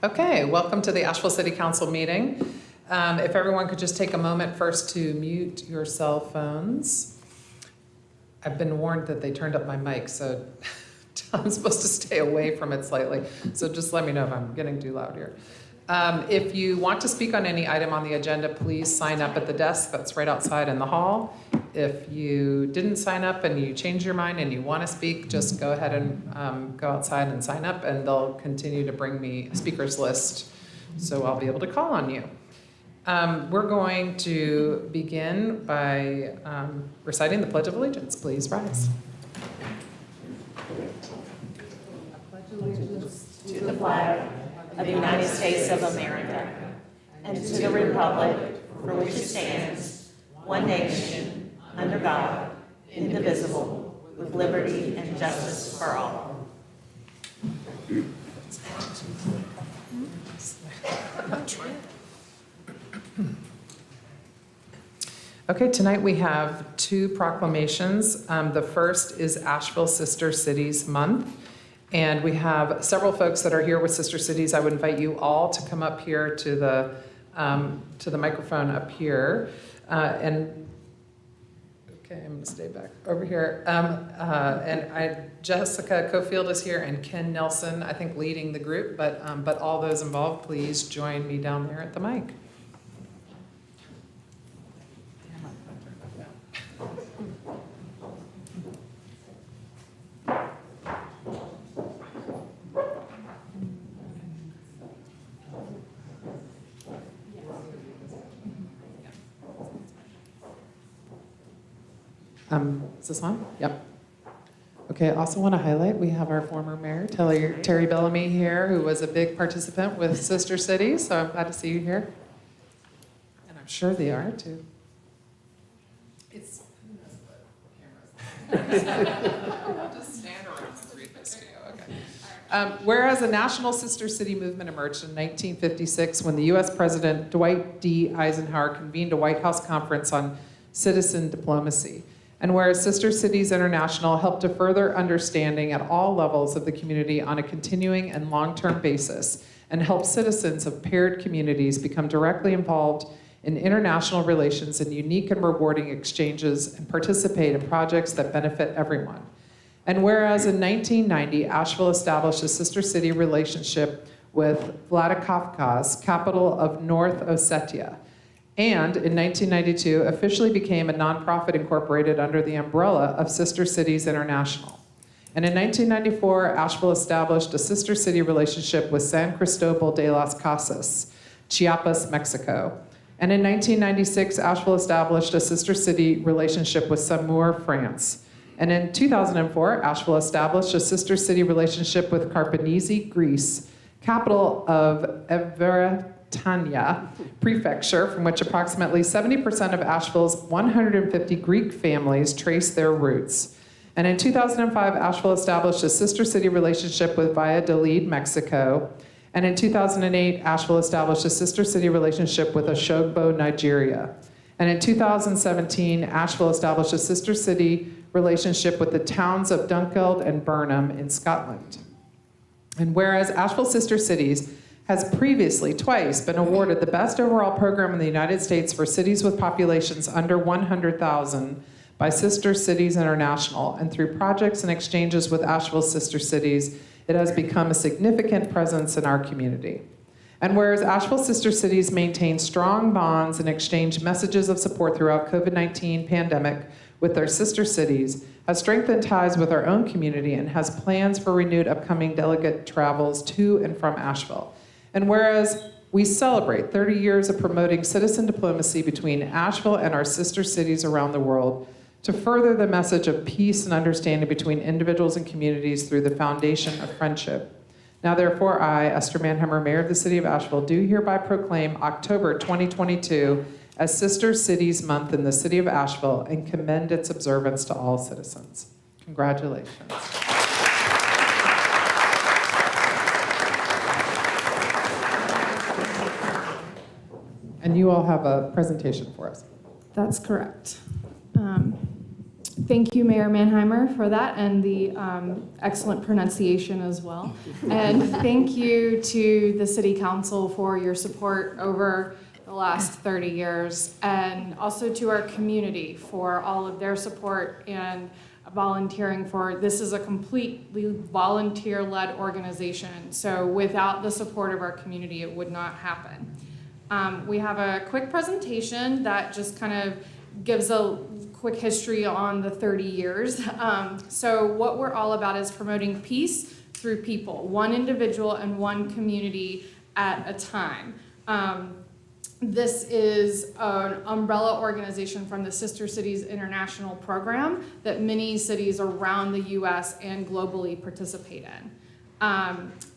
Okay, welcome to the Asheville City Council meeting. If everyone could just take a moment first to mute your cell phones. I've been warned that they turned up my mic, so I'm supposed to stay away from it slightly. So just let me know if I'm getting too loud here. If you want to speak on any item on the agenda, please sign up at the desk that's right outside in the hall. If you didn't sign up and you change your mind and you want to speak, just go ahead and go outside and sign up, and they'll continue to bring me a speakers list, so I'll be able to call on you. We're going to begin by reciting the Pledge of Allegiance. Please rise. I pledge allegiance to the flag of the United States of America and to the republic for which it stands, one nation, under God, indivisible, with liberty and justice for all. Okay, tonight we have two proclamations. The first is Asheville Sister Cities Month, and we have several folks that are here with Sister Cities. I would invite you all to come up here to the microphone up here, Okay, I'm gonna stay back over here. Jessica Cofield is here, and Ken Nelson, I think, leading the group, but all those involved, please join me down there at the mic. Is this on? Yep. Okay, I also want to highlight, we have our former mayor, Terry Bellamy here, who was a big participant with Sister Cities, so I'm glad to see you here. And I'm sure they are too. It's, who knows what cameras. I'll just stand around and read this to you, okay. Whereas a national Sister City movement emerged in 1956 when the U.S. President Dwight D. Eisenhower convened a White House conference on citizen diplomacy. And whereas Sister Cities International helped to further understanding at all levels of the community on a continuing and long-term basis, and help citizens of paired communities become directly involved in international relations and unique and rewarding exchanges, and participate in projects that benefit everyone. And whereas in 1990, Asheville established a Sister City relationship with Vladikavkaz, capital of North Ossetia, and in 1992 officially became a nonprofit incorporated under the umbrella of Sister Cities International. And in 1994, Asheville established a Sister City relationship with San Cristobal de las Casas, Chiapas, Mexico. And in 1996, Asheville established a Sister City relationship with Saumur, France. And in 2004, Asheville established a Sister City relationship with Karpenisi, Greece, capital of Everetania Prefecture, from which approximately 70% of Asheville's 150 Greek families trace their roots. And in 2005, Asheville established a Sister City relationship with Valladolid, Mexico. And in 2008, Asheville established a Sister City relationship with Osogbo, Nigeria. And in 2017, Asheville established a Sister City relationship with the towns of Dunkeld and Burnham in Scotland. And whereas Asheville Sister Cities has previously twice been awarded the best overall program in the United States for cities with populations under 100,000 by Sister Cities International, and through projects and exchanges with Asheville Sister Cities, it has become a significant presence in our community. And whereas Asheville Sister Cities maintain strong bonds and exchange messages of support throughout COVID-19 pandemic with their sister cities, has strengthened ties with our own community, and has plans for renewed upcoming delegate travels to and from Asheville. And whereas we celebrate 30 years of promoting citizen diplomacy between Asheville and our sister cities around the world to further the message of peace and understanding between individuals and communities through the foundation of friendship. Now therefore I, Esther Manheimer, Mayor of the City of Asheville, do hereby proclaim October 2022 as Sister Cities Month in the City of Asheville, and commend its observance to all citizens. Congratulations. And you all have a presentation for us. That's correct. Thank you, Mayor Mannheimer, for that and the excellent pronunciation as well. And thank you to the City Council for your support over the last 30 years, and also to our community for all of their support and volunteering for. This is a completely volunteer-led organization, so without the support of our community, it would not happen. We have a quick presentation that just kind of gives a quick history on the 30 years. So what we're all about is promoting peace through people, one individual and one community at a time. This is an umbrella organization from the Sister Cities International program that many cities around the US and globally participate in.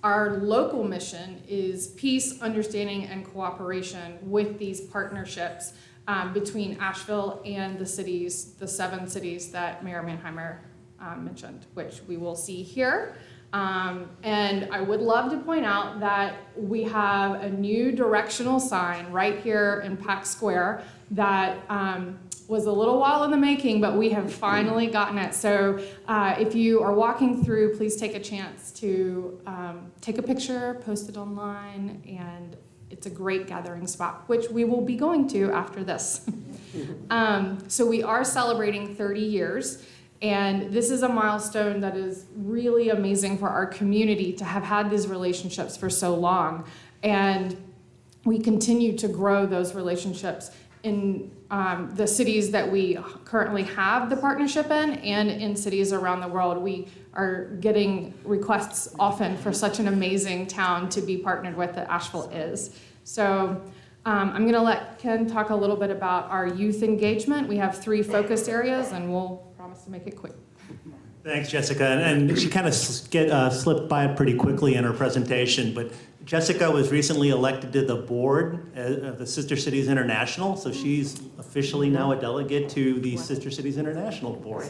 Our local mission is peace, understanding, and cooperation with these partnerships between Asheville and the cities, the 7 cities that Mayor Mannheimer mentioned, which we will see here. And I would love to point out that we have a new directional sign right here in Pack Square that was a little while in the making, but we have finally gotten it. So if you are walking through, please take a chance to take a picture, post it online, and it's a great gathering spot, which we will be going to after this. So we are celebrating 30 years. And this is a milestone that is really amazing for our community to have had these relationships for so long. And we continue to grow those relationships in the cities that we currently have the partnership in and in cities around the world. We are getting requests often for such an amazing town to be partnered with that Asheville is. So I'm going to let Ken talk a little bit about our youth engagement. We have 3 focus areas, and we'll promise to make it quick. Thanks, Jessica. And she kind of slipped by it pretty quickly in her presentation, but Jessica was recently elected to the board of the Sister Cities International, so she's officially now a delegate to the Sister Cities International board.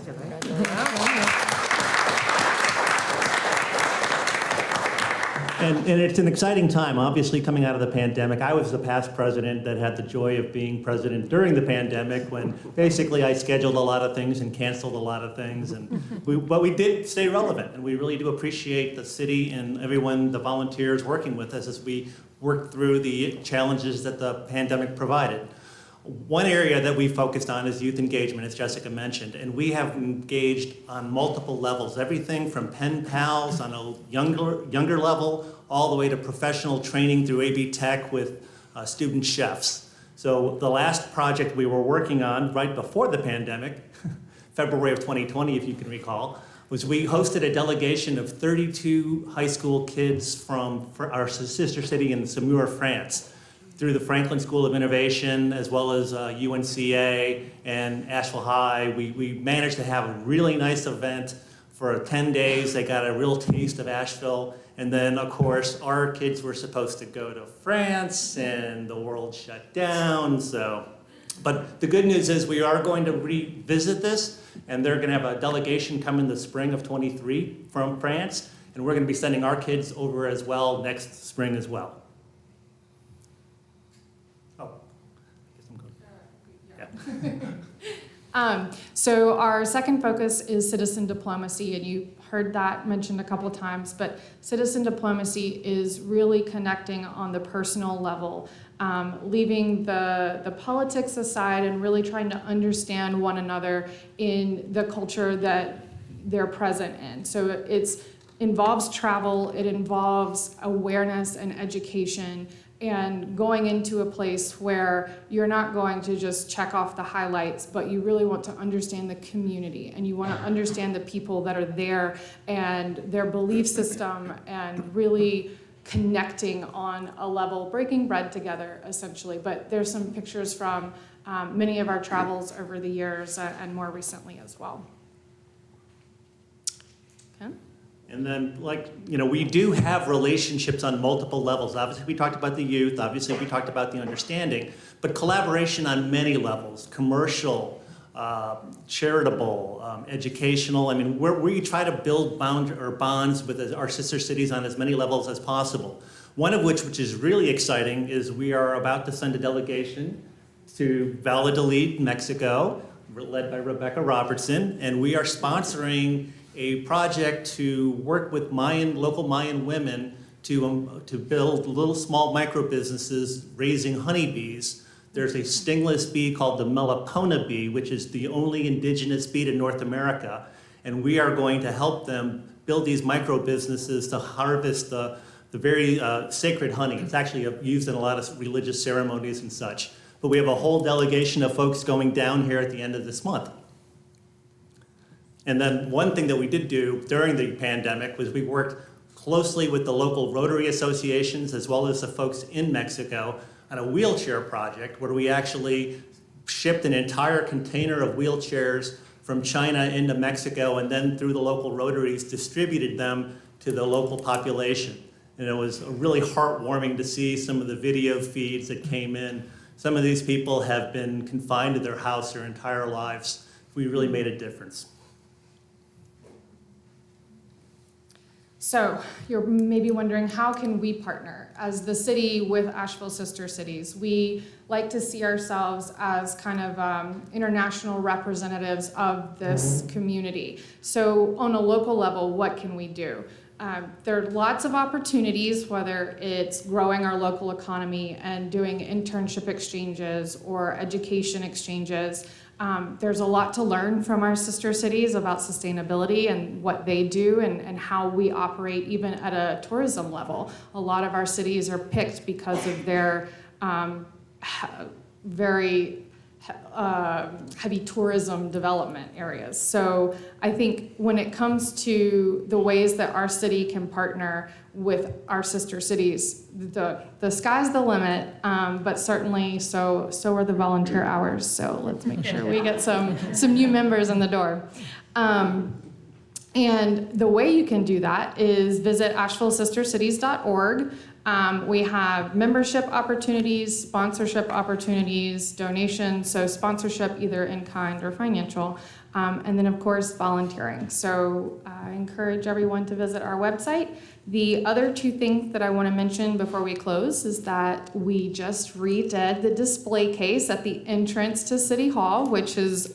And it's an exciting time, obviously, coming out of the pandemic. I was the past president that had the joy of being president during the pandemic, when basically I scheduled a lot of things and canceled a lot of things. But we did stay relevant, and we really do appreciate the city and everyone, the volunteers working with us as we work through the challenges that the pandemic provided. One area that we focused on is youth engagement, as Jessica mentioned, and we have engaged on multiple levels, everything from pen pals on a younger level, all the way to professional training through AB Tech with student chefs. So the last project we were working on right before the pandemic, February of 2020, if you can recall, was we hosted a delegation of 32 high school kids from our sister city in Saumur, France, through the Franklin School of Innovation, as well as UNCA and Asheville High. We managed to have a really nice event for 10 days. They got a real taste of Asheville. And then, of course, our kids were supposed to go to France, and the world shut down. But the good news is we are going to revisit this, and they're going to have a delegation come in the spring of 23 from France, and we're going to be sending our kids over as well next spring as well. So our second focus is citizen diplomacy, and you heard that mentioned a couple times, but citizen diplomacy is really connecting on the personal level, leaving the politics aside and really trying to understand one another in the culture that they're present in. So it involves travel, it involves awareness and education, and going into a place where you're not going to just check off the highlights, but you really want to understand the community, and you want to understand the people that are there and their belief system, and really connecting on a level, breaking bread together, essentially. But there's some pictures from many of our travels over the years and more recently as well. Okay. And then, we do have relationships on multiple levels. Obviously, we talked about the youth. Obviously, we talked about the understanding. But collaboration on many levels, commercial, charitable, educational. We try to build bonds with our sister cities on as many levels as possible. One of which is really exciting, is we are about to send a delegation to Valladolid, Mexico, led by Rebecca Robertson, and we are sponsoring a project to work with local Mayan women to build little small micro businesses raising honeybees. There's a stingless bee called the Melipona bee, which is the only indigenous bee to North America, and we are going to help them build these micro businesses to harvest the very sacred honey. It's actually used in a lot of religious ceremonies and such. But we have a whole delegation of folks going down here at the end of this month. And then one thing that we did do during the pandemic was we worked closely with the local Rotary associations as well as the folks in Mexico on a wheelchair project where we actually shipped an entire container of wheelchairs from China into Mexico and then through the local Rotaries distributed them to the local population. And it was really heartwarming to see some of the video feeds that came in. Some of these people have been confined to their house their entire lives. We really made a difference. So you're maybe wondering, how can we partner as the city with Asheville Sister Cities? We like to see ourselves as kind of international representatives of this community. So on a local level, what can we do? There are lots of opportunities, whether it's growing our local economy and doing internship exchanges or education exchanges. There's a lot to learn from our sister cities about sustainability and what they do and how we operate even at a tourism level. A lot of our cities are picked because of their very heavy tourism development areas. So I think when it comes to the ways that our city can partner with our sister cities, the sky's the limit, but certainly so are the volunteer hours. So let's make sure we get some new members in the door. And the way you can do that is visit AshevilleSisterCities.org. We have membership opportunities, sponsorship opportunities, donations, so sponsorship either in kind or financial, and then of course volunteering. So I encourage everyone to visit our website. The other two things that I want to mention before we close is that we just redid the display case at the entrance to City Hall, which is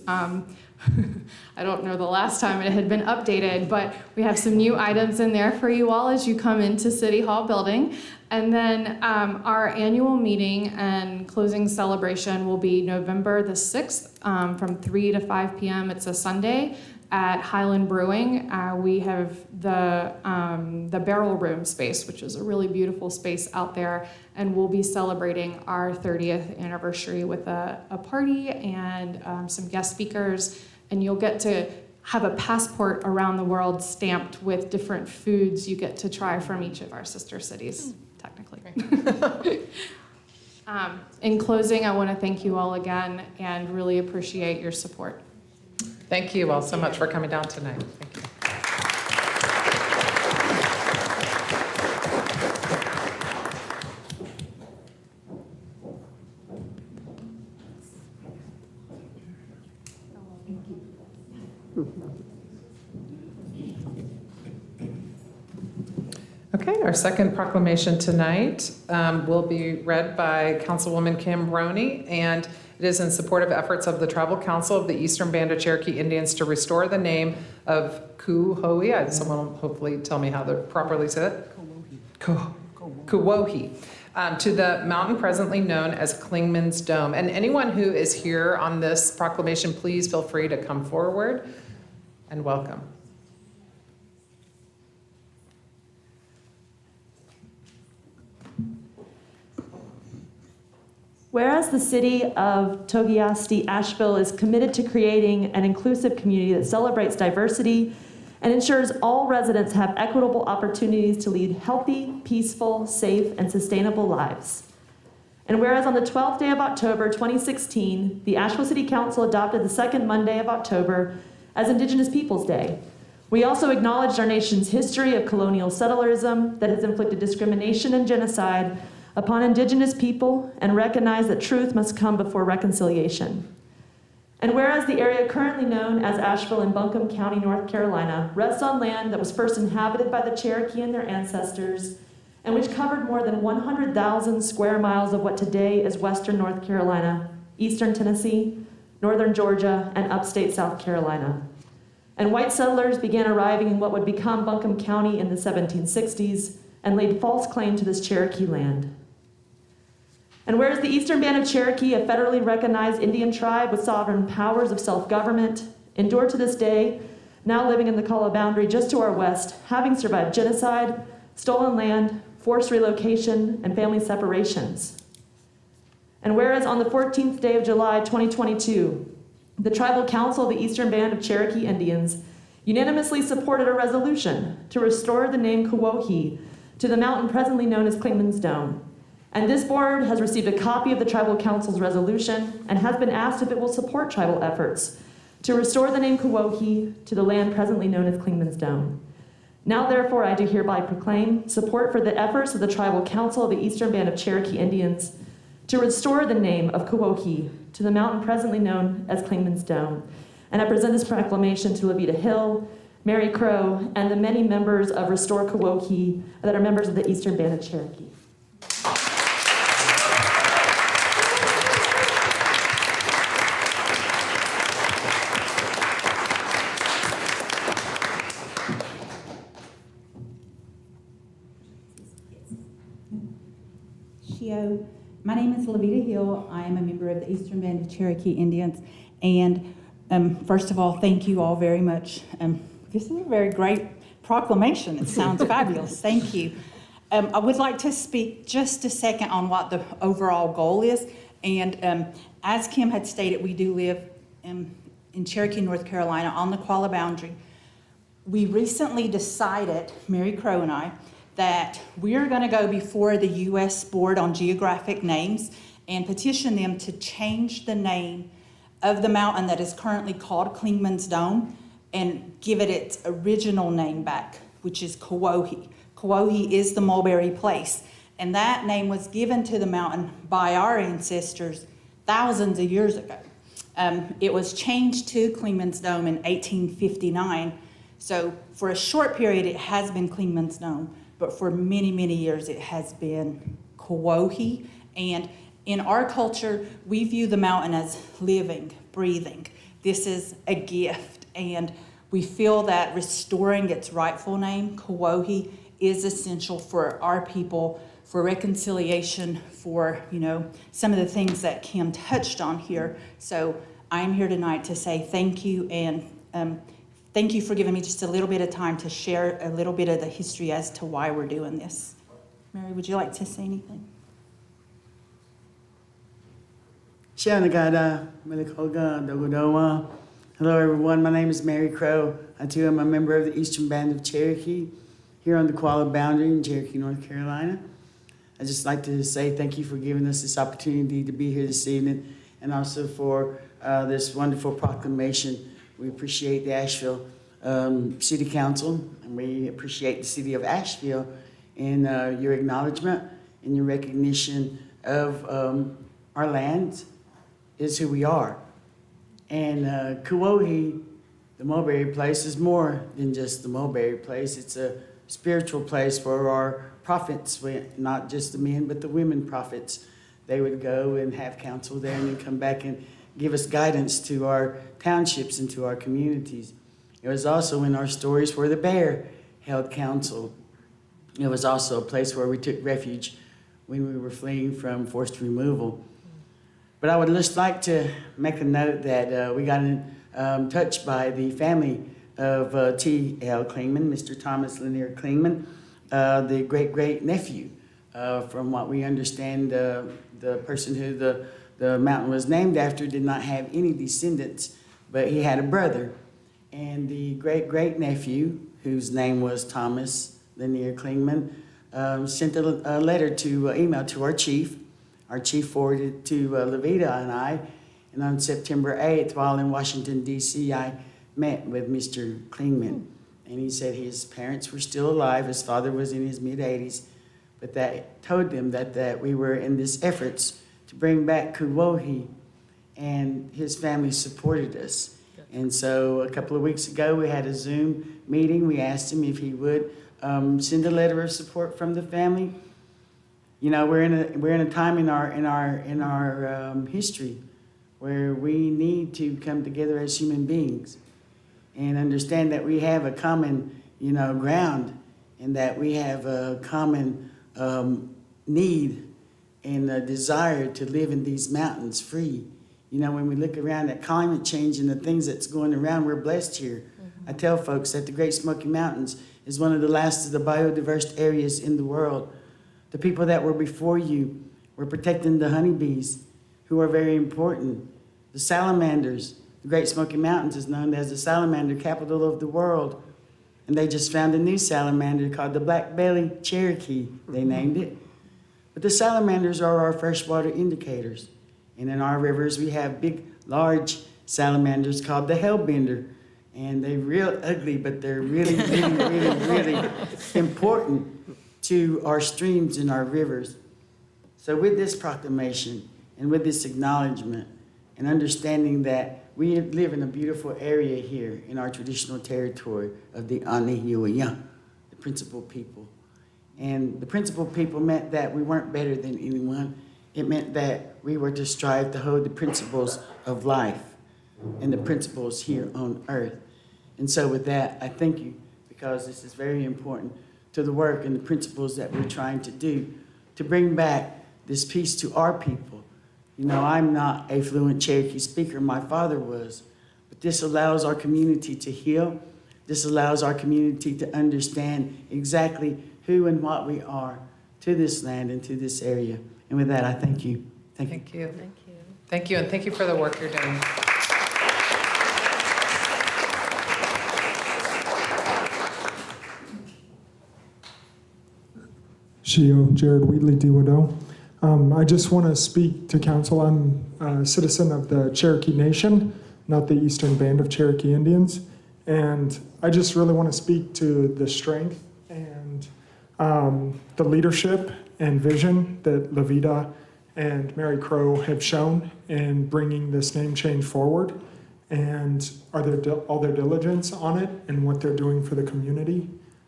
I don't know the last time it had been updated, but we have some new items in there for you all as you come into City Hall building. And then our annual meeting and closing celebration will be November the 6th from 3 to 5 p.m. It's a Sunday at Highland Brewing. We have the Barrel Room space, which is a really beautiful space out there, and we'll be celebrating our 30th anniversary with a party and some guest speakers, and you'll get to have a passport around the world stamped with different foods you get to try from each of our sister cities, technically. In closing, I want to thank you all again and really appreciate your support. Thank you all so much for coming down tonight. Thank you. Okay, our second proclamation tonight will be read by Councilwoman Kim Roney, and it is in support of efforts of the Tribal Council of the Eastern Band of Cherokee Indians to restore the name of Kuwohi. Someone will hopefully tell me how to properly say that. Kuwohi. To the mountain presently known as Klingman's Dome. And anyone who is here on this proclamation, please feel free to come forward and welcome. Whereas the city of Togiasti, Asheville is committed to creating an inclusive community that celebrates diversity and ensures all residents have equitable opportunities to lead healthy, peaceful, safe, and sustainable lives. And whereas on the 12th day of October 2016, the Asheville City Council adopted the second Monday of October as Indigenous Peoples Day, we also acknowledged our nation's history of colonial settlerism that has inflicted discrimination and genocide upon Indigenous people and recognize that truth must come before reconciliation. And whereas the area currently known as Asheville in Buncombe County, North Carolina, rests on land that was first inhabited by the Cherokee and their ancestors, and which covered more than 100,000 square miles of what today is western North Carolina, eastern Tennessee, northern Georgia, and upstate South Carolina. And white settlers began arriving in what would become Buncombe County in the 1760s and laid false claim to this Cherokee land. And whereas the Eastern Band of Cherokee, a federally recognized Indian tribe with sovereign powers of self-government, endure to this day, now living in the Kala boundary just to our west, having survived genocide, stolen land, forced relocation, and family separations. And whereas on the 14th day of July, 2022, the Tribal Council of the Eastern Band of Cherokee Indians unanimously supported a resolution to restore the name Kewohee to the mountain presently known as Clingman's Dome. And this board has received a copy of the Tribal Council's resolution and has been asked if it will support tribal efforts to restore the name Kewohee to the land presently known as Clingman's Dome. Now, therefore, I do hereby proclaim support for the efforts of the Tribal Council of the Eastern Band of Cherokee Indians to restore the name of Kewohee to the mountain presently known as Clingman's Dome. And I present this proclamation to Levita Hill, Mary Crow, and the many members of Restore Kewohee that are members of the Eastern Band of Cherokee. My name is Levita Hill. I am a member of the Eastern Band of Cherokee Indians. And first of all, thank you all very much. This is a very great proclamation. It sounds fabulous. Thank you. I would like to speak just a second on what the overall goal is. And as Kim had stated, we do live in Cherokee, North Carolina, on the Qualla boundary. We recently decided, Mary Crow and I, that we're going to go before the U.S. Board on Geographic Names and petition them to change the name of the mountain that is currently called Clingman's Dome and give it its original name back, which is Kewohee. Kewohee is the mulberry place, and that name was given to the mountain by our ancestors thousands of years ago. It was changed to Clingman's Dome in 1859, so for a short period it has been Clingman's Dome. But for many, many years, it has been Kewohee. And in our culture, we view the mountain as living, breathing. This is a gift. And we feel that restoring its rightful name, Kewohee, is essential for our people, for reconciliation, for, some of the things that Kim touched on here. So I'm here tonight to say thank you, and thank you for giving me just a little bit of time to share a little bit of the history as to why we're doing this. Mary, would you like to say anything? Hello, everyone. My name is Mary Crow. I, too, am a member of the Eastern Band of Cherokee here on the Qualla boundary in Cherokee, North Carolina. I'd just like to say thank you for giving us this opportunity to be here this evening, and also for this wonderful proclamation. We appreciate the Asheville City Council, and we appreciate the city of Asheville in your acknowledgement and your recognition of our land is who we are. And Kewohee, the mulberry place, is more than just the mulberry place. It's a spiritual place for our prophets, not just the men, but the women prophets. They would go and have counsel there and then come back and give us guidance to our townships and to our communities. It was also in our stories where the bear held counsel. It was also a place where we took refuge when we were fleeing from forced removal. But I would just like to make a note that we got in touch by the family of T.L. Clingman, Mr. Thomas Lanier Clingman, the great-great-nephew. From what we understand, the person who the mountain was named after did not have any descendants, but he had a brother. And the great-great-nephew, whose name was Thomas Lanier Clingman, sent a letter email to our chief. Our chief forwarded it to Levita and I. And on September 8th, while in Washington, D.C., I met with Mr. Clingman. And he said his parents were still alive. His father was in his mid-80s. But that told them that we were in this efforts to bring back Kewohee, and his family supported us. And so a couple of weeks ago, we had a Zoom meeting. We asked him if he would send a letter of support from the family. We're in a time in our history where we need to come together as human beings and understand that we have a common, ground, and that we have a common need and a desire to live in these mountains free. When we look around at climate change and the things that's going around, we're blessed here. I tell folks that the Great Smoky Mountains is one of the last of the biodiverse areas in the world. The people that were before you were protecting the honeybees, who are very important. The salamanders. The Great Smoky Mountains is known as the salamander capital of the world. And they just found a new salamander called the black-bellied Cherokee, they named it. But the salamanders are our freshwater indicators. And in our rivers, we have big, large salamanders called the hellbender. And they're real ugly, but they're really, really, really, really important to our streams and our rivers. So with this proclamation and with this acknowledgement and understanding that we live in a beautiful area here in our traditional territory of the Anihiwaya, the principal people. And the principal people meant that we weren't better than anyone. It meant that we were to strive to hold the principles of life and the principles here on earth. And so with that, I thank you, because this is very important to the work and the principles that we're trying to do to bring back this peace to our people. I'm not a fluent Cherokee speaker, my father was, but this allows our community to heal. This allows our community to understand exactly who and what we are to this land and to this area. And with that, I thank you. Thank you. Thank you. Thank you. Thank you, and thank you for the work you're doing. Shio, Jared Wheatley, Diwido. I just want to speak to council. I'm a citizen of the Cherokee Nation, not the Eastern Band of Cherokee Indians. And I just really want to speak to the strength and the leadership and vision that Levita and Mary Crow have shown in bringing this name change forward, and all their diligence on it and what they're doing for the community.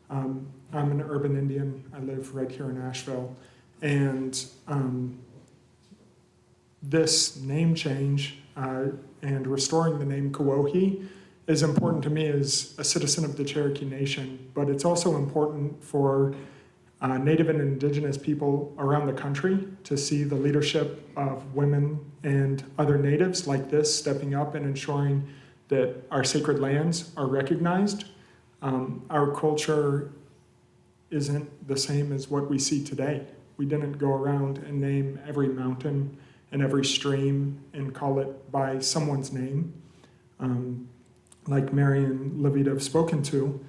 I'm an urban Indian. I live right here in Asheville. And this name change and restoring the name Kawohi is important to me as a citizen of the Cherokee Nation, but it's also important for Native and Indigenous people around the country to see the leadership of women and other Natives like this stepping up and ensuring that our sacred lands are recognized. Our culture isn't the same as what we see today. We didn't go around and name every mountain and every stream and call it by someone's name. Like Mary and Levita have spoken to,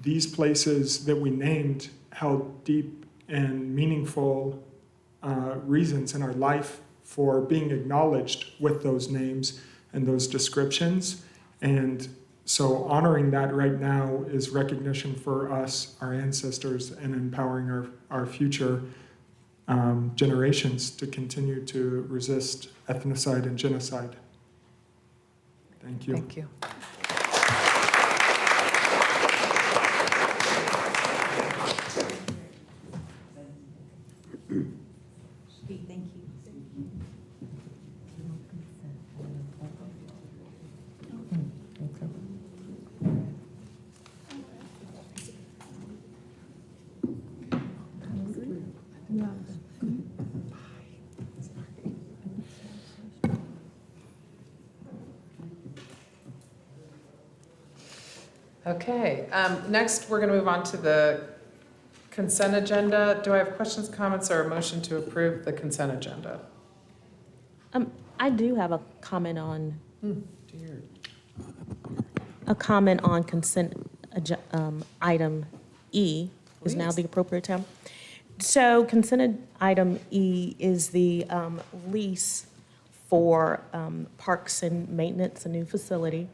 these places that we named held deep and meaningful reasons in our life for being acknowledged with those names and those descriptions. And so honoring that right now is recognition for us, our ancestors, and empowering our future generations to continue to resist ethnocide and genocide. Thank you. Thank you. Thank you. Okay, next we're going to move on to the consent agenda. Do I have questions, comments, or a motion to approve the consent agenda? I do have a comment on Dear. consent item E is now Please. the appropriate time. So consent item E is the lease for parks and maintenance, a new facility.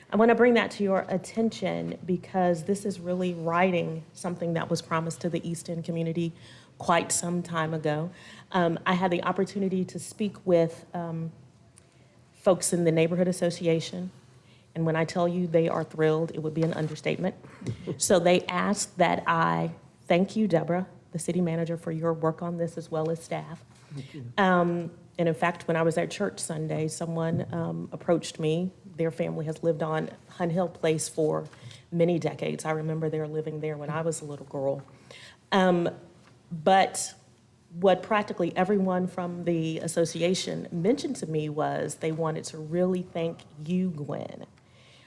I want to bring that to your attention because this is really righting something that was promised to the East End community quite some time ago. I had the opportunity to speak with folks in the neighborhood association, and when I tell you they are thrilled, it would be an understatement. So they asked that I thank you, Deborah, the city manager for your work on this as well as staff. And in fact, when I was at church Sunday, someone approached me. Their family has lived on Hunt Hill Place for many decades. I remember they were living there when I was a little girl. But what practically everyone from the association mentioned to me was they wanted to really thank you, Gwen,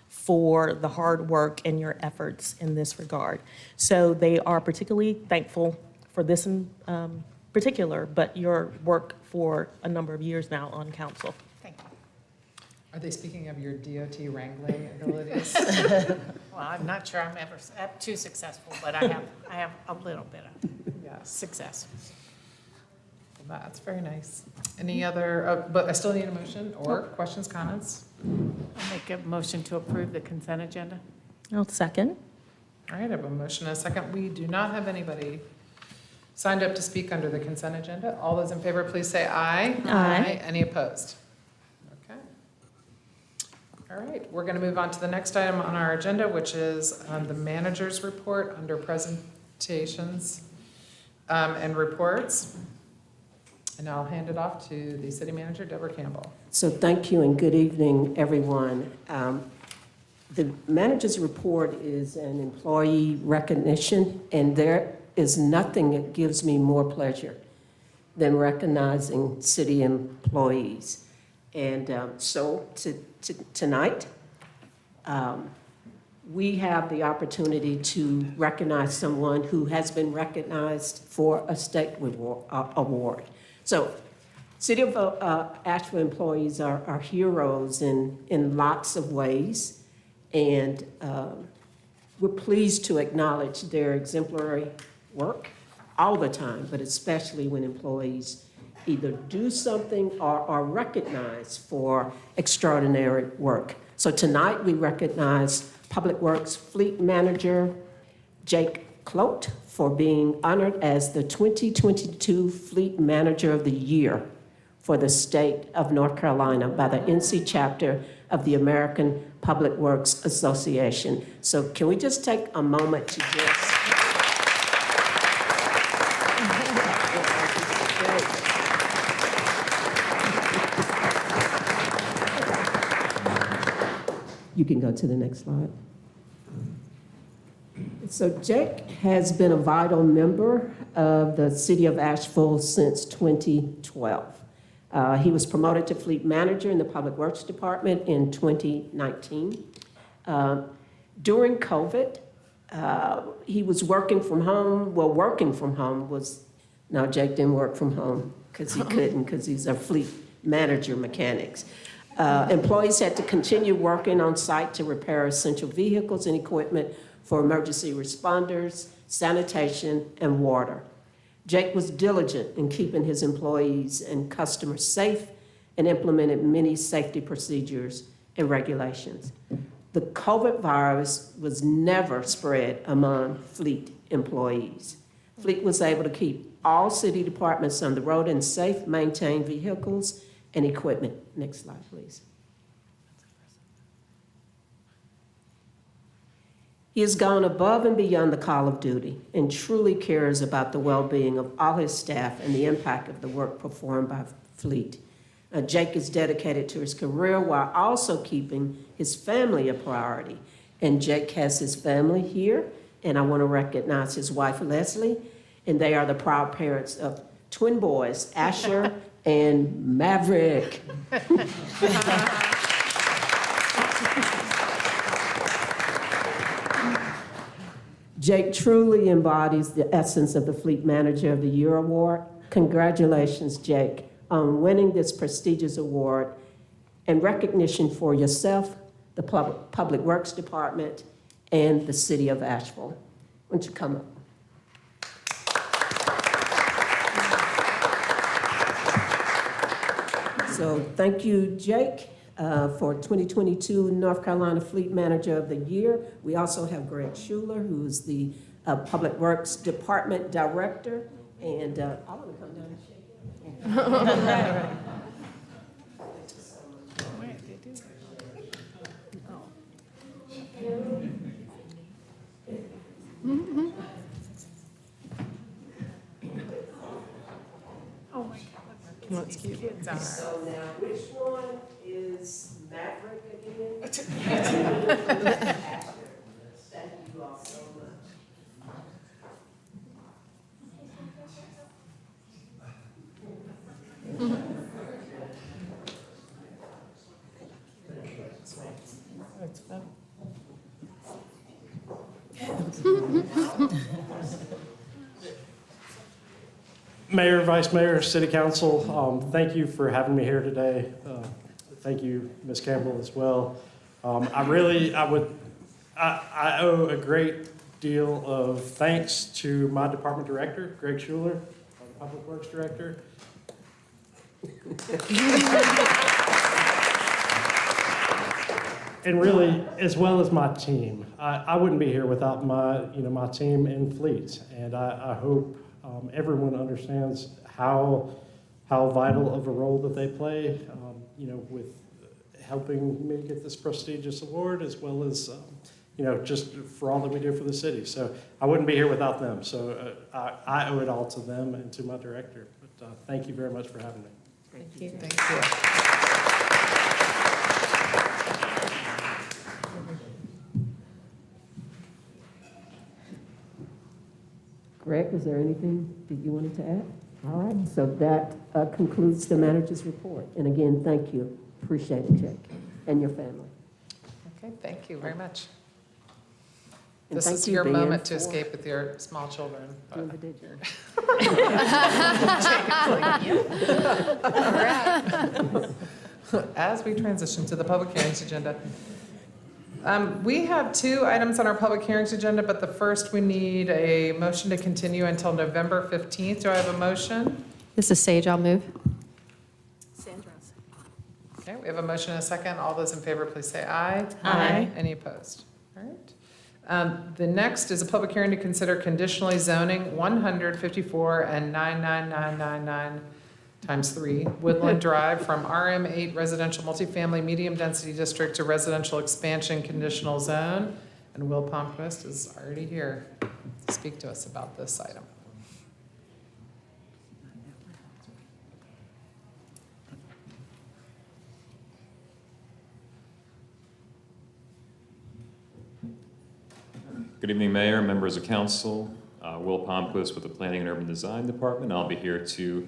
for the hard work and your efforts in this regard. So they are particularly thankful for this in particular, but your work for a number of years now on council. Thank you. Are they speaking of your DOT wrangling abilities? Well, I'm not sure I'm ever too successful, but I have a little bit of Yes. success. Well, that's very nice. Any other, but I still need a motion or questions, comments? I'll make a motion to approve the consent agenda. I'll second. All right, I have a motion and a second. We do not have anybody signed up to speak under the consent agenda. All those in favor, please say aye. Aye. Any opposed? Okay. All right, we're going to move on to the next item on our agenda, which is the manager's report under presentations and reports. And I'll hand it off to the city manager, Deborah Campbell. So thank you and good evening, everyone. The manager's report is an employee recognition, and there is nothing that gives me more pleasure than recognizing city employees. And so tonight, we have the opportunity to recognize someone who has been recognized for a state award. So City of Asheville employees are heroes in lots of ways, and we're pleased to acknowledge their exemplary work all the time, but especially when employees either do something or are recognized for extraordinary work. So tonight we recognize Public Works Fleet Manager Jake Clote for being honored as the 2022 Fleet Manager of the Year for the state of North Carolina by the NC chapter of the American Public Works Association. So can we just take a moment to just... You can go to the next slide. So Jake has been a vital member of the City of Asheville since 2012. He was promoted to Fleet Manager in the Public Works Department in 2019. During COVID, he was working from home. Well, working from home was, no, Jake didn't work from home because he couldn't, because he's a Fleet Manager mechanics. Employees had to continue working on site to repair essential vehicles and equipment for emergency responders, sanitation, and water. Jake was diligent in keeping his employees and customers safe and implemented many safety procedures and regulations. The COVID virus was never spread among Fleet employees. Fleet was able to keep all city departments on the road and safe, maintain vehicles and equipment. Next slide, please. He has gone above and beyond the call of duty and truly cares about the well-being of all his staff and the impact of the work performed by Fleet. Jake is dedicated to his career while also keeping his family a priority. And Jake has his family here, and I want to recognize his wife, Leslie, and they are the proud parents of twin boys, Asher and Maverick. Jake truly embodies the essence of the Fleet Manager of the Year award. Congratulations, Jake, on winning this prestigious award and recognition for yourself, the Public Works Department, and the City of Asheville. Why don't you come up? So thank you, Jake, for 2022 North Carolina Fleet Manager of the Year. We also have Greg Schuler, who's the Public Works Department Director. And I want to come down and shake hands. That's cute. Kids are. So now, which one is Maverick again? Thank you all so much. That's fun. Mayor, Vice Mayor, City Council, thank you for having me here today. Thank you, Ms. Campbell, as well. I owe a great deal of thanks to my department director, Greg Schuler, our Public Works Director. And really, as well as my team. I wouldn't be here without my team in Fleet. And I hope everyone understands how vital of a role that they play, with helping me get this prestigious award, as well as, just for all that we do for the city. So I wouldn't be here without them. So I owe it all to them and to my director. But thank you very much for having me. Thank you. Thank you. Greg, is there anything that you wanted to add? All right, so that concludes the manager's report. And again, thank you. Appreciate it, Jake, and your family. Okay, thank you very much. And This thank is you, your Dan, moment to for escape with your small children. doing the digital. As we transition to the public hearings agenda, we have 2 items on our public hearings agenda, but the first we need a motion to continue until November 15th. Do I have a motion? This is Sage, I'll move. Sandra's. Okay, we have a motion and a second. All those in favor, please say aye. Aye. Any opposed? All right. The next is a public hearing to consider conditionally zoning 154 and 99999 times 3 Woodland Drive from RM8 residential multifamily medium density district to residential expansion conditional zone. And Will Palmquist is already here to speak to us about this item. Good evening, Mayor, members of council. Will Palmquist with the Planning and Urban Design Department. I'll be here to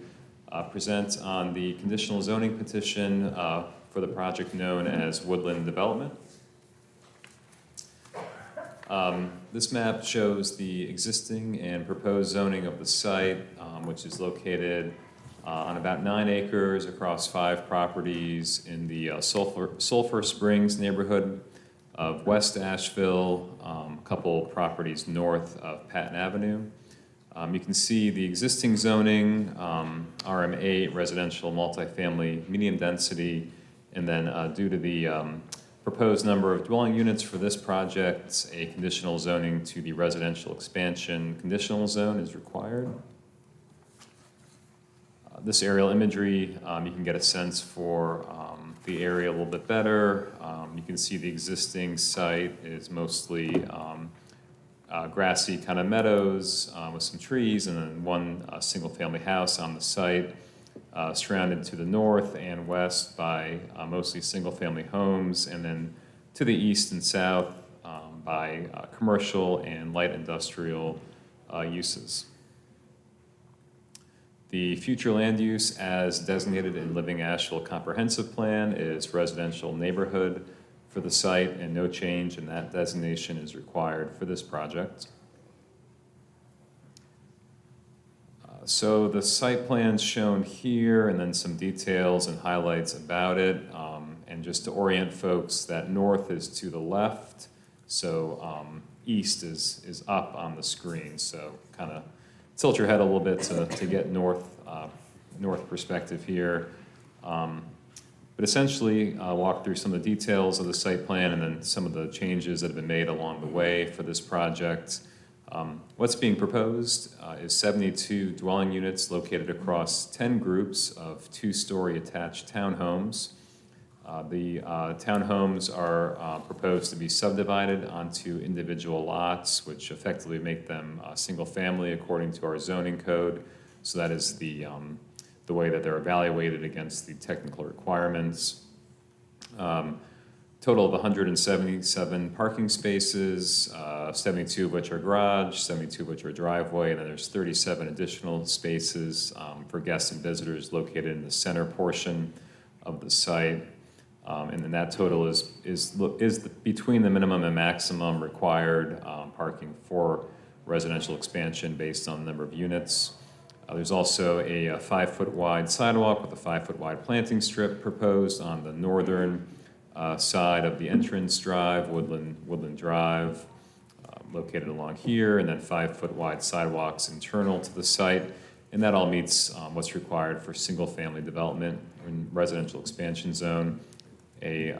present on the conditional zoning petition for the project known as Woodland Development. This map shows the existing and proposed zoning of the site, which is located on about 9 acres across 5 properties in the Sulphur Springs neighborhood of West Asheville, a couple properties north of Patton Avenue. You can see the existing zoning, RM8, residential multifamily, medium density, and then due to the proposed number of dwelling units for this project, a conditional zoning to the residential expansion conditional zone is required. This aerial imagery, you can get a sense for the area a little bit better. You can see the existing site is mostly grassy kind of meadows with some trees, and then one single-family house on the site, surrounded to the north and west by mostly single-family homes, and then to the east and south by commercial and light industrial uses. The future land use as designated in Living Asheville Comprehensive Plan is residential neighborhood for the site, and no change in that designation is required for this project. So the site plan's shown here, and then some details and highlights about it. And just to orient folks, that north is to the left, so east is up on the screen. So kind of tilt your head a little bit to get north perspective here. But essentially, I'll walk through some of the details of the site plan and then some of the changes that have been made along the way for this project. What's being proposed is 72 dwelling units located across 10 groups of 2-story attached townhomes. The townhomes are proposed to be subdivided onto individual lots, which effectively make them single family according to our zoning code. So that is the the way that they're evaluated against the technical requirements. Total of 177 parking spaces, 72 of which are garage, 72 of which are driveway, and then there's 37 additional spaces for guests and visitors located in the center portion of the site. And then that total is between the minimum and maximum required parking for residential expansion based on the number of units. There's also a 5-foot wide sidewalk with a 5-foot wide planting strip proposed on the northern side of the entrance drive, Woodland Drive, located along here, and then 5-foot wide sidewalks internal to the site. And that all meets what's required for single-family development in residential expansion zone. A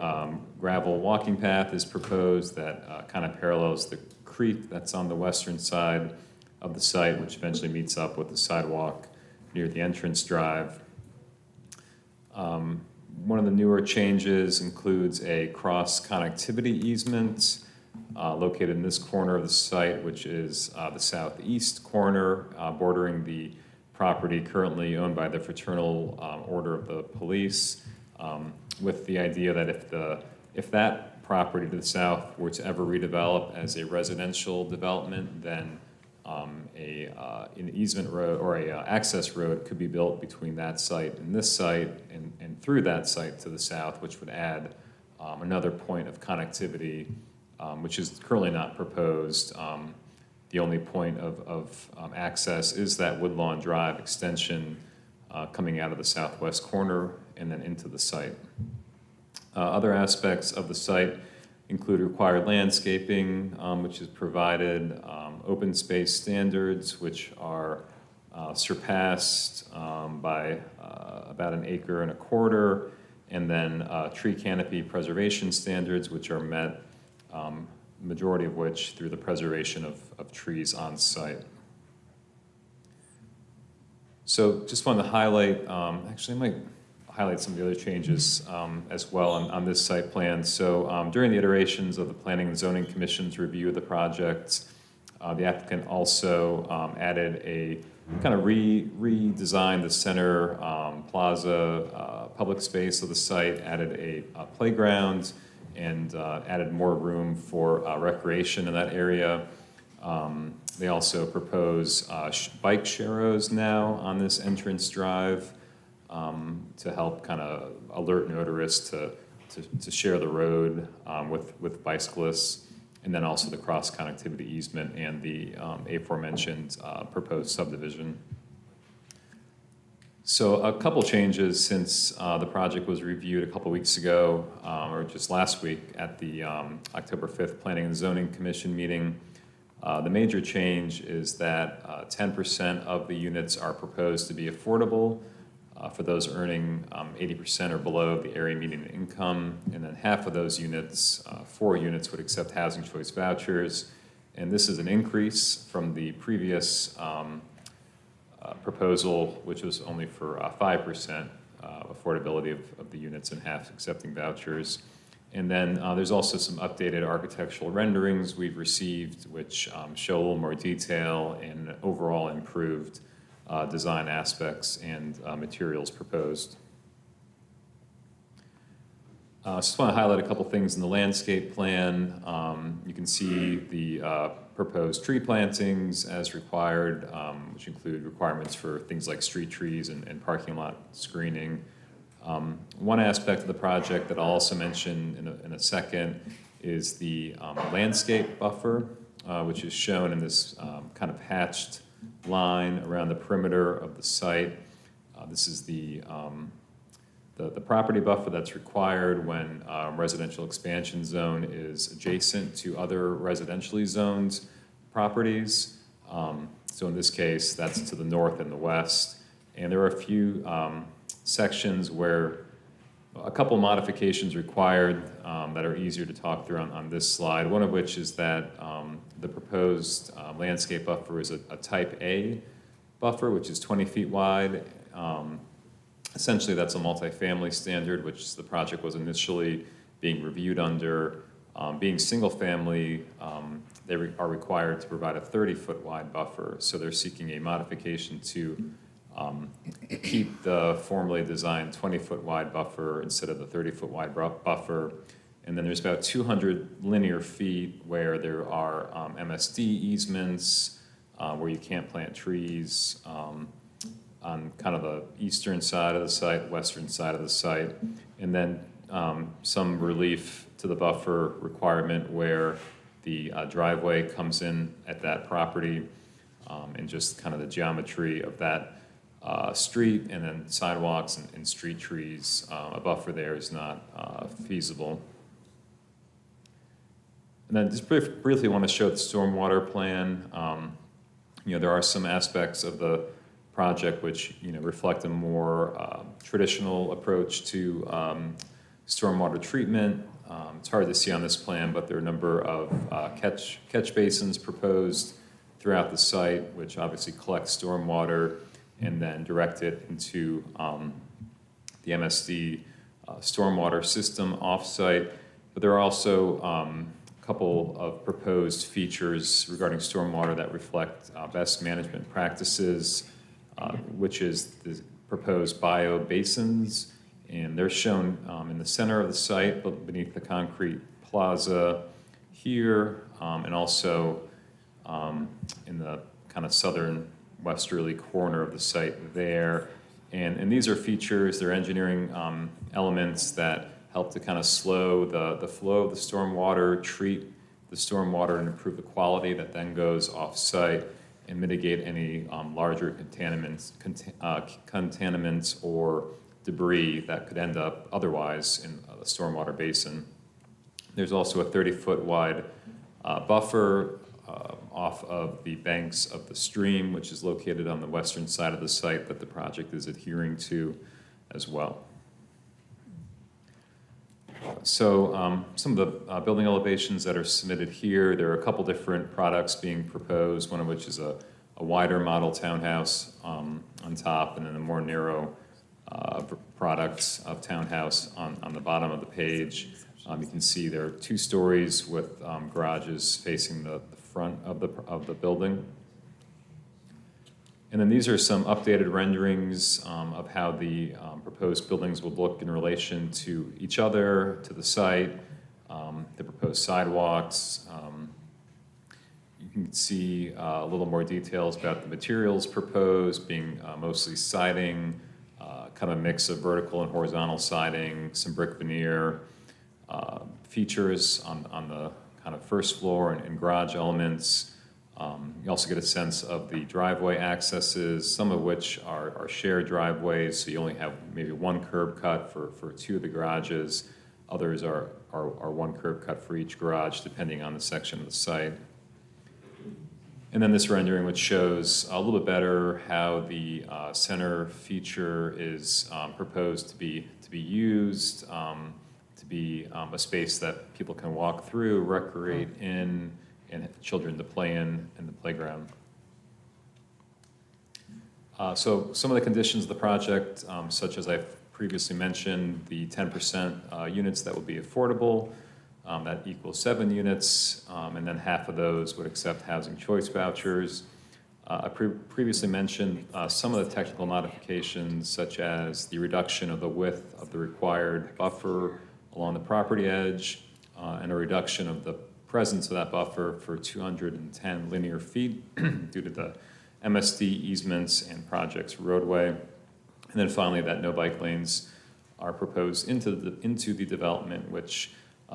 gravel walking path is proposed that kind of parallels the creek that's on the western side of the site, which eventually meets up with the sidewalk near the entrance drive. One of the newer changes includes a cross-connectivity easement located in this corner of the site, which is the southeast corner, bordering the property currently owned by the Fraternal Order of the Police, with the idea that if that property to the south were to ever redevelop as a residential development, then an easement road or a access road could be built between that site and this site and through that site to the south, which would add another point of connectivity, which is currently not proposed. The only point of access is that Woodlawn Drive extension coming out of the southwest corner and then into the site. Other aspects of the site include required landscaping, which is provided, open space standards, which are surpassed by about 1.25 acres, and then tree canopy preservation standards, which are met, majority of which through the preservation of trees on site. So just wanted to highlight, actually I might highlight some of the other changes as well on this site plan. So during the iterations of the Planning and Zoning Commission's review of the project, the applicant also added a kind of redesigned the center plaza public space of the site, added a playground, and added more room for recreation in that area. They also propose bike sharrows now on this entrance drive to help kind of alert motorists to share the road with bicyclists, and then also the cross-connectivity easement and the aforementioned proposed subdivision. So a couple changes since the project was reviewed a couple weeks ago, or just last week at the October 5th Planning and Zoning Commission meeting. The major change is that 10% of the units are proposed to be affordable for those earning 80% or below the area median income, and then half of those units, 4 units, would accept housing choice vouchers. And this is an increase from the previous proposal, which was only for 5% affordability of the units and half accepting vouchers. And then there's also some updated architectural renderings we've received, which show a little more detail and overall improved design aspects and materials proposed. Just want to highlight a couple things in the landscape plan. You can see the proposed tree plantings as required, which include requirements for things like street trees and parking lot screening. One aspect of the project that I'll also mention in a second is the landscape buffer, which is shown in this kind of hatched line around the perimeter of the site. This is the property buffer that's required when residential expansion zone is adjacent to other residentially zoned properties. So in this case, that's to the north and the west. And there are a few sections where a couple modifications required that are easier to talk through on this slide. One of which is that the proposed landscape buffer is a type A buffer, which is 20 feet wide. Essentially, that's a multifamily standard, which the project was initially being reviewed under. Being single family, they are required to provide a 30-foot wide buffer. So they're seeking a modification to keep the formerly designed 20-foot wide buffer instead of the 30-foot wide buffer. And then there's about 200 linear feet where there are MSD easements, where you can't plant trees on kind of the eastern side of the site, western side of the site. And then some relief to the buffer requirement where the driveway comes in at that property, and just kind of the geometry of that street, and then sidewalks and street trees. A buffer there is not feasible. And then just briefly want to show the stormwater plan. There are some aspects of the project which reflect a more traditional approach to stormwater treatment. It's hard to see on this plan, but there are a number of catch basins proposed throughout the site, which obviously collect stormwater and then direct it into the MSD stormwater system off-site. But there are also a couple of proposed features regarding stormwater that reflect best management practices, which is the proposed biobasins. And they're shown in the center of the site, beneath the concrete plaza here, and also in the kind of southern westerly corner of the site there. And these are features, they're engineering elements that help to kind of slow the flow of the stormwater, treat the stormwater, and improve the quality that then goes off-site, and mitigate any larger contaminants or debris that could end up otherwise in the stormwater basin. There's also a 30-foot wide buffer off of the banks of the stream, which is located on the western side of the site that the project is adhering to as well. So some of the building elevations that are submitted here, there are a couple different products being proposed, one of which is a wider model townhouse on top, and then a more narrow products of townhouse on the bottom of the page. You can see there are 2 stories with garages facing the front of the building. And then these are some updated renderings of how the proposed buildings will look in relation to each other, to the site, the proposed sidewalks. You can see a little more details about the materials proposed, being mostly siding, kind of a mix of vertical and horizontal siding, some brick veneer, features on the kind of first floor and garage elements. You also get a sense of the driveway accesses, some of which are shared driveways, so you only have maybe one curb cut for 2 of the garages. Others are one curb cut for each garage, depending on the section of the site. And then this rendering, which shows a little bit better how the center feature is proposed to be used, to be a space that people can walk through, recreate in, and children to play in the playground. So some of the conditions of the project, such as I've previously mentioned, the 10% units that will be affordable, that equals 7 units, and then half of those would accept housing choice vouchers. I previously mentioned some of the technical modifications, such as the reduction of the width of the required buffer along the property edge, and a reduction of the presence of that buffer for 210 linear feet due to the MSD easements and project's roadway. And then finally, that no bike lanes are proposed into the development, which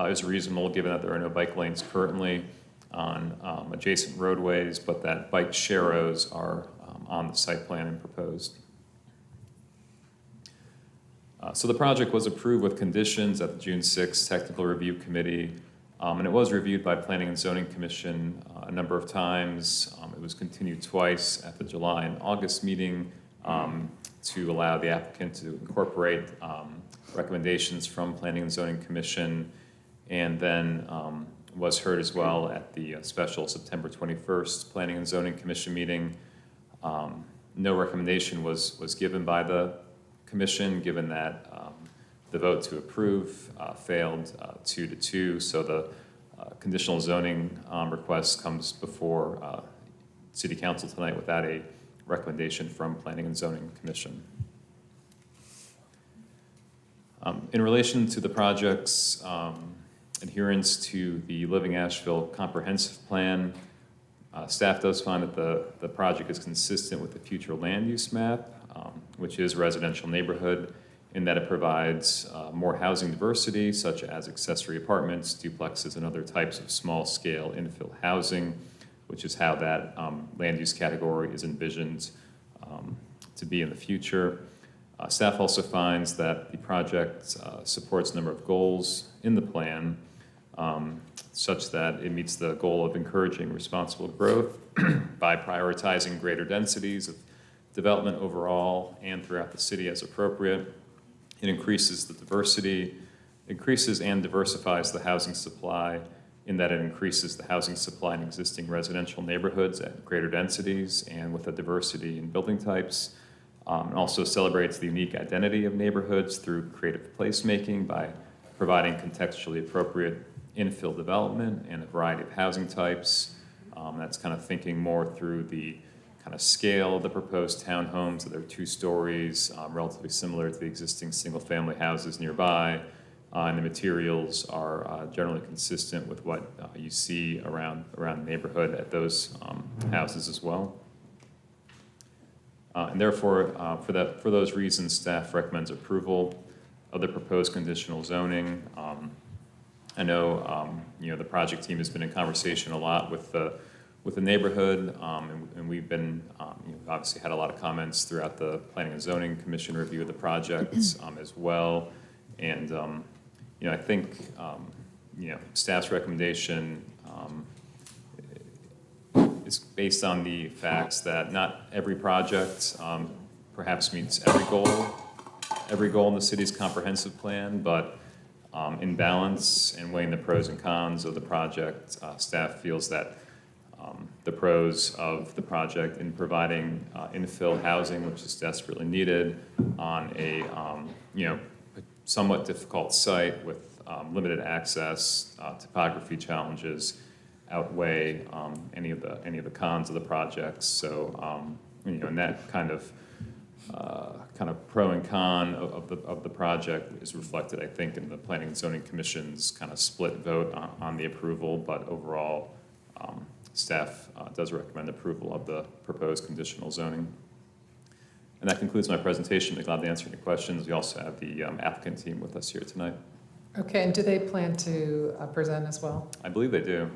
is reasonable given that there are no bike lanes currently on adjacent roadways, but that bike sharrows are on the site plan and proposed. So the project was approved with conditions at the June 6th Technical Review Committee, and it was reviewed by Planning and Zoning Commission a number of times. It was continued twice at the July and August meeting to allow the applicant to incorporate recommendations from Planning and Zoning Commission, and then was heard as well at the special September 21st Planning and Zoning Commission meeting. No recommendation was given by the Commission, given that the vote to approve failed 2-2, so the conditional zoning request comes before City Council tonight without a recommendation from Planning and Zoning Commission. In relation to the project's adherence to the Living Asheville Comprehensive Plan, staff does find that the project is consistent with the future land use map, which is residential neighborhood, in that it provides more housing diversity, such as accessory apartments, duplexes, and other types of small-scale infill housing, which is how that land use category is envisioned to be in the future. Staff also finds that the project supports a number of goals in the plan, such that it meets the goal of encouraging responsible growth by prioritizing greater densities of development overall and throughout the city as appropriate. It increases the diversity, increases and diversifies the housing supply in that it increases the housing supply in existing residential neighborhoods at greater densities and with a diversity in building types. It also celebrates the unique identity of neighborhoods through creative placemaking by providing contextually appropriate infill development and a variety of housing types. That's kind of thinking more through the kind of scale of the proposed townhomes, that they're 2 stories, relatively similar to the existing single-family houses nearby, and the materials are generally consistent with what you see around the neighborhood at those houses as well. And therefore, for those reasons, staff recommends approval of the proposed conditional zoning. I know the project team has been in conversation a lot with the neighborhood, and we've been obviously had a lot of comments throughout the Planning and Zoning Commission review of the project as well. And I think staff's recommendation is based on the facts that not every project perhaps meets every goal in the city's comprehensive plan, but in balance and weighing the pros and cons of the project, staff feels that the pros of the project in providing infill housing, which is desperately needed on a somewhat difficult site with limited access, topography challenges, outweigh any of the cons of the projects. So and that kind of pro and con of the project is reflected, I think, in the Planning and Zoning Commission's kind of split vote on the approval. But overall, staff does recommend approval of the proposed conditional zoning. And that concludes my presentation. I'm glad to answer any questions. We also have the applicant team with us here tonight. Okay, and do they plan to present as well? I believe they do.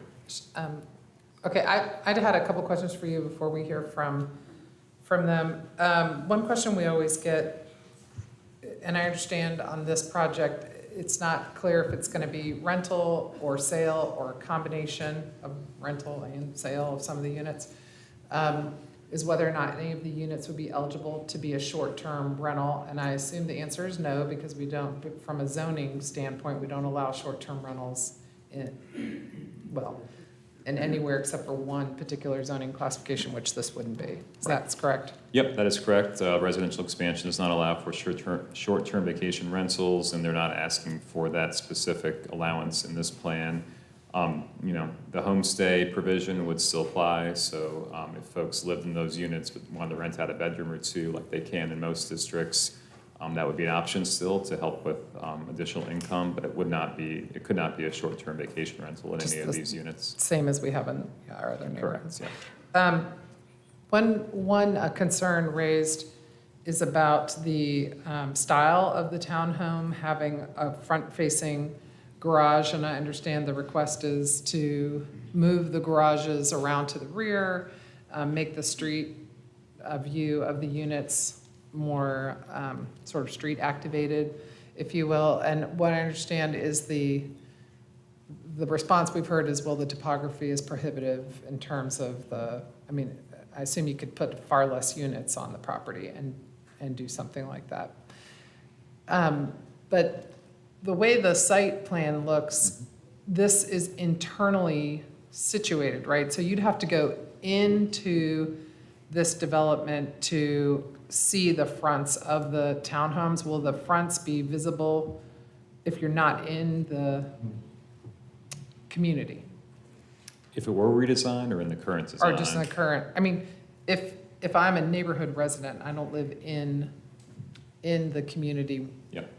Okay, I had a couple questions for you before we hear from them. One question we always get, and I understand on this project, it's not clear if it's going to be rental or sale or a combination of rental and sale of some of the units, is whether or not any of the units would be eligible to be a short-term rental. And I assume the answer is no, because we don't, from a zoning standpoint, we don't allow short-term rentals in anywhere except for one particular zoning classification, which this wouldn't be. That's correct? Yep, that is correct. Residential expansion does not allow for short-term vacation rentals, and they're not asking for that specific allowance in this plan. The homestay provision would still apply, so if folks lived in those units but wanted to rent out a bedroom or two, like they can in most districts, that would be an option still to help with additional income, but it could not be a short-term vacation rental in any of these units. Same as we have in our other neighborhoods. Correct, yeah. One concern raised is about the style of the townhome having a front-facing garage, and I understand the request is to move the garages around to the rear, make the street view of the units more sort of street activated, if you will. And what I understand is the response we've heard is, well, the topography is prohibitive in terms of I assume you could put far less units on the property and do something like that. But the way the site plan looks, this is internally situated, right? So you'd have to go into this development to see the fronts of the townhomes. Will the fronts be visible if you're not in the community? If it were redesigned or in the current design? Or just in the current, if I'm a neighborhood resident, I don't live in the community. Yep.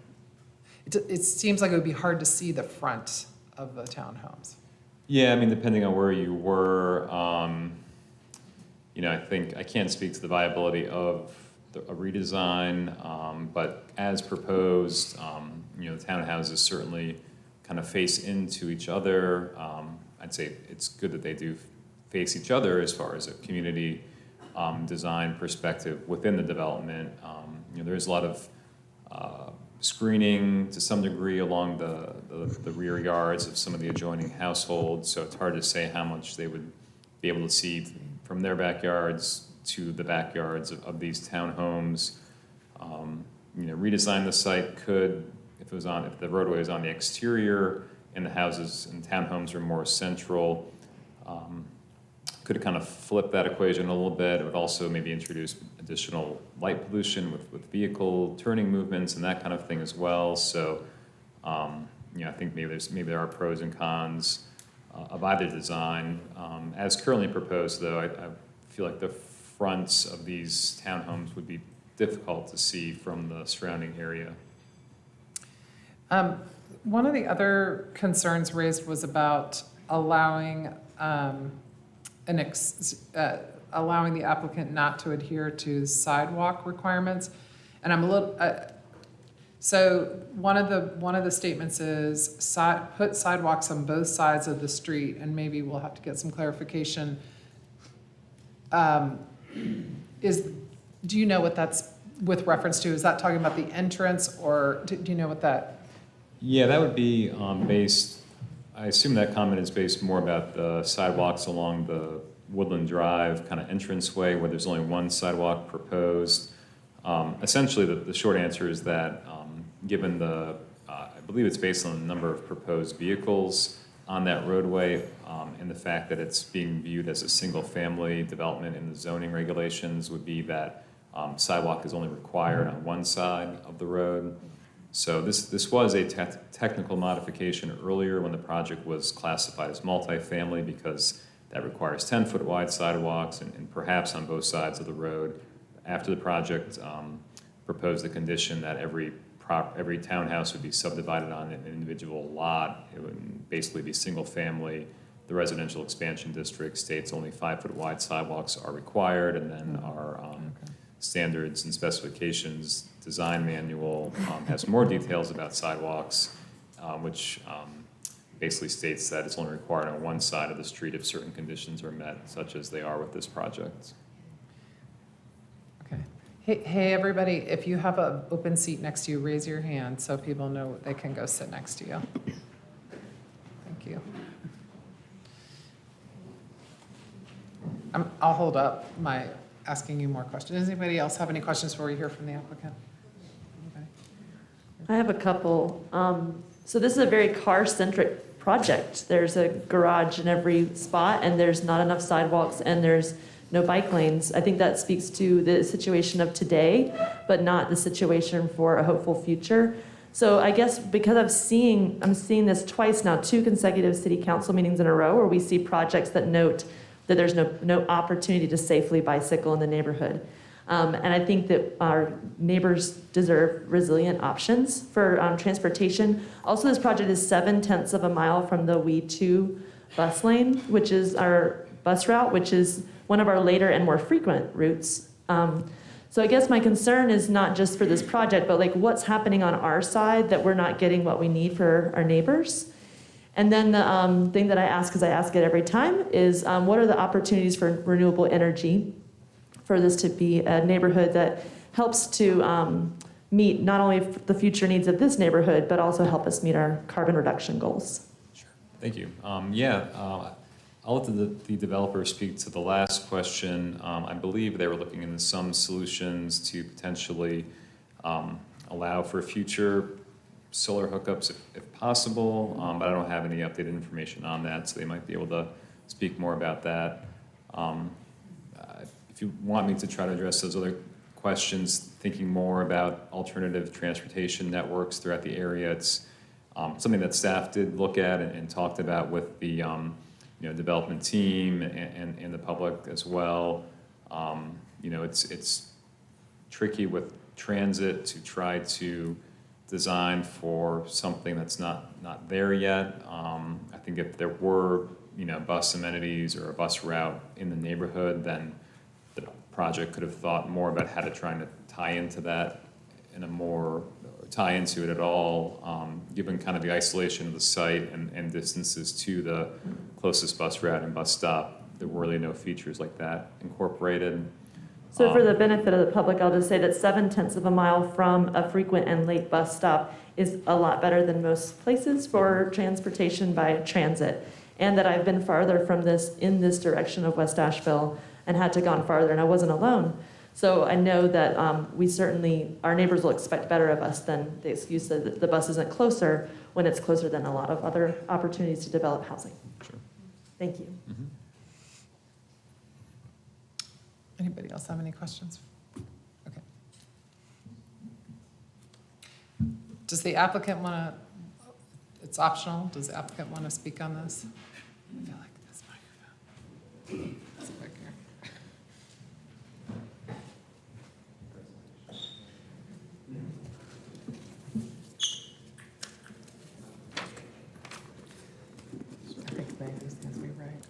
it seems like it would be hard to see the front of the townhomes. Yeah, I mean, depending on where you were, I think I can't speak to the viability of a redesign, but as proposed, the townhouses certainly kind of face into each other. I'd say it's good that they do face each other as far as a community design perspective within the development. There's a lot of screening to some degree along the rear yards of some of the adjoining households, so it's hard to say how much they would be able to see from their backyards to the backyards of these townhomes. Redesign the site could, if the roadway was on the exterior and the houses and townhomes are more central, could kind of flip that equation a little bit. It would also maybe introduce additional light pollution with vehicle turning movements and that kind of thing as well. So, I think maybe there are pros and cons of either design. As currently proposed, though, I feel like the fronts of these townhomes would be difficult to see from the surrounding area. One of the other concerns raised was about allowing allowing the applicant not to adhere to sidewalk requirements, and I'm a little. So one of the statements is put sidewalks on both sides of the street, and maybe we'll have to get some clarification. Do you know what that's with reference to? Is that talking about the entrance, or do you know what that? Yeah, that would be based. I assume that comment is based more about the sidewalks along the Woodland Drive kind of entranceway where there's only one sidewalk proposed. Essentially, the short answer is that given I believe it's based on the number of proposed vehicles on that roadway and the fact that it's being viewed as a single-family development in the zoning regulations would be that sidewalk is only required on one side of the road. So this was a technical modification earlier when the project was classified as multifamily because that requires 10-foot wide sidewalks and perhaps on both sides of the road. After the project proposed the condition that every townhouse would be subdivided on an individual lot, it would basically be single family. The residential expansion district states only 5-foot wide sidewalks are required, and then our standards and specifications design manual has more details about sidewalks, which basically states that it's only required on one side of the street if certain conditions are met, such as they are with this project. Okay. Hey, everybody, if you have an open seat next to you, raise your hand so people know they can go sit next to you. Thank you. I'll hold up my asking you more questions. Does anybody else have any questions before we hear from the applicant? Anybody? I have a couple. So this is a very car-centric project. There's a garage in every spot, and there's not enough sidewalks, and there's no bike lanes. I think that speaks to the situation of today, but not the situation for a hopeful future. So I guess because I'm seeing this twice now, 2 consecutive city council meetings in a row, where we see projects that note that there's no opportunity to safely bicycle in the neighborhood. And I think that our neighbors deserve resilient options for transportation. Also, this project is 0.7 of a mile from the WE2 bus lane, which is our bus route, which is one of our later and more frequent routes. So I guess my concern is not just for this project, but like what's happening on our side that we're not getting what we need for our neighbors. And then the thing that I ask, because I ask it every time, is what are the opportunities for renewable energy for this to be a neighborhood that helps to meet not only the future needs of this neighborhood, but also help us meet our carbon reduction goals? Sure. Thank you. I'll let the developer speak to the last question. I believe they were looking into some solutions to potentially allow for future solar hookups if possible, but I don't have any updated information on that, so they might be able to speak more about that. If you want me to try to address those other questions, thinking more about alternative transportation networks throughout the area, it's something that staff did look at and talked about with the development team and the public as well. It's tricky with transit to try to designed for something that's not there yet. I think if there were, bus amenities or a bus route in the neighborhood, then the project could have thought more about how to try to tie into that tie into it at all, given kind of the isolation of the site and distances to the closest bus route and bus stop. There were really no features like that incorporated. So for the benefit of the public, I'll just say that 0.7 of a mile from a frequent and late bus stop is a lot better than most places for transportation by transit. And that I've been farther from in this direction of West Asheville and had to gone farther, and I wasn't alone. So I know that our neighbors will expect better of us than the excuse that the bus isn't closer when it's closer than a lot of other opportunities to develop housing. Sure. Thank you. Mm-hmm. Anybody else have any questions? Okay. Does the applicant want to, it's optional, does the applicant want to speak on this? I feel like this microphone. It's back here. I think maybe these things we write.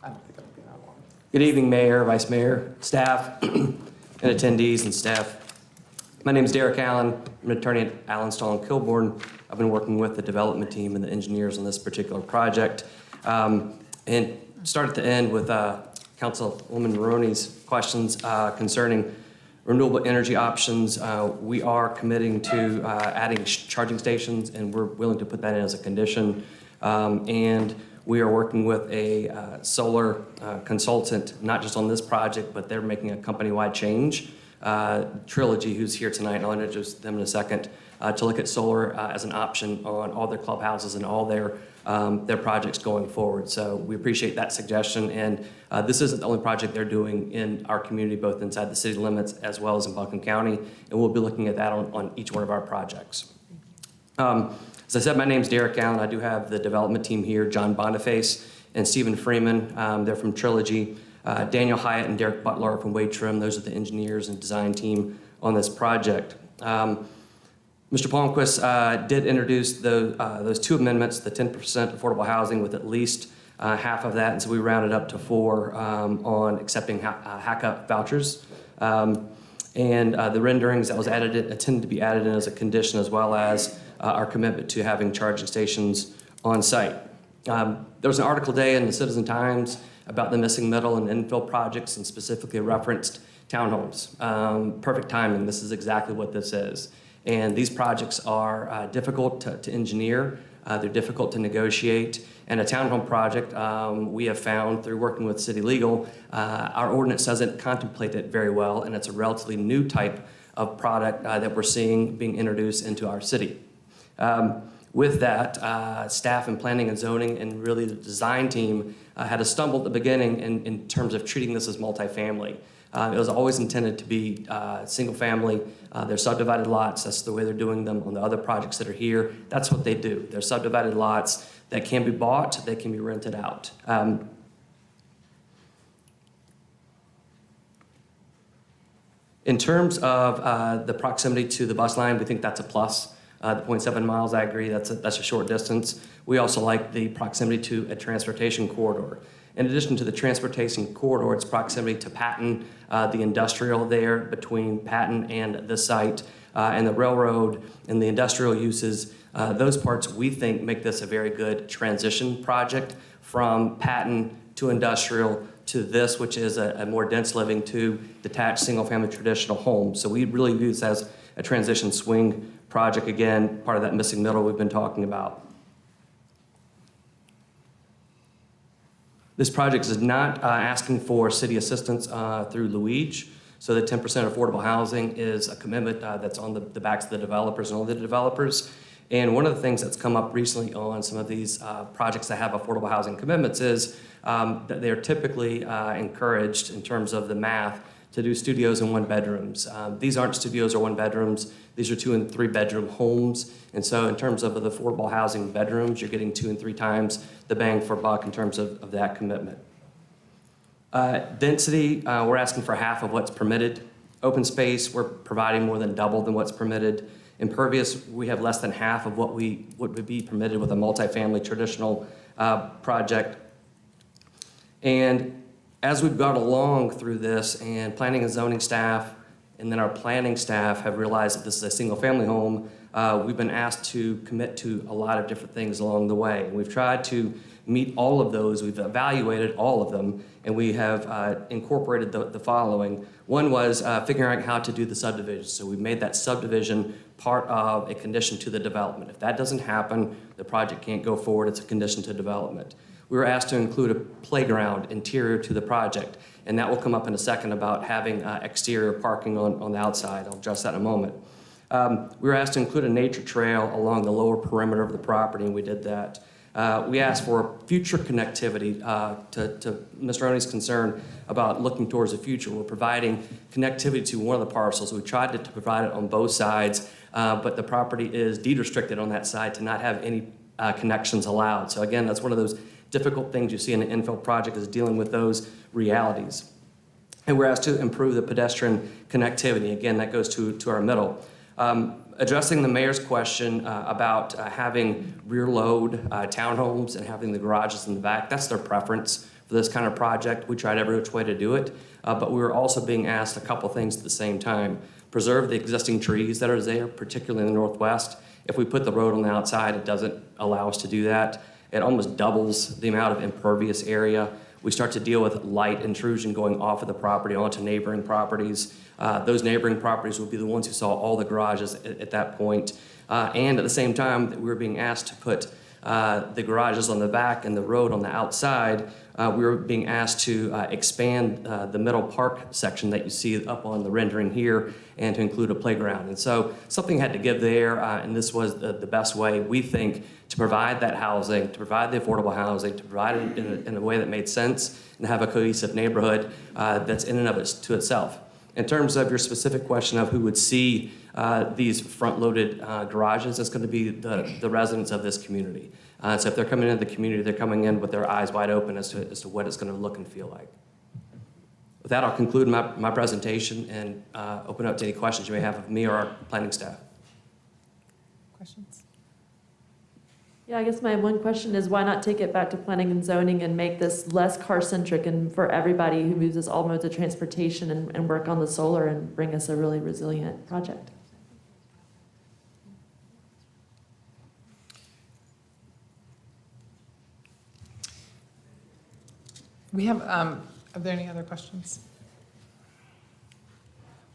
I don't think it'll be that long. Good evening, Mayor, Vice Mayor, staff, and attendees and staff. My name is Derek Allen. I'm an attorney at Allenstall and Kilbourne. I've been working with the development team and the engineers on this particular project. And start at the end with Councilwoman Maroney's questions concerning renewable energy options. We are committing to adding charging stations, and we're willing to put that in as a condition. And we are working with a solar consultant, not just on this project, but they're making a company-wide change. Trilogy, who's here tonight, and I'll introduce them in a second, to look at solar as an option on all their clubhouses and all their projects going forward. So we appreciate that suggestion, and this isn't the only project they're doing in our community, both inside the city limits as well as in Buncombe County, and we'll be looking at that on each one of our projects. As I said, my name's Derek Allen. I do have the development team here, John Boniface and Stephen Freeman. They're from Trilogy. Daniel Hyatt and Derek Butler from Wade Trim. Those are the engineers and design team on this project. Mr. Palmquist did introduce those two amendments, the 10% affordable housing with at least half of that, and so we rounded up to 4 on accepting HACA vouchers. And the renderings that was added intended to be added in as a condition, as well as our commitment to having charging stations on site. There was an article today in the Citizen Times about the missing middle and infill projects, and specifically referenced townhomes. Perfect timing. This is exactly what this is. And these projects are difficult to engineer. They're difficult to negotiate. And a townhome project, we have found through working with City Legal, our ordinance doesn't contemplate it very well, and it's a relatively new type of product that we're seeing being introduced into our city. With that, staff and planning and zoning and really the design team had a stumble at the beginning in terms of treating this as multifamily. It was always intended to be single family. They're subdivided lots. That's the way they're doing them on the other projects that are here. That's what they do. They're subdivided lots that can be bought, they can be rented out. In terms of the proximity to the bus line, we think that's a plus. The 0.7 miles, I agree, that's a short distance. We also like the proximity to a transportation corridor. In addition to the transportation corridor, its proximity to Patton, the industrial there between Patton and the site, and the railroad and the industrial uses, those parts we think make this a very good transition project from Patton to industrial to this, which is a more dense living to detached single-family traditional homes. So we really view this as a transition swing project, again, part of that missing middle we've been talking about. This project is not asking for city assistance through Luigi. So the 10% affordable housing is a commitment that's on the backs of the developers and only the developers. And one of the things that's come up recently on some of these projects that have affordable housing commitments is that they're typically encouraged in terms of the math to do studios and 1 bedrooms. These aren't studios or 1 bedrooms. These are 2 and 3 bedroom homes. And so in terms of the affordable housing bedrooms, you're getting 2 and 3 times the bang for buck in terms of that commitment. Density, we're asking for half of what's permitted. Open space, we're providing more than double than what's permitted. Impervious, we have less than half of what would be permitted with a multifamily traditional project. And as we've gone along through this, and planning and zoning staff and then our planning staff have realized that this is a single family home, we've been asked to commit to a lot of different things along the way. And we've tried to meet all of those. We've evaluated all of them, and we have incorporated the following. One was figuring out how to do the subdivision. So we've made that subdivision part of a condition to the development. If that doesn't happen, the project can't go forward. It's a condition to development. We were asked to include a playground interior to the project, and that will come up in a second about having exterior parking on the outside. I'll address that in a moment. We were asked to include a nature trail along the lower perimeter of the property, and we did that. We asked for future connectivity to Mr. Oney's concern about looking towards the future. We're providing connectivity to one of the parcels. We tried to provide it on both sides, but the property is deed restricted on that side to not have any connections allowed. So again, that's one of those difficult things you see in an infill project, is dealing with those realities. And we're asked to improve the pedestrian connectivity. Again, that goes to our middle. Addressing the mayor's question about having rear load townhomes and having the garages in the back, that's their preference for this kind of project. We tried every which way to do it, but we were also being asked a couple things at the same time. Preserve the existing trees that are there, particularly in the northwest. If we put the road on the outside, it doesn't allow us to do that. It almost doubles the amount of impervious area. We start to deal with light intrusion going off of the property onto neighboring properties. Those neighboring properties will be the ones who saw all the garages at that point. And at the same time that we were being asked to put the garages on the back and the road on the outside, we were being asked to expand the middle park section that you see up on the rendering here, and to include a playground. And so something had to give there, and this was the best way, we think, to provide that housing, to provide the affordable housing, to provide it in a way that made sense, and have a cohesive neighborhood that's in and of itself. In terms of your specific question of who would see these front-loaded garages, it's going to be the residents of this community. So if they're coming into the community, they're coming in with their eyes wide open as to what it's going to look and feel like. With that, I'll conclude my presentation and open up to any questions you may have of me or our planning staff. Questions? Yeah, I guess my one question is, why not take it back to planning and zoning and make this less car-centric, and for everybody who uses all modes of transportation, and work on the solar and bring us a really resilient project? We have, are there any other questions?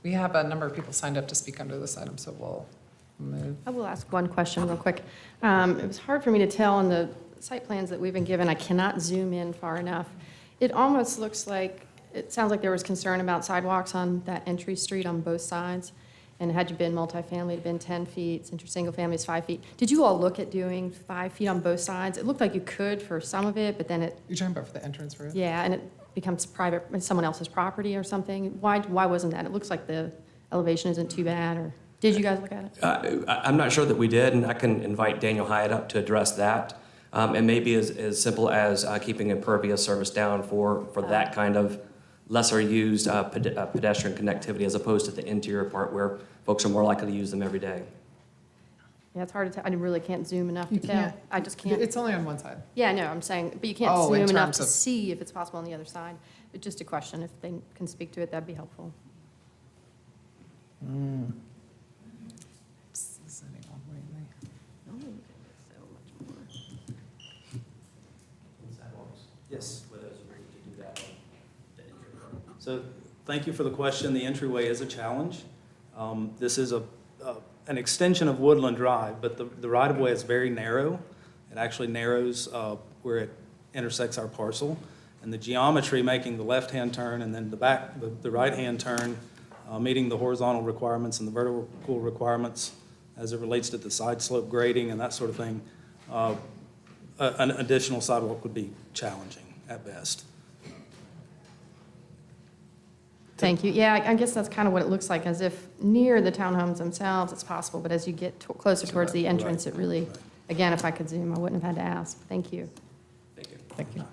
We have a number of people signed up to speak under this item, so we'll move. I will ask one question real quick. It was hard for me to tell on the site plans that we've been given. I cannot zoom in far enough. It almost looks like, it sounds like there was concern about sidewalks on that entry street on both sides. And had you been multifamily, it'd been 10 feet, since your single family is 5 feet. Did you all look at doing 5 feet on both sides? It looked like you could for some of it, but then it... You're talking about for the entrance road? Yeah, and it becomes private, someone else's property or something. Why wasn't that? It looks like the elevation isn't too bad, or did you guys look at it? I'm not sure that we did, and I can invite Daniel Hyatt up to address that. And maybe as simple as keeping impervious service down for that kind of lesser used pedestrian connectivity, as opposed to the interior part where folks are more likely to use them every day. Yeah, it's hard to tell. I really can't zoom enough to You tell. can't. I just can't. It's only on one side. Yeah, no, I'm saying, but you can't Oh, in zoom enough terms to of- see if it's possible on the other side. But just a question, if they can speak to it, that'd be helpful. Is anyone waiting? Yes. So thank you for the question. The entryway is a challenge. This is an extension of Woodland Drive, but the right-of-way is very narrow. It actually narrows where it intersects our parcel. And the geometry making the left-hand turn and then the right-hand turn, meeting the horizontal requirements and the vertical requirements as it relates to the side slope grading and that sort of thing, an additional sidewalk would be challenging at best. Thank you. Yeah, I guess that's kind of what it looks like, as if near the townhomes themselves, it's possible, but as you get closer towards the entrance, it really, again, if I could zoom, I wouldn't have had to ask. Thank you. Thank you. Thank you.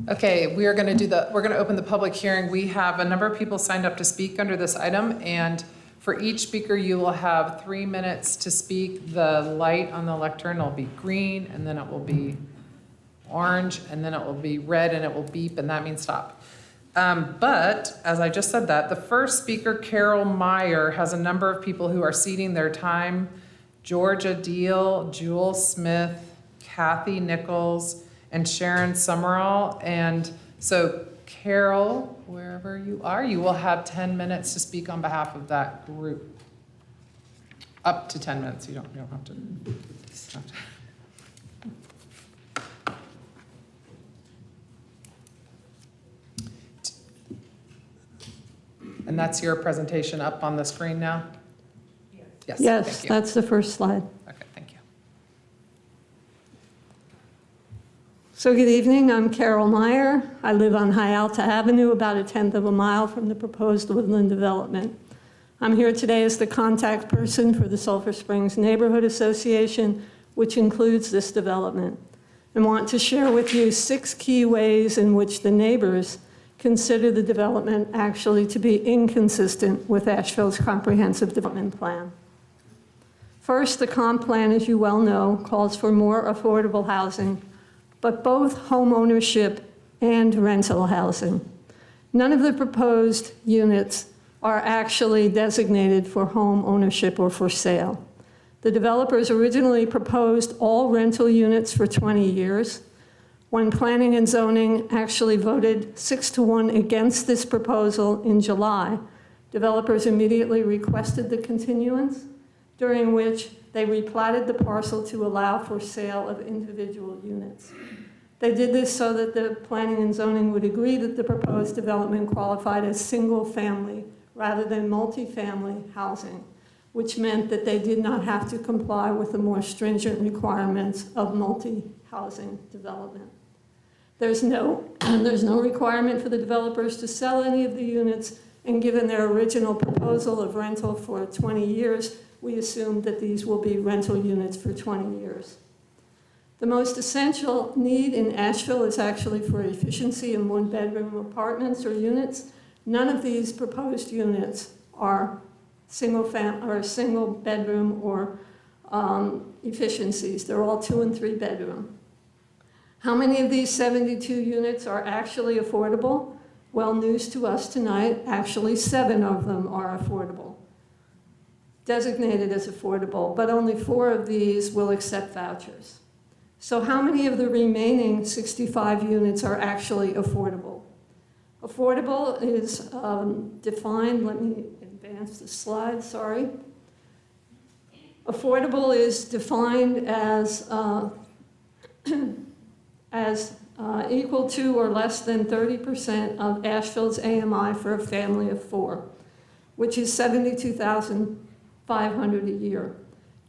Okay, we're going to open the public hearing. We have a number of people signed up to speak under this item, and for each speaker, you will have 3 minutes to speak. The light on the lectern will be green, and then it will be orange, and then it will be red, and it will beep, and that means stop. But as I just said that, the first speaker, Carol Meyer, has a number of people who are ceding their time: Georgia Deal, Jewel Smith, Kathy Nichols, and Sharon Summerall. And so Carol, wherever you are, you will have 10 minutes to speak on behalf of that group. Up to 10 minutes, you don't have to. And that's your presentation up on the screen now? Yes. Yes, thank you. that's the first slide. Okay, thank you. So good evening, I'm Carol Meyer. I live on High Alta Avenue, about 1/10 of a mile from the proposed Woodland development. I'm here today as the contact person for the Sulphur Springs Neighborhood Association, which includes this development, and want to share with you 6 key ways in which the neighbors consider the development actually to be inconsistent with Asheville's comprehensive development plan. First, the comp plan, as you well know, calls for more affordable housing, but both home ownership and rental housing. None of the proposed units are actually designated for home ownership or for sale. The developers originally proposed all rental units for 20 years. When Planning and Zoning actually voted 6-1 against this proposal in July, developers immediately requested the continuance, during which they replatted the parcel to allow for sale of individual units. They did this so that the Planning and Zoning would agree that the proposed development qualified as single-family rather than multifamily housing, which meant that they did not have to comply with the more stringent requirements of multi-housing development. There's no requirement for the developers to sell any of the units, and given their original proposal of rental for 20 years, we assumed that these will be rental units for 20 years. The most essential need in Asheville is actually for efficiency in one-bedroom apartments or units. None of these proposed units are single bedroom or efficiencies. They're all 2 and 3 bedroom. How many of these 72 units are actually affordable? Well, news to us tonight, actually 7 of them are affordable, designated as affordable, but only 4 of these will accept vouchers. So how many of the remaining 65 units are actually affordable? Affordable is defined, let me advance the slide, sorry. Affordable is defined as equal to or less than 30% of Asheville's AMI for a family of 4, which is $72,500 a year.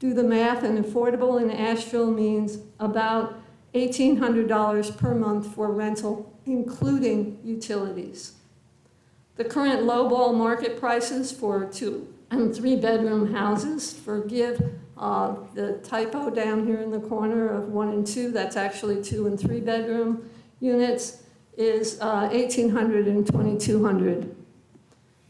Do the math, and affordable in Asheville means about $1,800 per month for rental, including utilities. The current lowball market prices for 2 and 3 bedroom houses, forgive the typo down here in the corner of 1 and 2, that's actually 2 and 3 bedroom units, is $1,800 and $2,200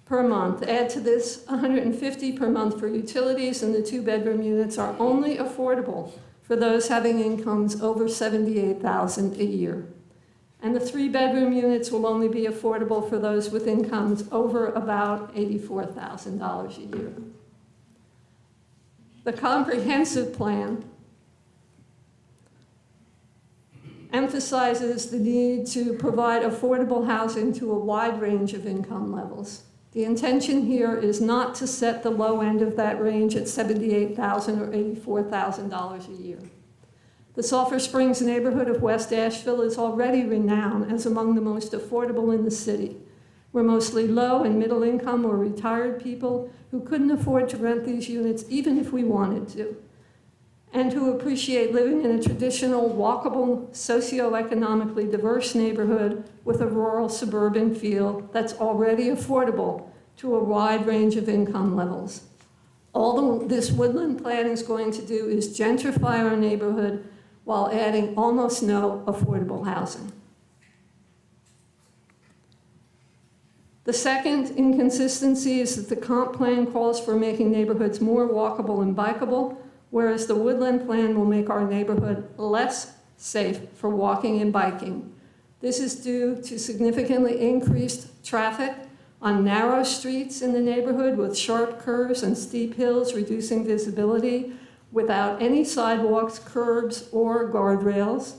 per month. Add to this $150 per month for utilities, and the 2 bedroom units are only affordable for those having incomes over $78,000 a year. And the 3 bedroom units will only be affordable for those with incomes over about $84,000 a year. The comprehensive plan emphasizes the need to provide affordable housing to a wide range of income levels. The intention here is not to set the low end of that range at $78,000 or $84,000 a year. The Sulphur Springs neighborhood of West Asheville is already renowned as among the most affordable in the city. We're mostly low and middle income or retired people who couldn't afford to rent these units even if we wanted to, and who appreciate living in a traditional, walkable, socioeconomically diverse neighborhood with a rural suburban feel that's already affordable to a wide range of income levels. All this Woodland plan is going to do is gentrify our neighborhood while adding almost no affordable housing. The second inconsistency is that the comp plan calls for making neighborhoods more walkable and bikeable, whereas the Woodland plan will make our neighborhood less safe for walking and biking. This is due to significantly increased traffic on narrow streets in the neighborhood with sharp curves and steep hills reducing visibility without any sidewalks, curbs, or guardrails.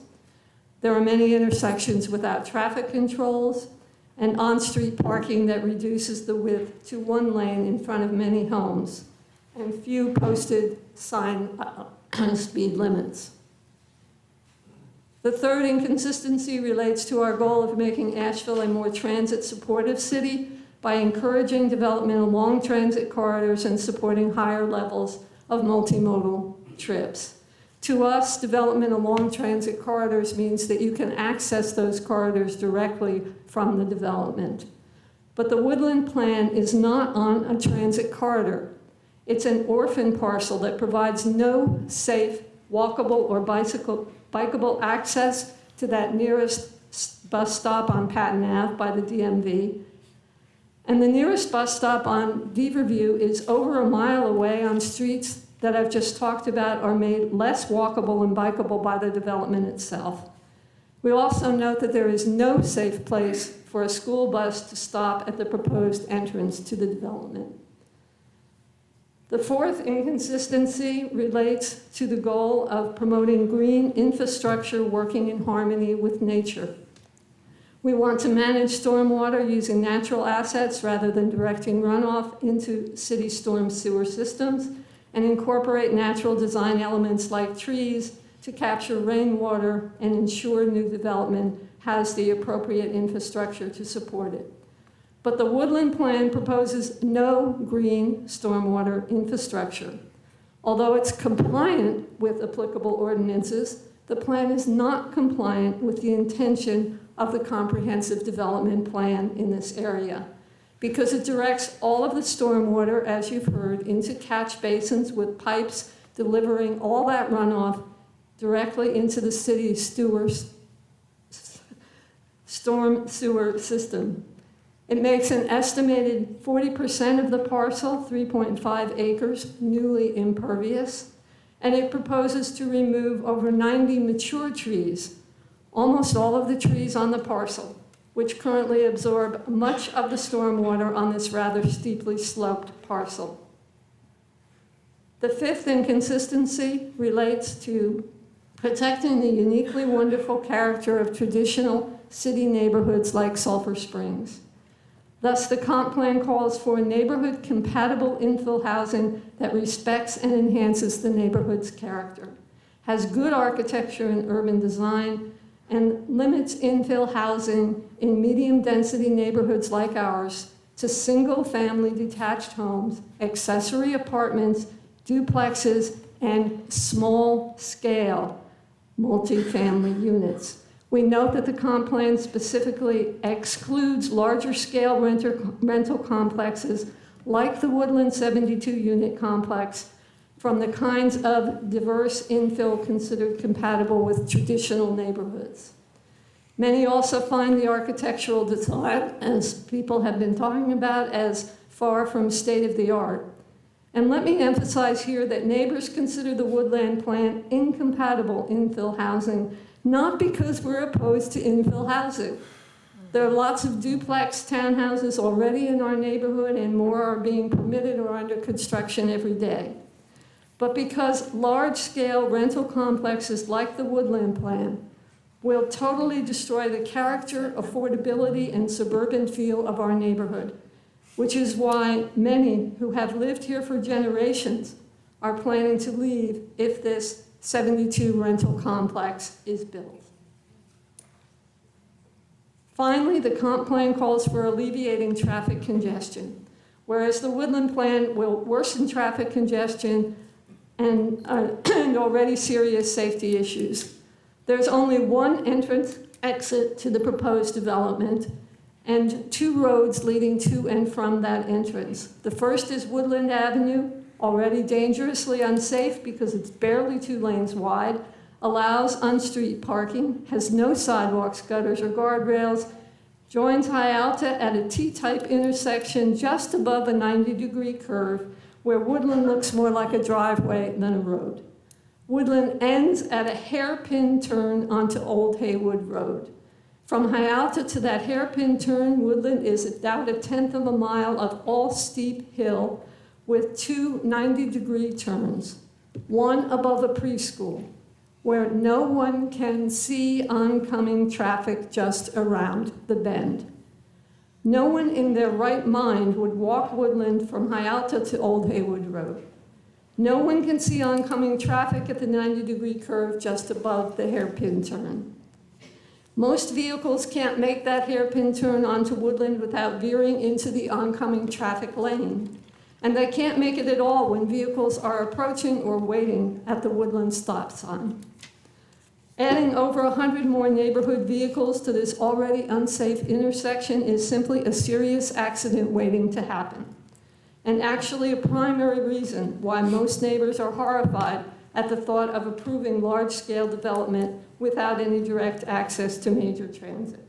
There are many intersections without traffic controls and on-street parking that reduces the width to one lane in front of many homes, and few posted sign speed limits. The third inconsistency relates to our goal of making Asheville a more transit-supportive city by encouraging development along transit corridors and supporting higher levels of multimodal trips. To us, development along transit corridors means that you can access those corridors directly from the development. But the Woodland plan is not on a transit corridor. It's an orphan parcel that provides no safe, walkable, or bikeable access to that nearest bus stop on Patton Ave by the DMV. And the nearest bus stop on Beaverview is over a mile away on streets that I've just talked about are made less walkable and bikeable by the development itself. We also note that there is no safe place for a school bus to stop at the proposed entrance to the development. The fourth inconsistency relates to the goal of promoting green infrastructure working in harmony with nature. We want to manage stormwater using natural assets rather than directing runoff into city storm sewer systems, and incorporate natural design elements like trees to capture rainwater and ensure new development has the appropriate infrastructure to support it. But the Woodland plan proposes no green stormwater infrastructure. Although it's compliant with applicable ordinances, the plan is not compliant with the intention of the comprehensive development plan in this area, because it directs all of the stormwater, as you've heard, into catch basins with pipes delivering all that runoff directly into the city's storm sewer system. It makes an estimated 40% of the parcel, 3.5 acres, newly impervious, and it proposes to remove over 90 mature trees, almost all of the trees on the parcel, which currently absorb much of the stormwater on this rather steeply sloped parcel. The fifth inconsistency relates to protecting the uniquely wonderful character of traditional city neighborhoods like Sulphur Springs. Thus, the comp plan calls for neighborhood-compatible infill housing that respects and enhances the neighborhood's character, has good architecture and urban design, and limits infill housing in medium-density neighborhoods like ours to single-family detached homes, accessory apartments, duplexes, and small-scale multifamily units. We note that the comp plan specifically excludes larger-scale rental complexes like the Woodland 72-unit complex from the kinds of diverse infill considered compatible with traditional neighborhoods. Many also find the architectural design, as people have been talking about, as far from state-of-the-art. And let me emphasize here that neighbors consider the Woodland plan incompatible infill housing, not because we're opposed to infill housing. There are lots of duplex townhouses already in our neighborhood, and more are being permitted or under construction every day. But because large-scale rental complexes like the Woodland plan will totally destroy the character, affordability, and suburban feel of our neighborhood, which is why many who have lived here for generations are planning to leave if this 72 rental complex is built. Finally, the comp plan calls for alleviating traffic congestion, whereas the Woodland plan will worsen traffic congestion and already serious safety issues. There's only one entrance exit to the proposed development and two roads leading to and from that entrance. The first is Woodland Avenue, already dangerously unsafe because it's barely 2 lanes wide, allows on-street parking, has no sidewalks, gutters, or guardrails, joins High Alta at a T-type intersection just above a 90-degree curve where Woodland looks more like a driveway than a road. Woodland ends at a hairpin turn onto Old Haywood Road. From High Alta to that hairpin turn, Woodland is about 1/10 of a mile of all steep hill with 2 90-degree turns, one above a preschool, where no one can see oncoming traffic just around the bend. No one in their right mind would walk Woodland from High Alta to Old Haywood Road. No one can see oncoming traffic at the 90-degree curve just above the hairpin turn. Most vehicles can't make that hairpin turn onto Woodland without veering into the oncoming traffic lane. And they can't make it at all when vehicles are approaching or waiting at the Woodland stop sign. Adding over 100 more neighborhood vehicles to this already unsafe intersection is simply a serious accident waiting to happen, and actually a primary reason why most neighbors are horrified at the thought of approving large-scale development without any direct access to major transit.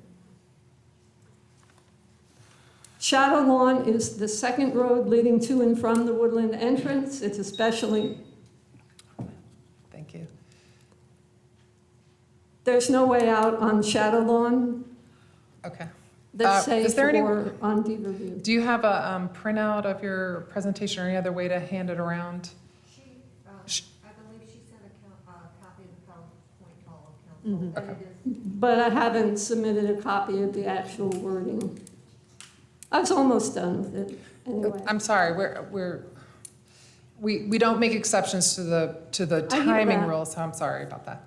Shadow Lawn is the second road leading to and from the Woodland entrance. It's especially... Thank you. There's no way out on Shadow Lawn. Okay. That's safe is there any, or on deep review. do you have a printout of your presentation or any other way to hand it around? I believe she sent a copy of the PowerPoint to all of council. Okay. But I haven't submitted a copy of the actual wording. I was almost done with it anyway. I'm sorry, we don't make exceptions to the I hear timing that. rules, so I'm sorry about that.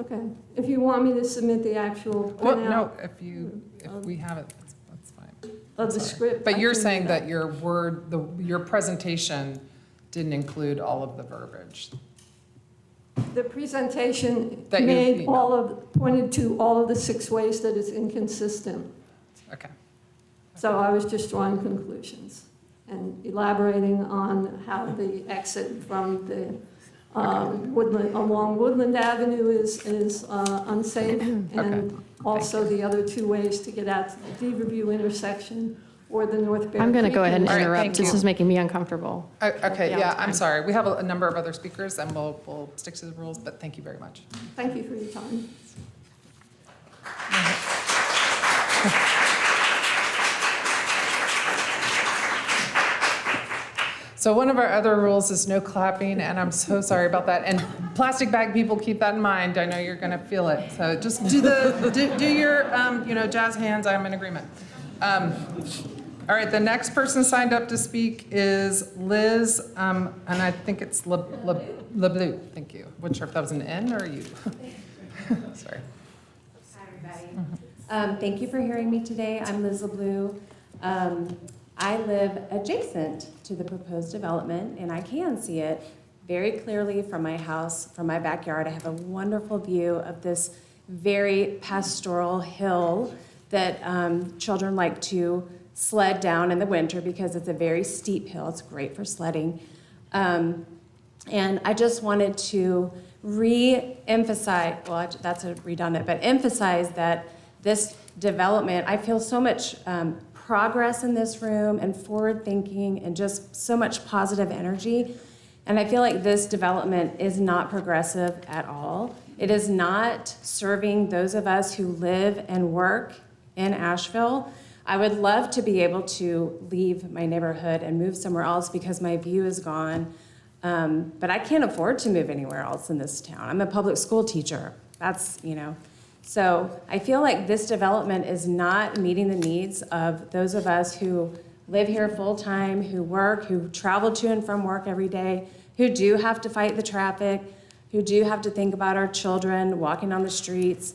Okay, if you want me to submit the actual Well, printout. no, if we have it, that's fine. Of the Sorry. script. But I you're can do saying that your presentation didn't include all of the verbiage. The presentation That you pointed to all of the 6 ways that it's inconsistent. Okay. So I was just drawing conclusions and elaborating on how the exit from the along Woodland Avenue is unsafe, and also the other 2 ways to get out to the D Review intersection or the North Bear I'm going to Creek go ahead and All right, interrupt. thank This you. is making me uncomfortable. Okay, Yeah, yeah, it's I'm fine. sorry. We have a number of other speakers, and we'll stick to the rules, but thank you very much. Thank you for your time. So one of our other rules is no clapping, and I'm so sorry about that. And plastic bag people, keep that in mind. I know you're going to feel it. So just do your jazz hands. I'm in agreement. All right, the next person signed up to speak is Liz, and I think it's LeBleu. Thank you. Wasn't sure if that was an N or a U. Sorry. Hi, everybody. Thank you for hearing me today. I'm Liz LeBleu. I live adjacent to the proposed development, and I can see it very clearly from my house, from my backyard. I have a wonderful view of this very pastoral hill that children like to sled down in the winter because it's a very steep hill. It's great for sledding. And I just wanted to re-emphasize, well, that's a redundant, but emphasize that this development, I feel so much progress in this room and forward thinking and just so much positive energy. And I feel like this development is not progressive at all. It is not serving those of us who live and work in Asheville. I would love to be able to leave my neighborhood and move somewhere else because my view is gone. But I can't afford to move anywhere else in this town. I'm a public school teacher. That's, So I feel like this development is not meeting the needs of those of us who live here full-time, who work, who travel to and from work every day, who do have to fight the traffic, who do have to think about our children walking on the streets.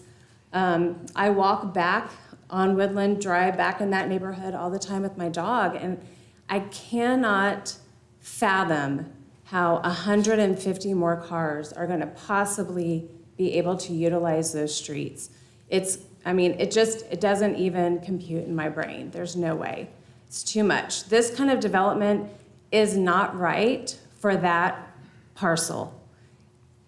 I walk back on Woodland Drive, back in that neighborhood all the time with my dog, and I cannot fathom how 150 more cars are going to possibly be able to utilize those streets. It doesn't even compute in my brain. There's no way. It's too much. This kind of development is not right for that parcel.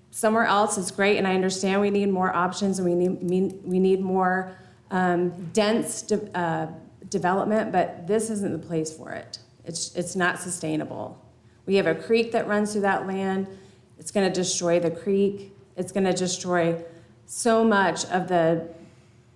Somewhere else is great, and I understand we need more options and we need more dense development, but this isn't the place for it. It's not sustainable. We have a creek that runs through that land. It's going to destroy the creek. It's going to destroy so much of the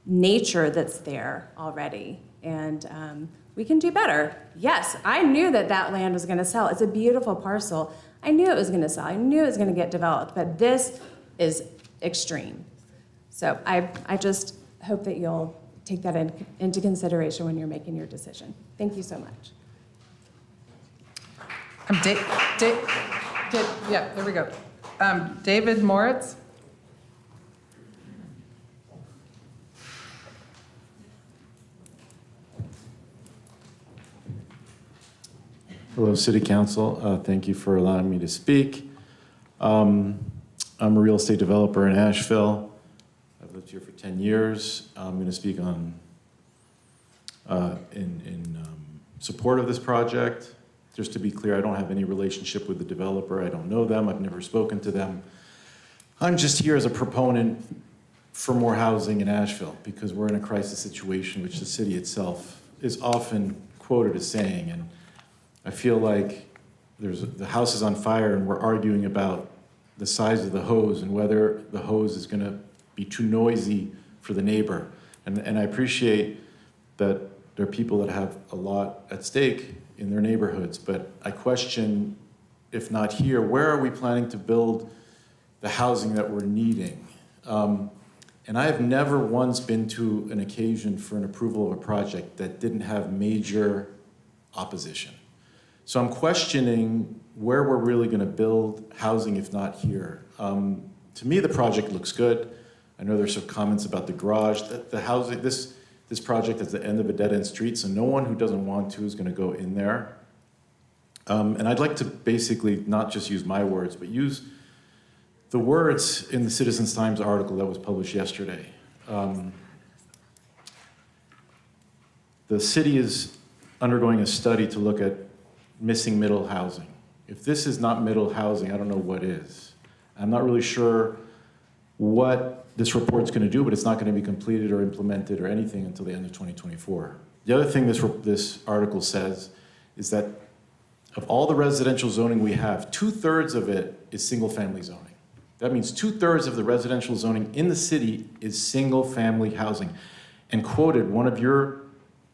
nature that's there already. And we can do better. Yes, I knew that that land was going to sell. It's a beautiful parcel. I knew it was going to sell. I knew it was going to get developed, but this is extreme. So I just hope that you'll take that into consideration when you're making your decision. Thank you so much. Yeah, there we go. David Moritz. Hello, City Council. Thank you for allowing me to speak. I'm a real estate developer in Asheville. I've lived here for 10 years. I'm going to speak on in support of this project. Just to be clear, I don't have any relationship with the developer. I don't know them. I've never spoken to them. I'm just here as a proponent for more housing in Asheville because we're in a crisis situation, which the city itself is often quoted as saying. And I feel like the house is on fire and we're arguing about the size of the hose and whether the hose is going to be too noisy for the neighbor. And I appreciate that there are people that have a lot at stake in their neighborhoods, but I question, if not here, where are we planning to build the housing that we're needing? And I have never once been to an occasion for an approval of a project that didn't have major opposition. So I'm questioning where we're really going to build housing if not here. To me, the project looks good. I know there's some comments about the garage. The housing, this project is the end of a dead-end street, so no one who doesn't want to is going to go in there. And I'd like to basically not just use my words, but use the words in the Citizens Times article that was published yesterday. The city is undergoing a study to look at missing middle housing. If this is not middle housing, I don't know what is. I'm not really sure what this report's going to do, but it's not going to be completed or implemented or anything until the end of 2024. The other thing this article says is that of all the residential zoning we have, 2/3 of it is single-family zoning. That means 2/3 of the residential zoning in the city is single-family housing. And quoted, one of your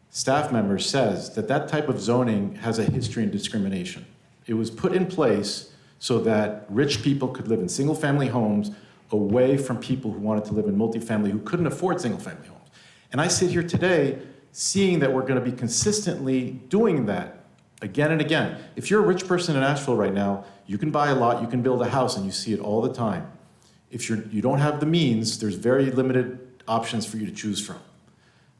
staff members says that that type of zoning has a history in discrimination. It was put in place so that rich people could live in single-family homes away from people who wanted to live in multifamily who couldn't afford single-family homes. And I sit here today seeing that we're going to be consistently doing that again and again. If you're a rich person in Asheville right now, you can buy a lot, you can build a house, and you see it all the time. If you don't have the means, there's very limited options for you to choose from.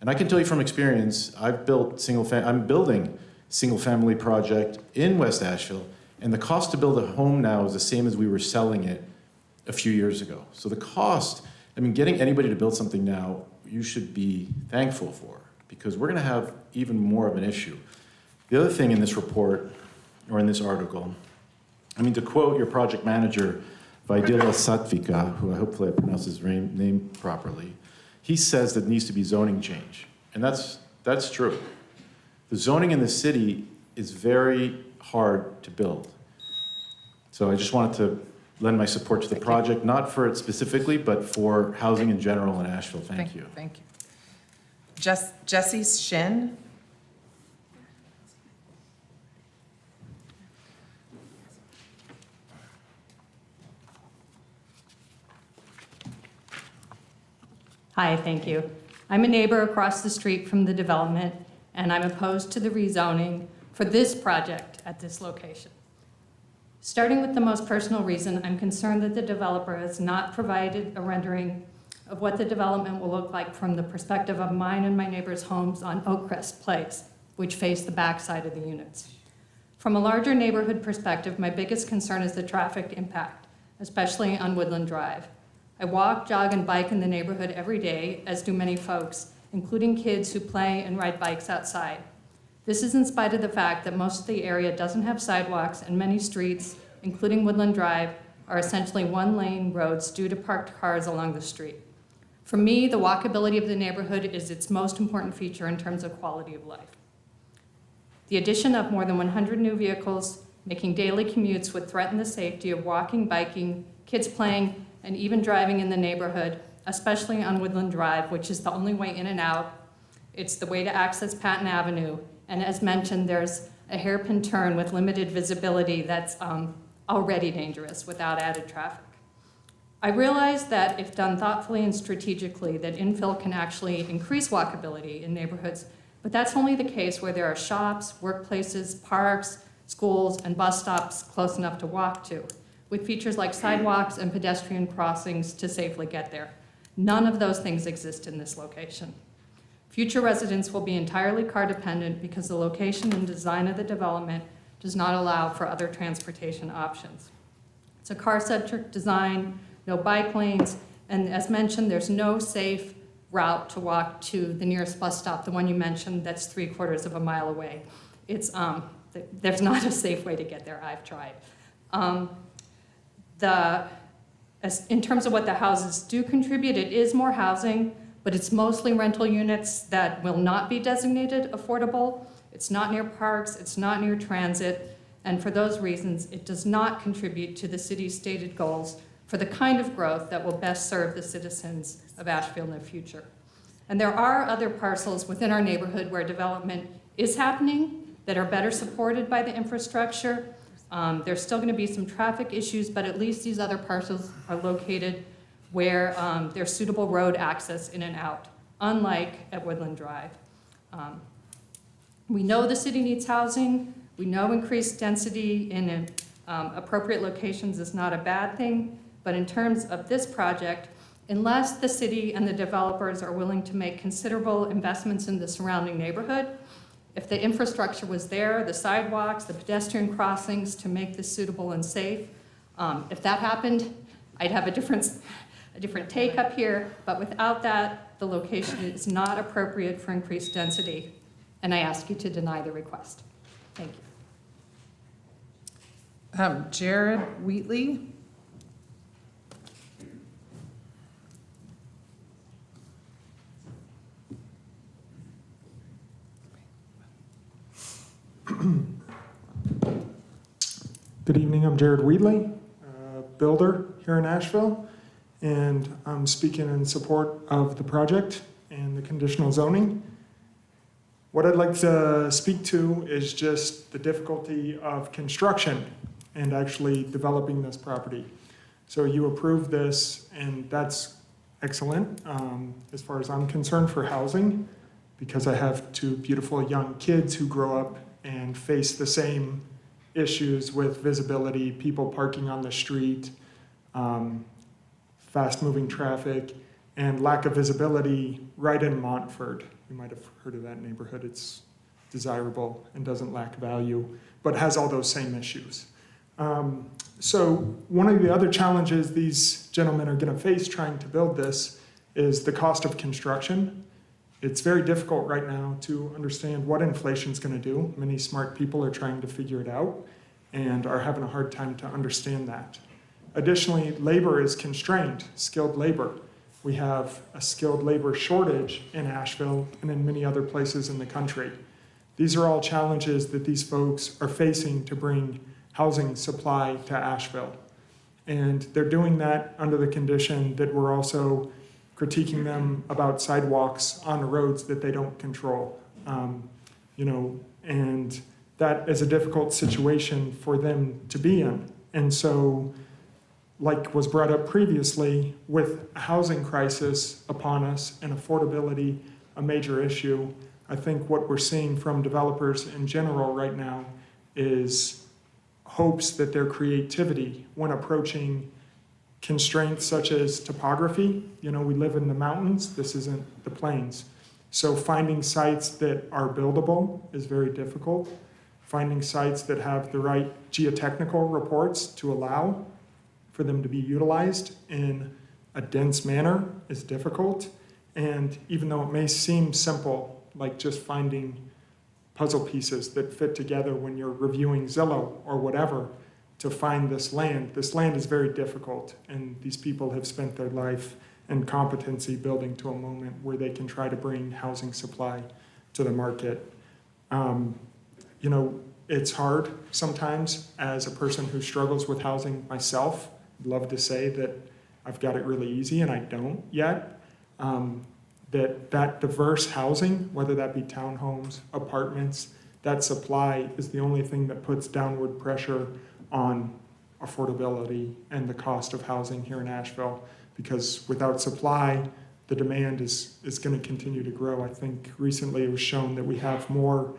And I can tell you from experience, I'm building single-family project in West Asheville, and the cost to build a home now is the same as we were selling it a few years ago. So the cost, getting anybody to build something now, you should be thankful for, because we're going to have even more of an issue. The other thing in this report, or in this article, to quote your project manager, Vaidila Satvika, who hopefully I pronounced his name properly, he says that needs to be zoning change. And that's true. The zoning in the city is very hard to build. So I just wanted to lend my support to the project, not for it specifically, but for housing in general in Asheville. Thank you. Thank you. Jesse Shin. Hi, thank you. I'm a neighbor across the street from the development, and I'm opposed to the rezoning for this project at this location. Starting with the most personal reason, I'm concerned that the developer has not provided a rendering of what the development will look like from the perspective of mine and my neighbor's homes on Oakcrest Place, which face the backside of the units. From a larger neighborhood perspective, my biggest concern is the traffic impact, especially on Woodland Drive. I walk, jog, and bike in the neighborhood every day, as do many folks, including kids who play and ride bikes outside. This is in spite of the fact that most of the area doesn't have sidewalks, and many streets, including Woodland Drive, are essentially one-lane roads due to parked cars along the street. For me, the walkability of the neighborhood is its most important feature in terms of quality of life. The addition of more than 100 new vehicles making daily commutes would threaten the safety of walking, biking, kids playing, and even driving in the neighborhood, especially on Woodland Drive, which is the only way in and out. It's the way to access Patton Avenue. And as mentioned, there's a hairpin turn with limited visibility that's already dangerous without added traffic. I realize that if done thoughtfully and strategically, that infill can actually increase walkability in neighborhoods, but that's only the case where there are shops, workplaces, parks, schools, and bus stops close enough to walk to, with features like sidewalks and pedestrian crossings to safely get there. None of those things exist in this location. Future residents will be entirely car dependent because the location and design of the development does not allow for other transportation options. It's a car-centric design, no bike lanes, and as mentioned, there's no safe route to walk to the nearest bus stop, the one you mentioned that's 3/4 of a mile away. It's, there's not a safe way to get there, I've tried. In terms of what the houses do contribute, it is more housing, but it's mostly rental units that will not be designated affordable. It's not near parks, it's not near transit, and for those reasons, it does not contribute to the city's stated goals for the kind of growth that will best serve the citizens of Asheville in the future. And there are other parcels within our neighborhood where development is happening that are better supported by the infrastructure. There's still going to be some traffic issues, but at least these other parcels are located where there's suitable road access in and out, unlike at Woodland Drive. We know the city needs housing. We know increased density in appropriate locations is not a bad thing, but in terms of this project, unless the city and the developers are willing to make considerable investments in the surrounding neighborhood, if the infrastructure was there, the sidewalks, the pedestrian crossings to make this suitable and safe, if that happened, I'd have a different take up here, but without that, the location is not appropriate for increased density, and I ask you to deny the request. Thank you. Jared Wheatley. Good evening, I'm Jared Wheatley, builder here in Asheville, and I'm speaking in support of the project and the conditional zoning. What I'd like to speak to is just the difficulty of construction and actually developing this property. So you approved this, and that's excellent as far as I'm concerned for housing, because I have two beautiful young kids who grow up and face the same issues with visibility, people parking on the street, fast-moving traffic, and lack of visibility right in Montford. You might have heard of that neighborhood. It's desirable and doesn't lack value, but has all those same issues. So one of the other challenges these gentlemen are going to face trying to build this is the cost of construction. It's very difficult right now to understand what inflation's going to do. Many smart people are trying to figure it out and are having a hard time to understand that. Additionally, labor is constrained, skilled labor. We have a skilled labor shortage in Asheville and in many other places in the country. These are all challenges that these folks are facing to bring housing supply to Asheville. And they're doing that under the condition that we're also critiquing them about sidewalks on the roads that they don't control. And that is a difficult situation for them to be in. And so, like was brought up previously, with a housing crisis upon us and affordability a major issue, I think what we're seeing from developers in general right now is hopes that their creativity when approaching constraints such as topography. We live in the mountains, this isn't the plains. So finding sites that are buildable is very difficult. Finding sites that have the right geotechnical reports to allow for them to be utilized in a dense manner is difficult. And even though it may seem simple, like just finding puzzle pieces that fit together when you're reviewing Zillow or whatever, to find this land is very difficult, and these people have spent their life and competency building to a moment where they can try to bring housing supply to the market. You know, it's hard sometimes as a person who struggles with housing myself. I'd love to say that I've got it really easy, and I don't yet. That diverse housing, whether that be townhomes, apartments, that supply is the only thing that puts downward pressure on affordability and the cost of housing here in Asheville. Because without supply, the demand is going to continue to grow. I think recently it was shown that we have more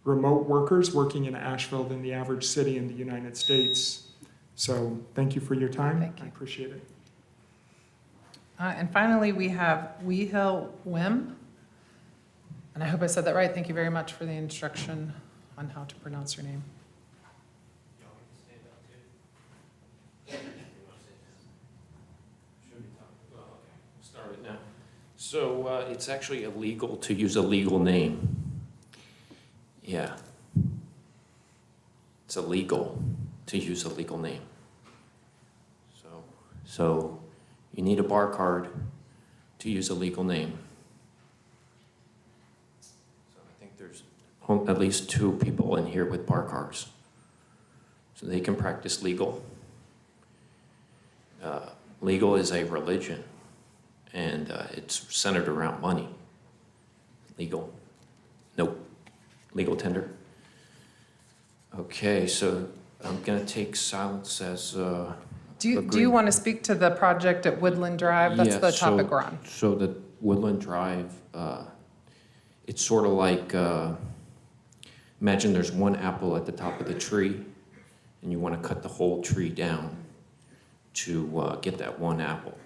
remote workers working in Asheville than the average city in the United States. So thank you for your time. Thank you. I appreciate it. And finally, we have Wehil Wim. And I hope I said that right. Thank you very much for the instruction on how to pronounce your name. Start it now. So it's actually illegal to use a legal name. Yeah. It's illegal to use a legal name. So you need a bar card to use a legal name. So I think there's at least 2 people in here with bar cards. So they can practice legal. Legal is a religion, and it's centered around money. Legal. Nope. Legal tender. Okay, so I'm going to take silence as Do you want to speak to the project at Woodland Drive? That's the topic we're on. So the Woodland Drive, it's sort of like, imagine there's one apple at the top of the tree, and you want to cut the whole tree down to get that one apple.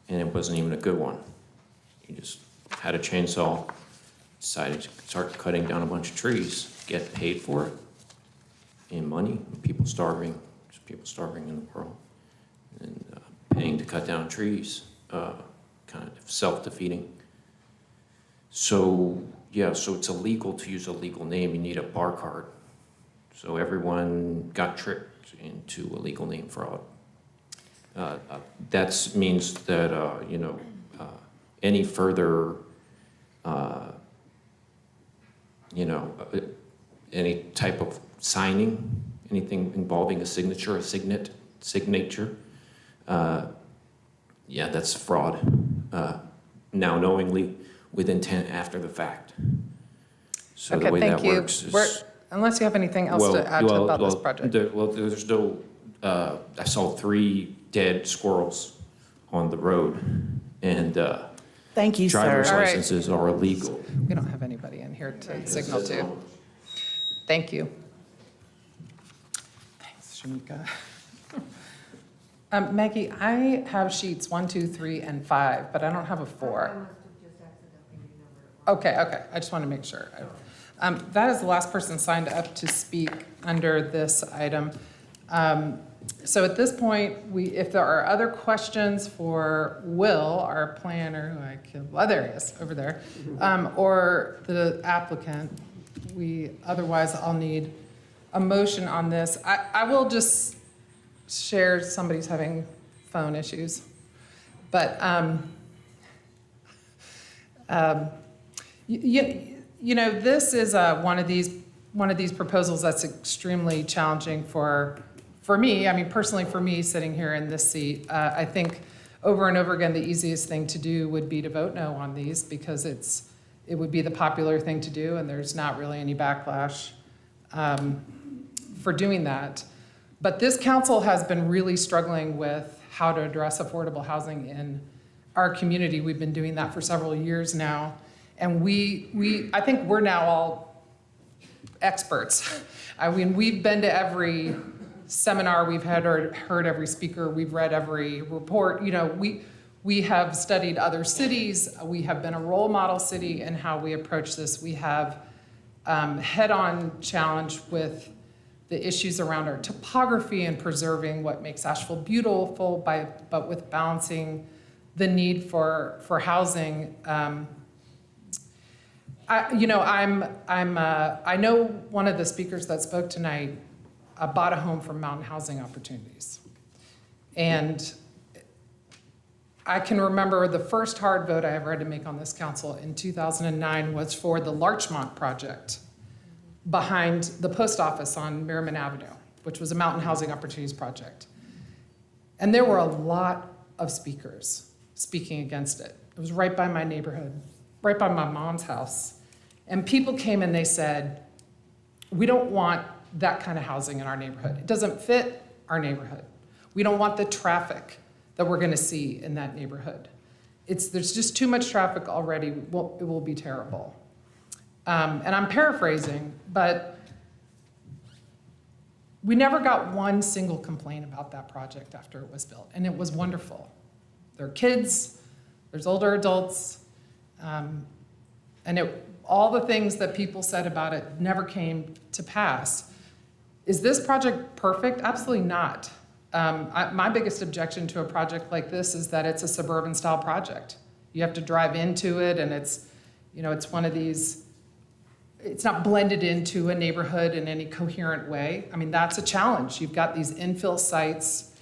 And it wasn't even a good one. You just had a chainsaw, decided to start cutting down a bunch of trees, get paid for it in money, people starving. People starving in the world, and paying to cut down trees, kind of self-defeating. So, yeah, so it's illegal to use a legal name. You need a bar card. So everyone got tricked into a legal name fraud. That means that, any further, any type of signing, anything involving a signature, that's fraud. Now knowingly, with intent after the fact. So Okay, the way thank that you. works is... Unless you have anything else to add about this project. There's no, I saw 3 dead squirrels on the road, and Thank you, sir. driver's All right. licenses are illegal. We don't have anybody in here to signal to. Thank you. Thanks, Shamika. Maggie, I have sheets 1, 2, 3, and 5, but I don't have a 4. Okay, I just want to make sure. That is the last person signed up to speak under this item. So at this point, if there are other questions for Will, our planner, who I killed, there he is, over there, or the applicant, otherwise I'll need a motion on this. I will just share somebody's having phone issues. But, this is one of these proposals that's extremely challenging for me. I mean, personally for me, sitting here in this seat, I think over and over again, the easiest thing to do would be to vote no on these because it would be the popular thing to do, and there's not really any backlash for doing that. But this council has been really struggling with how to address affordable housing in our community. We've been doing that for several years now. And I think we're now all experts. I mean, we've been to every seminar, we've heard every speaker, we've read every report. We have studied other cities. We have been a role model city in how we approach this. We have head-on challenge with the issues around our topography and preserving what makes Asheville beautiful, but with balancing the need for housing. I know one of the speakers that spoke tonight bought a home from Mountain Housing Opportunities. And I can remember the first hard vote I ever had to make on this council in 2009 was for the Larchmont project behind the post office on Merriman Avenue, which was a mountain housing opportunities project. And there were a lot of speakers speaking against it. It was right by my neighborhood, right by my mom's house. And people came and they said, we don't want that kind of housing in our neighborhood. It doesn't fit our neighborhood. We don't want the traffic that we're gonna see in that neighborhood. There's just too much traffic already. It will be terrible. And I'm paraphrasing, but we never got one single complaint about that project after it was built, and it was wonderful. There are kids, there's older adults, and all the things that people said about it never came to pass. Is this project perfect? Absolutely not. My biggest objection to a project like this is that it's a suburban style project. You have to drive into it, and it's one of these, it's not blended into a neighborhood in any coherent way. I mean, that's a challenge. You've got these infill sites.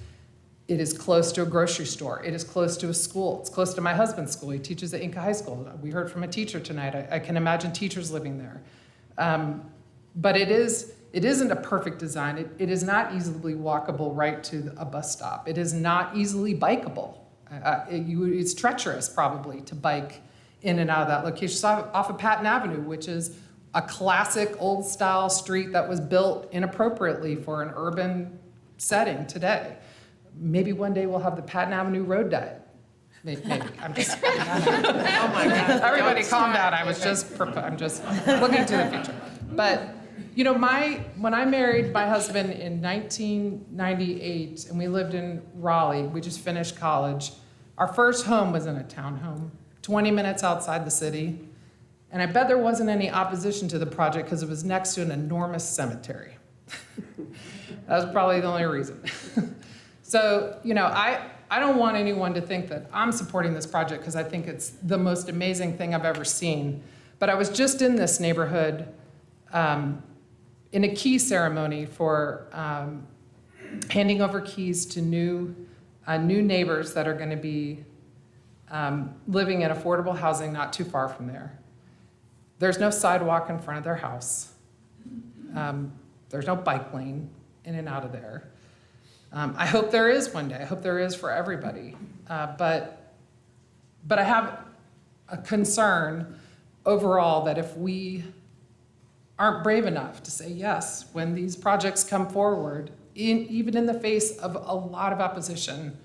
It is close to a grocery store. It is close to a school. It's close to my husband's school. He teaches at Inca High School. We heard from a teacher tonight. I can imagine teachers living there. But it isn't a perfect design. It is not easily walkable right to a bus stop. It is not easily bikeable. It's treacherous probably to bike in and out of that location. So off of Patton Avenue, which is a classic old style street that was built inappropriately for an urban setting today. Maybe one day we'll have the Patton Avenue Road Diet. Maybe. I'm just. Oh my God! Everybody, calm down. I'm just looking to the future. But when I married my husband in 1998, and we lived in Raleigh, we just finished college. Our first home was in a townhome, 20 minutes outside the city. And I bet there wasn't any opposition to the project because it was next to an enormous cemetery. That was probably the only reason. So, I don't want anyone to think that I'm supporting this project because I think it's the most amazing thing I've ever seen. But I was just in this neighborhood in a key ceremony for handing over keys to new neighbors that are going to be living in affordable housing not too far from there. There's no sidewalk in front of their house. There's no bike lane in and out of there. I hope there is one day. I hope there is for everybody. But I have a concern overall that if we aren't brave enough to say yes when these projects come forward, even in the face of a lot of opposition,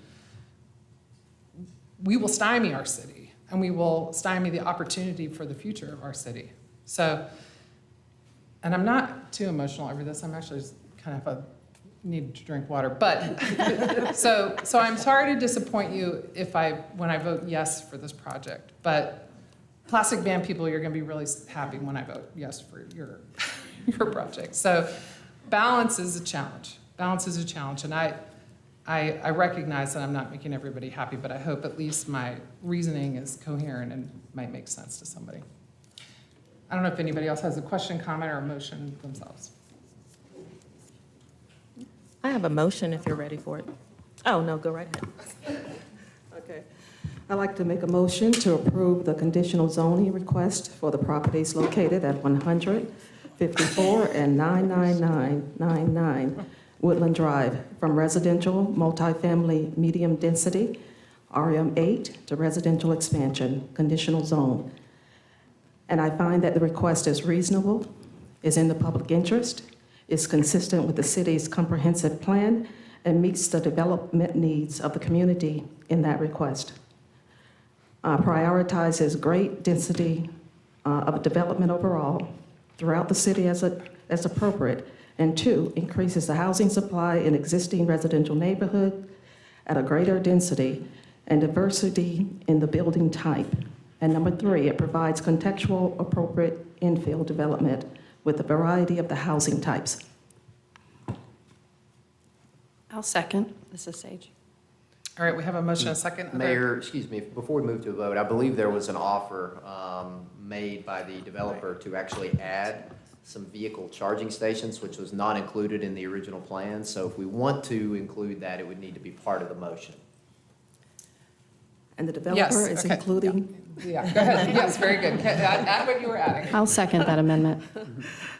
we will stymie our city. And we will stymie the opportunity for the future of our city. So, and I'm not too emotional over this. I'm actually just kind of need to drink water. But so I'm sorry to disappoint you when I vote yes for this project. But plastic band people, you're going to be really happy when I vote yes for your project. So balance is a challenge. Balance is a challenge, and I recognize that I'm not making everybody happy, but I hope at least my reasoning is coherent and might make sense to somebody. I don't know if anybody else has a question, comment, or a motion themselves. I have a motion if you're ready for it. Oh, no, go right ahead. Okay. I'd like to make a motion to approve the conditional zoning request for the properties located at 154 and 99999 Woodland Drive, from residential multifamily medium density, RM8, to residential expansion, conditional zone. And I find that the request is reasonable, is in the public interest, is consistent with the city's comprehensive plan, and meets the development needs of the community in that request. Prioritizes great density of development overall throughout the city as appropriate, and 2, increases the housing supply in existing residential neighborhood at a greater density and diversity in the building type. And number 3, it provides contextual appropriate infill development with a variety of the housing types. I'll second. This is Sage. All right, we have a motion, a second. Mayor, excuse me, before we move to a vote, I believe there was an offer made by the developer to actually add some vehicle charging stations, which was not included in the original plan. So if we want to include that, it would need to be part of the motion. And the Yes, developer is okay. including, Yeah, go ahead. Yes, very good. Add what you were adding. I'll second that amendment.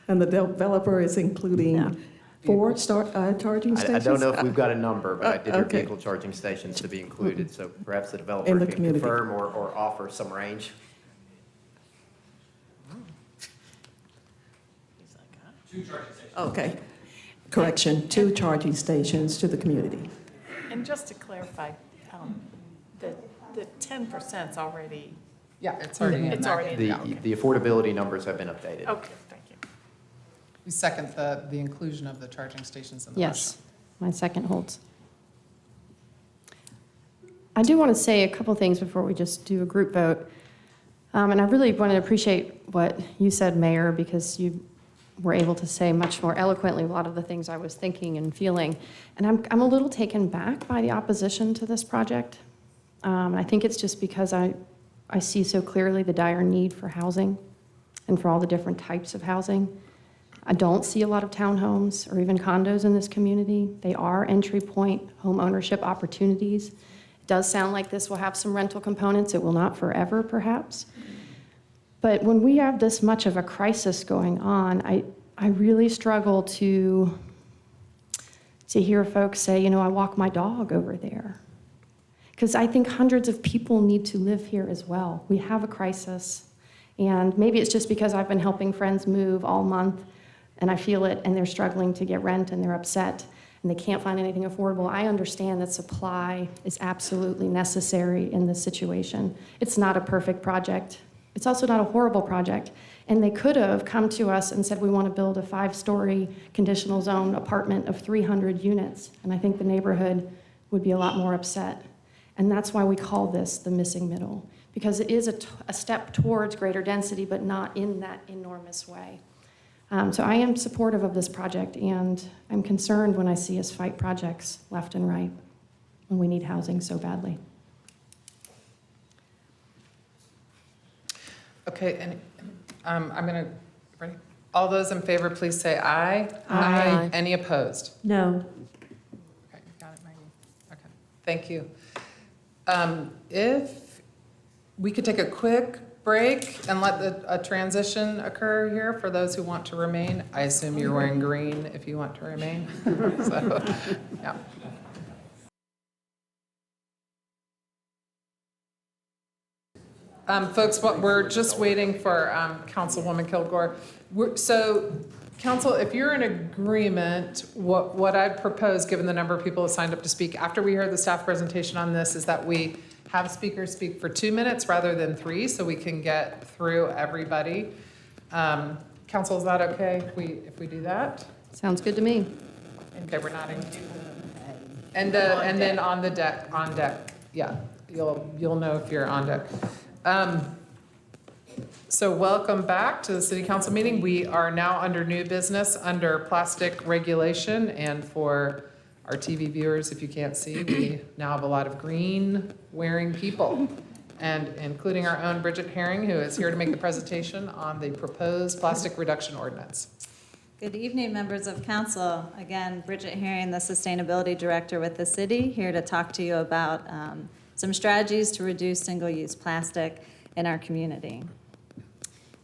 and the developer is including 4 charging stations? I don't know if we've got a number, but I did hear Okay. vehicle charging stations to be included, so perhaps the In developer the can community. confirm or offer some range. Okay. Correction, 2 charging stations to the community. And just to clarify, the 10%'s already. Yeah, it's already in It's there. already in The, there, okay. the affordability numbers have been updated. Okay, thank you. You second the inclusion of the charging stations in the Yes, my second holds. I do want to say a couple things before we just do a group vote. And I really want to appreciate what you said, Mayor, because you were able to say much more eloquently a lot of the things I was thinking and feeling. And I'm a little taken back by the opposition to this project. I think it's just because I see so clearly the dire need for housing and for all the different types of housing. I don't see a lot of townhomes or even condos in this community. They are entry point home ownership opportunities. It does sound like this will have some rental components. It will not forever, perhaps. But when we have this much of a crisis going on, I really struggle to hear folks say, you know, I walk my dog over there. Because I think hundreds of people need to live here as well. We have a crisis. And maybe it's just because I've been helping friends move all month and I feel it, and they're struggling to get rent and they're upset and they can't find anything affordable. I understand that supply is absolutely necessary in this situation. It's not a perfect project. It's also not a horrible project. And they could have come to us and said, we want to build a 5-story conditional zone apartment of 300 units. And I think the neighborhood would be a lot more upset. And that's why we call this the missing middle, because it is a step towards greater density, but not in that enormous way. So I am supportive of this project, and I'm concerned when I see us fight projects left and right when we need housing so badly. Okay, and I'm going to, ready? All those in favor, please say aye. Aye. Any opposed? No. Okay, you got it, Maggie. Okay, thank you. If we could take a quick break and let a transition occur here for those who want to remain. I assume you're wearing green if you want to remain. So, yeah. Folks, we're just waiting for Councilwoman Kilgore. So, Council, if you're in agreement, what I'd propose, given the number of people who signed up to speak, after we hear the staff presentation on this, is that we have speakers speak for 2 minutes rather than 3, so we can get through everybody. Council, is that okay if we do that? Sounds good to me. Okay, we're nodding. And then on deck, yeah, you'll know if you're on deck. So welcome back to the City Council meeting. We are now under new business under plastic regulation, and for our TV viewers, if you can't see, we now have a lot of green wearing people, and including our own Bridget Herring, who is here to make the presentation on the proposed plastic reduction ordinance. Good evening, members of council. Again, Bridget Herring, the Sustainability Director with the city, here to talk to you about some strategies to reduce single-use plastic in our community.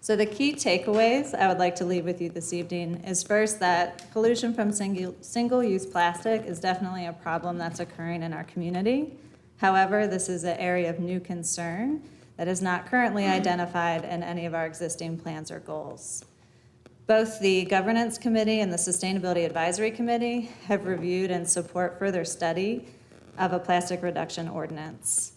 So the key takeaways I would like to leave with you this evening is first that pollution from single-use plastic is definitely a problem that's occurring in our community. However, this is an area of new concern that is not currently identified in any of our existing plans or goals. Both the Governance Committee and the Sustainability Advisory Committee have reviewed and support further study of a plastic reduction ordinance.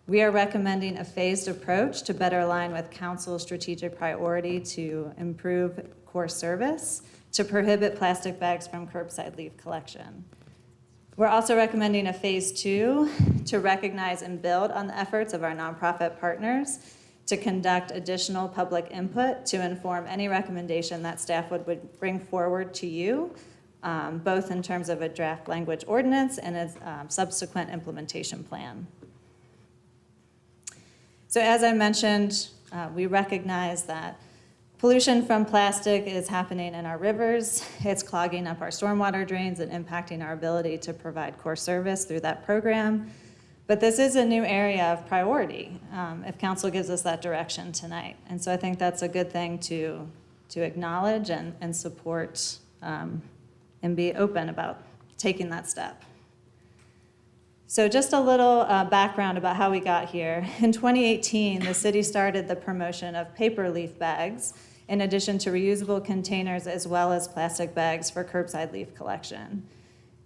We are recommending a phased approach to better align with council's strategic priority to improve core service, to prohibit plastic bags from curbside leaf collection. We're also recommending a phase 2 to recognize and build on the efforts of our nonprofit partners to conduct additional public input to inform any recommendation that staff would bring forward to you, both in terms of a draft language ordinance and a subsequent implementation plan. So as I mentioned, we recognize that pollution from plastic is happening in our rivers. It's clogging up our stormwater drains and impacting our ability to provide core service through that program. But this is a new area of priority if council gives us that direction tonight. And so I think that's a good thing to acknowledge and support and be open about taking that step. So just a little background about how we got here. In 2018, the city started the promotion of paper leaf bags in addition to reusable containers as well as plastic bags for curbside leaf collection.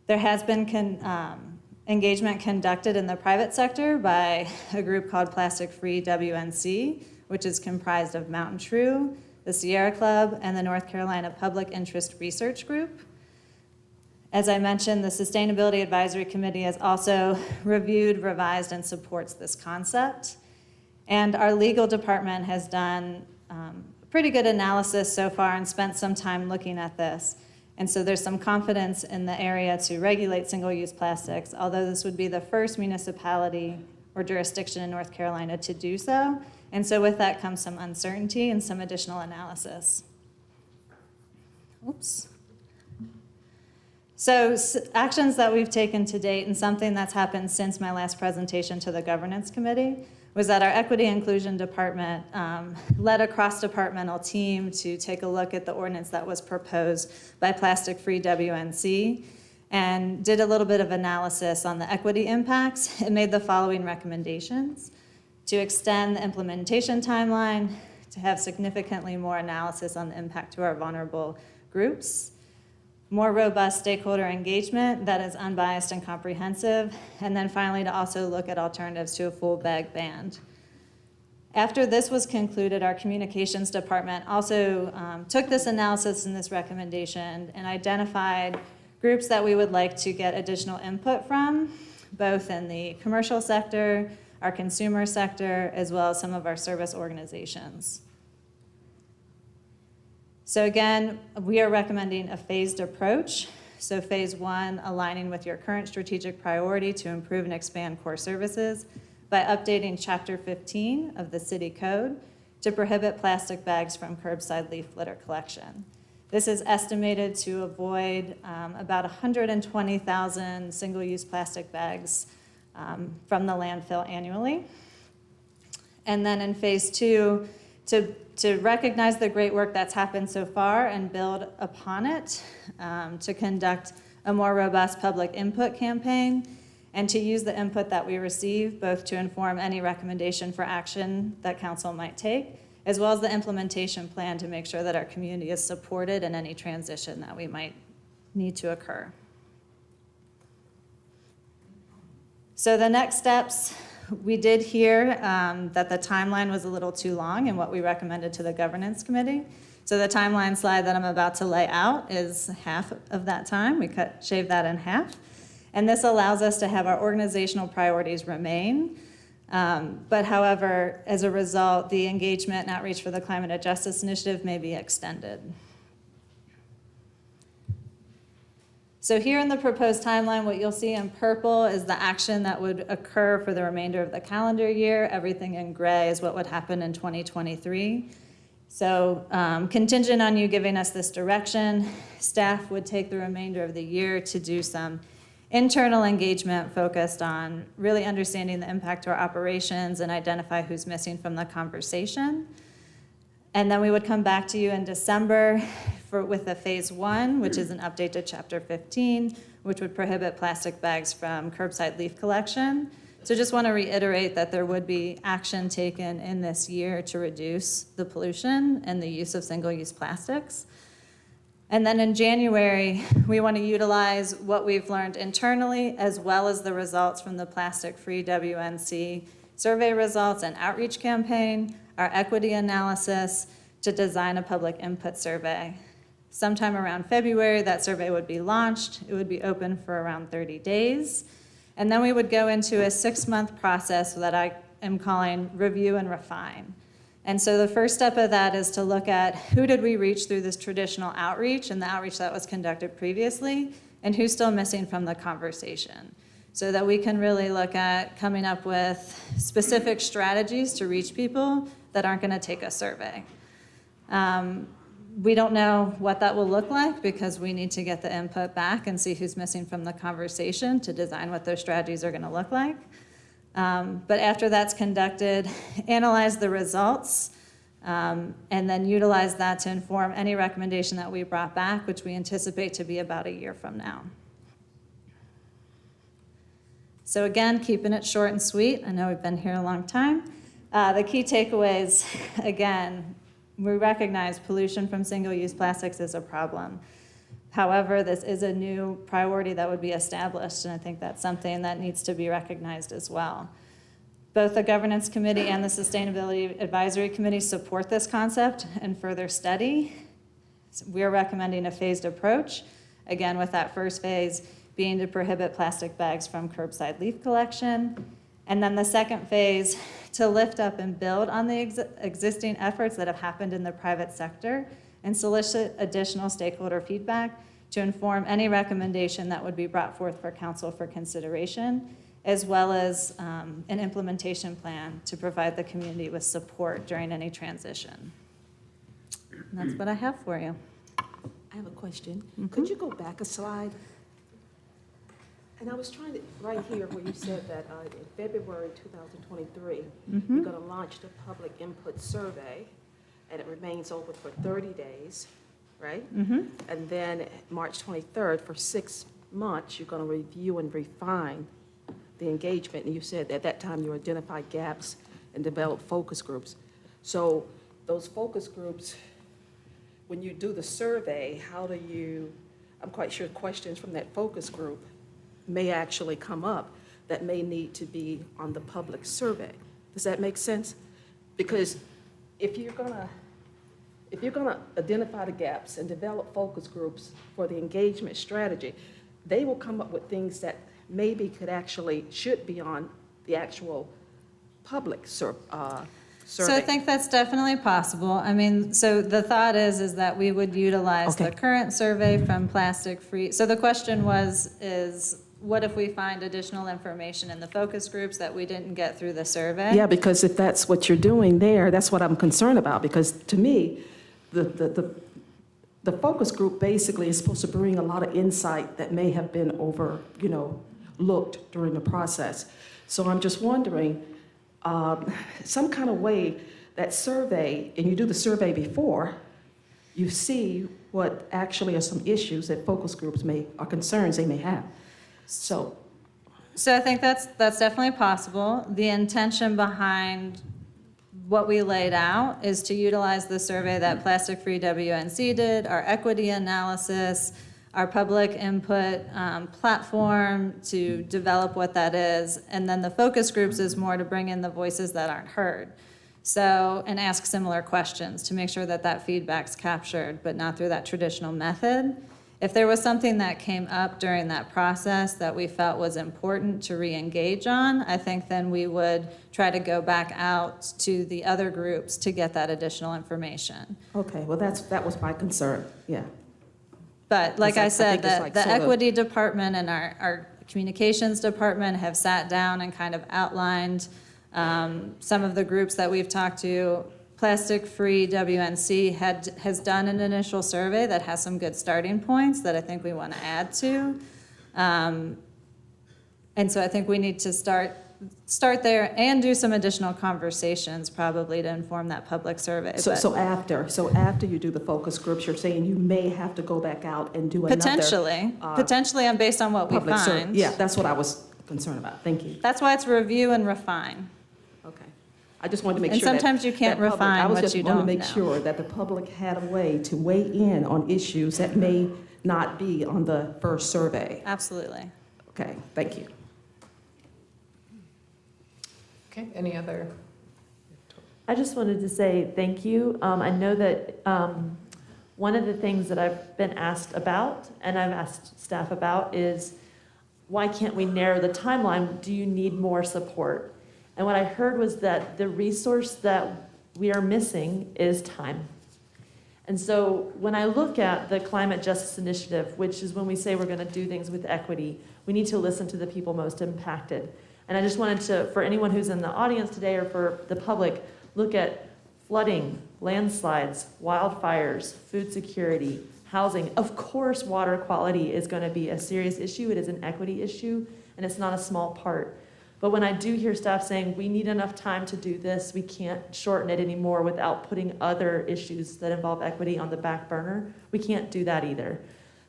There has been engagement conducted in the private sector by a group called Plastic Free WNC, which is comprised of Mountain True, the Sierra Club, and the North Carolina Public Interest Research Group. As I mentioned, the Sustainability Advisory Committee has also reviewed, revised, and supports this concept. And our legal department has done pretty good analysis so far and spent some time looking at this. And so there's some confidence in the area to regulate single-use plastics, although this would be the first municipality or jurisdiction in North Carolina to do so. And so with that comes some uncertainty and some additional analysis. Oops. So actions that we've taken to date and something that's happened since my last presentation to the Governance Committee was that our Equity Inclusion Department led a cross-departmental team to take a look at the ordinance that was proposed by Plastic Free WNC and did a little bit of analysis on the equity impacts and made the following recommendations: to extend the implementation timeline, to have significantly more analysis on the impact to our vulnerable groups, more robust stakeholder engagement that is unbiased and comprehensive, and then finally to also look at alternatives to a full bag ban. After this was concluded, our communications department also took this analysis and this recommendation and identified groups that we would like to get additional input from, both in the commercial sector, our consumer sector, as well as some of our service organizations. So again, we are recommending a phased approach. So phase one, aligning with your current strategic priority to improve and expand core services by updating Chapter 15 of the City Code to prohibit plastic bags from curbside leaf litter collection. This is estimated to avoid about 120,000 single-use plastic bags from the landfill annually. And then in phase two, to recognize the great work that's happened so far and build upon it, to conduct a more robust public input campaign, and to use the input that we receive both to inform any recommendation for action that council might take, as well as the implementation plan to make sure that our community is supported in any transition that we might need to occur. So the next steps, we did hear that the timeline was a little too long and what we recommended to the Governance Committee. So the timeline slide that I'm about to lay out is half of that time. We shaved that in half. And this allows us to have our organizational priorities remain. But however, as a result, the engagement and outreach for the Climate Justice Initiative may be extended. So here in the proposed timeline, what you'll see in purple is the action that would occur for the remainder of the calendar year. Everything in gray is what would happen in 2023. So contingent on you giving us this direction, staff would take the remainder of the year to do some internal engagement focused on really understanding the impact to our operations and identify who's missing from the conversation. And then we would come back to you in December with the phase one, which is an update to Chapter 15, which would prohibit plastic bags from curbside leaf collection. So just want to reiterate that there would be action taken in this year to reduce the pollution and the use of single-use plastics. And then in January, we want to utilize what we've learned internally as well as the results from the Plastic Free WNC survey results and outreach campaign, our equity analysis, to design a public input survey. Sometime around February, that survey would be launched. It would be open for around 30 days. And then we would go into a 6-month process that I am calling review and refine. And so the first step of that is to look at who did we reach through this traditional outreach and the outreach that was conducted previously, and who's still missing from the conversation, so that we can really look at coming up with specific strategies to reach people that aren't going to take a survey. We don't know what that will look like because we need to get the input back and see who's missing from the conversation to design what those strategies are going to look like. But after that's conducted, analyze the results, and then utilize that to inform any recommendation that we brought back, which we anticipate to be about a year from now. So again, keeping it short and sweet. I know we've been here a long time. The key takeaways, again, we recognize pollution from single-use plastics is a problem. However, this is a new priority that would be established, and I think that's something that needs to be recognized as well. Both the Governance Committee and the Sustainability Advisory Committee support this concept and further study. So we're recommending a phased approach, again, with that first phase being to prohibit plastic bags from curbside leaf collection. And then the second phase, to lift up and build on the existing efforts that have happened in the private sector and solicit additional stakeholder feedback to inform any recommendation that would be brought forth for council for consideration, as well as an implementation plan to provide the community with support during any transition. And that's what I have for you. I have a question. Could you go back a slide? And I was trying to, right here where you said that in February 2023, you're going to launch the public input survey, and it remains open for 30 days, right? And then March 23rd, for 6 months, you're going to review and refine the engagement. And you said at that time you identify gaps and develop focus groups. So those focus groups, when you do the survey, how do you, I'm quite sure questions from that focus group may actually come up that may need to be on the public survey. Does that make sense? Because if you're gonna identify the gaps and develop focus groups for the engagement strategy, they will come up with things that maybe should be on the actual public survey. So I think that's definitely possible. I mean, so the thought is that we would utilize the current survey from plastic free. So the question is what if we find additional information in the focus groups that we didn't get through the survey? Yeah, because if that's what you're doing there, that's what I'm concerned about. Because to me, the focus group basically is supposed to bring a lot of insight that may have been looked during the process. So I'm just wondering, some kind of way that survey, and you do the survey before, you see what actually are some issues that focus groups or concerns they may have. So I think that's definitely possible. The intention behind what we laid out is to utilize the survey that Plastic Free WNC did, our equity analysis, our public input platform to develop what that is. And then the focus groups is more to bring in the voices that aren't heard. So, and ask similar questions to make sure that that feedback's captured, but not through that traditional method. If there was something that came up during that process that we felt was important to re-engage on, I think then we would try to go back out to the other groups to get that additional information. Okay, well, that was my concern, yeah. But like I said, like the equity department and our communications department have sat down and kind of outlined some of the groups that we've talked to. Plastic Free WNC has done an initial survey that has some good starting points that I think we want to add to. And so I think we need to start there and do some additional conversations probably to inform that public survey. So after you do the focus groups, you're saying you may have to go back out and do another. Potentially based on what we find. Yeah, that's what I was concerned about. Thank you. That's why it's review and refine. Okay. I just wanted to make and sure sometimes you can't refine what you don't know. I was just wanting to make sure that the public had a way to weigh in on issues that may not be on the first survey. Absolutely. Okay, thank you. Okay, any other? I just wanted to say thank you. I know that one of the things that I've been asked about, and I've asked staff about, is why can't we narrow the timeline? Do you need more support? And what I heard was that the resource that we are missing is time. And so when I look at the Climate Justice Initiative, which is when we say we're going to do things with equity, we need to listen to the people most impacted. And I just wanted to, for anyone who's in the audience today or for the public, look at flooding, landslides, wildfires, food security, housing. Of course, water quality is going to be a serious issue. It is an equity issue, and it's not a small part. But when I do hear staff saying, we need enough time to do this, we can't shorten it anymore without putting other issues that involve equity on the back burner, we can't do that either.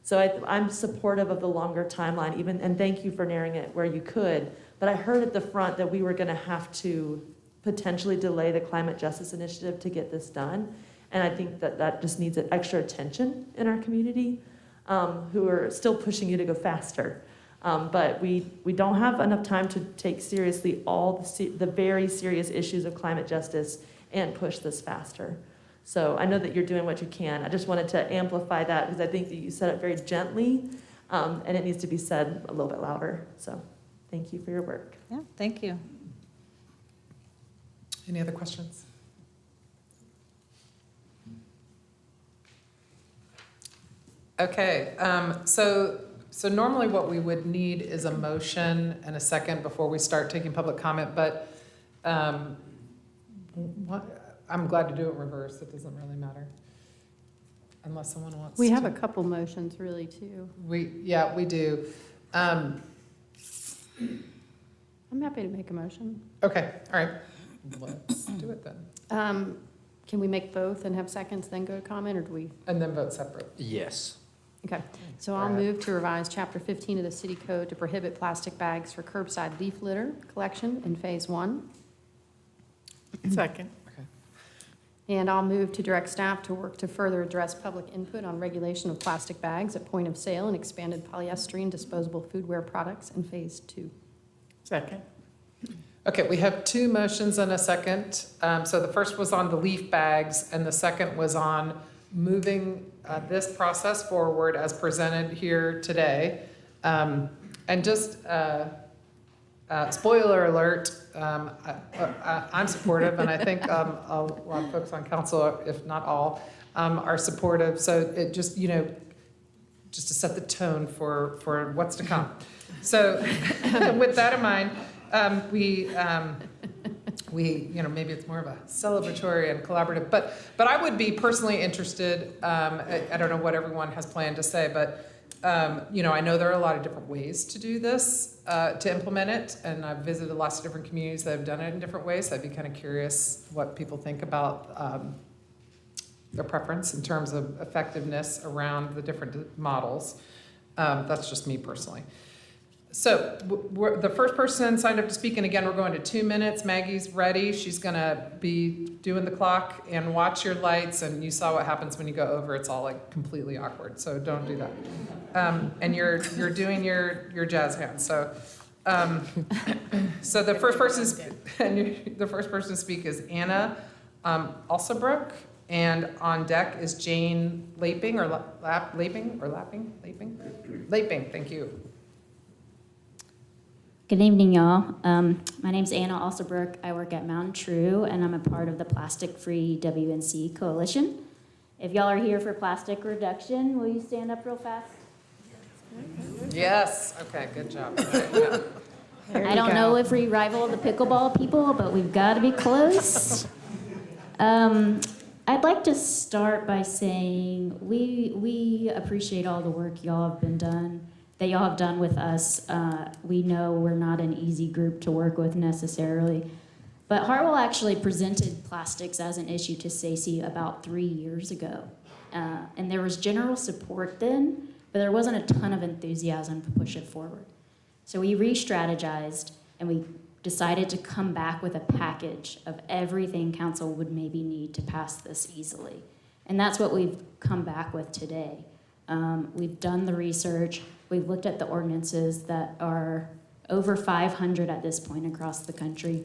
So I'm supportive of the longer timeline, and thank you for narrowing it where you could. But I heard at the front that we were gonna have to potentially delay the climate justice initiative to get this done. And I think that just needs extra attention in our community, who are still pushing you to go faster. But we don't have enough time to take seriously all the very serious issues of climate justice and push this faster. So I know that you're doing what you can. I just wanted to amplify that because I think that you said it very gently, and it needs to be said a little bit louder. So thank you for your work. Yeah, thank you. Any other questions? Okay, so normally what we would need is a motion and a second before we start taking public comment, but I'm glad to do it reverse. It doesn't really matter. Unless someone wants to. We have a couple motions really too. We do. I'm happy to make a motion. Okay, all right. Let's do it then. Can we make both and have seconds, then go to comment, or do we? And then vote separate. Yes. Okay, so I'll move to revise Chapter 15 of the City Code to prohibit plastic bags for curbside leaf litter collection in Phase 1. Second. And I'll move to direct staff to work to further address public input on regulation of plastic bags at point of sale and expanded polystyrene disposable foodware products in Phase 2. Second. Okay, we have two motions and a second. So the first was on the leaf bags, and the second was on moving this process forward as presented here today. And just spoiler alert, I'm supportive, and I think a lot of folks on council, if not all, are supportive. So it just, just to set the tone for what's to come. So with that in mind, we maybe it's more of a celebratory and collaborative, but I would be personally interested, I don't know what everyone has planned to say, but I know there are a lot of different ways to do this, to implement it, and I've visited lots of different communities that have done it in different ways, so I'd be kind of curious what people think about their preference in terms of effectiveness around the different models. That's just me personally. So the first person signed up to speak, and again, we're going to 2 minutes. Maggie's ready. She's gonna be doing the clock, and watch your lights, and you saw what happens when you go over. It's all like completely awkward, so don't do that. And you're doing your jazz hands. So so the first person to speak is Anna Alsabrook, and on deck is Jane Laping, Laping, thank you. Good evening, y'all. My name's Anna Alsabrook. I work at Mountain True, and I'm a part of the Plastic Free WNC Coalition. If y'all are here for plastic reduction, will you stand up real fast? Yes. Okay, good job. I don't know if we rival the pickleball people, but we've got to be close. I'd like to start by saying we appreciate all the work y'all have done with us. We know we're not an easy group to work with necessarily. But Hartwell actually presented plastics as an issue to SACY about 3 years ago. And there was general support then, but there wasn't a ton of enthusiasm to push it forward. So we re-strategized, and we decided to come back with a package of everything council would maybe need to pass this easily. And that's what we've come back with today. We've done the research. We've looked at the ordinances that are over 500 at this point across the country.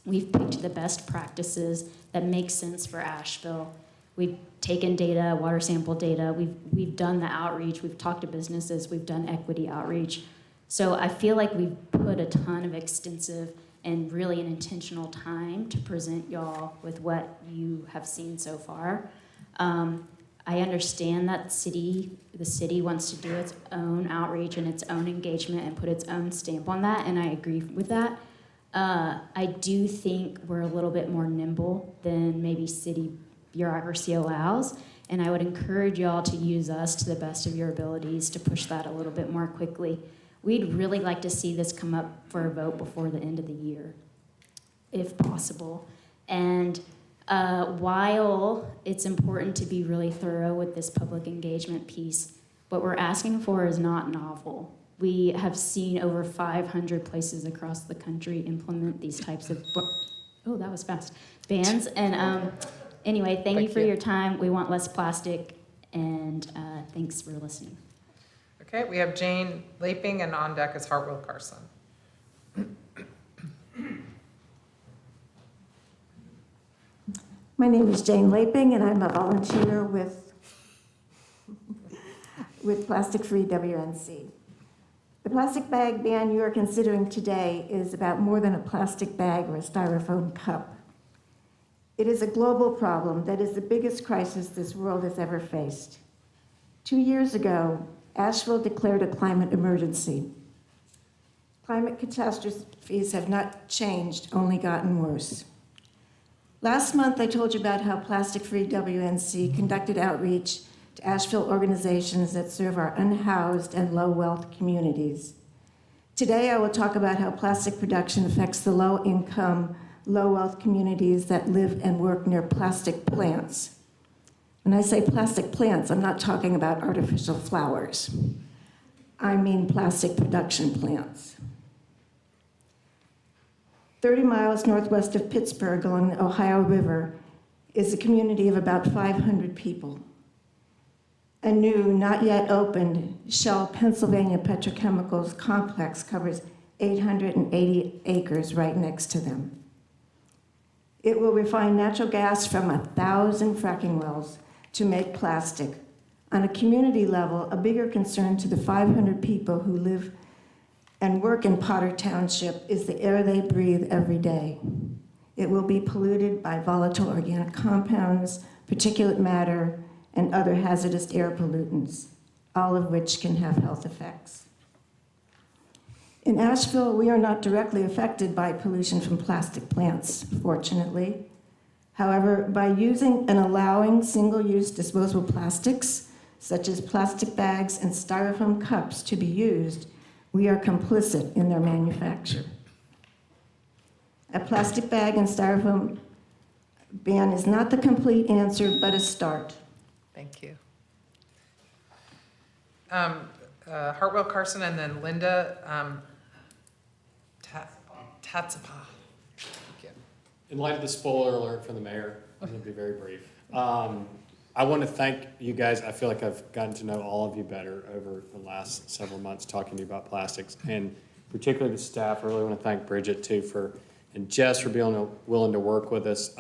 We've picked the best practices that make sense for Asheville. We've taken data, water sample data. We've done the outreach. We've talked to businesses. We've done equity outreach. So I feel like we've put a ton of extensive and really an intentional time to present y'all with what you have seen so far. I understand that the city wants to do its own outreach and its own engagement and put its own stamp on that, and I agree with that. I do think we're a little bit more nimble than maybe city bureaucracy allows, and I would encourage y'all to use us to the best of your abilities to push that a little bit more quickly. We'd really like to see this come up for a vote before the end of the year, if possible. And while it's important to be really thorough with this public engagement piece, what we're asking for is not novel. We have seen over 500 places across the country implement these types of, oh, that was fast, bans. And anyway, thank you for your time. We want less plastic, and thanks for listening. Okay, we have Jane Laping, and on deck is Hartwell Carson. My name is Jane Laping, and I'm a volunteer with Plastic Free WNC. The plastic bag ban you are considering today is about more than a plastic bag or a styrofoam cup. It is a global problem that is the biggest crisis this world has ever faced. 2 years ago, Asheville declared a climate emergency. Climate catastrophes have not changed, only gotten worse. Last month, I told you about how Plastic Free WNC conducted outreach to Asheville organizations that serve our unhoused and low-wealth communities. Today, I will talk about how plastic production affects the low-income, low-wealth communities that live and work near plastic plants. When I say plastic plants, I'm not talking about artificial flowers. I mean plastic production plants. 30 miles northwest of Pittsburgh along the Ohio River is a community of about 500 people. A new, not yet opened, Shell Pennsylvania Petrochemicals complex covers 880 acres right next to them. It will refine natural gas from 1,000 fracking wells to make plastic. On a community level, a bigger concern to the 500 people who live and work in Potter Township is the air they breathe every day. It will be polluted by volatile organic compounds, particulate matter, and other hazardous air pollutants, all of which can have health effects. In Asheville, we are not directly affected by pollution from plastic plants, fortunately. However, by using and allowing single-use disposable plastics, such as plastic bags and styrofoam cups, to be used, we are complicit in their manufacture. A plastic bag and styrofoam ban is not the complete answer, but a start. Thank you. Hartwell Carson, and then Linda Tatsapa. In light of the spoiler alert from the mayor, I'm going to be very brief. I want to thank you guys. I feel like I've gotten to know all of you better over the last several months talking to you about plastics, and particularly the staff. I really want to thank Bridget too and Jess for being willing to work with us.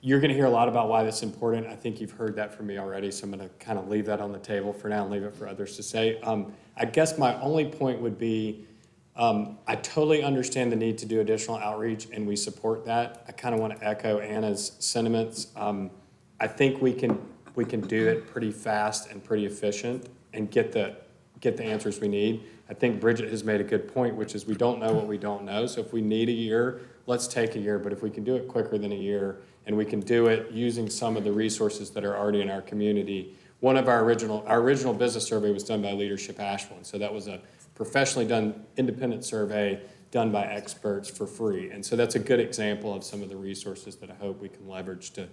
You're going to hear a lot about why this is important. I think you've heard that from me already, so I'm going to kind of leave that on the table for now and leave it for others to say. I guess my only point would be, I totally understand the need to do additional outreach, and we support that. I kind of want to echo Anna's sentiments. I think we can do it pretty fast and pretty efficient and get the answers we need. I think Bridget has made a good point, which is we don't know what we don't know. So if we need a year, let's take a year. But if we can do it quicker than a year, and we can do it using some of the resources that are already in our community. One of our original business survey was done by Leadership Asheville. And so that was a professionally done independent survey done by experts for free. And so that's a good example of some of the resources that I hope we can leverage to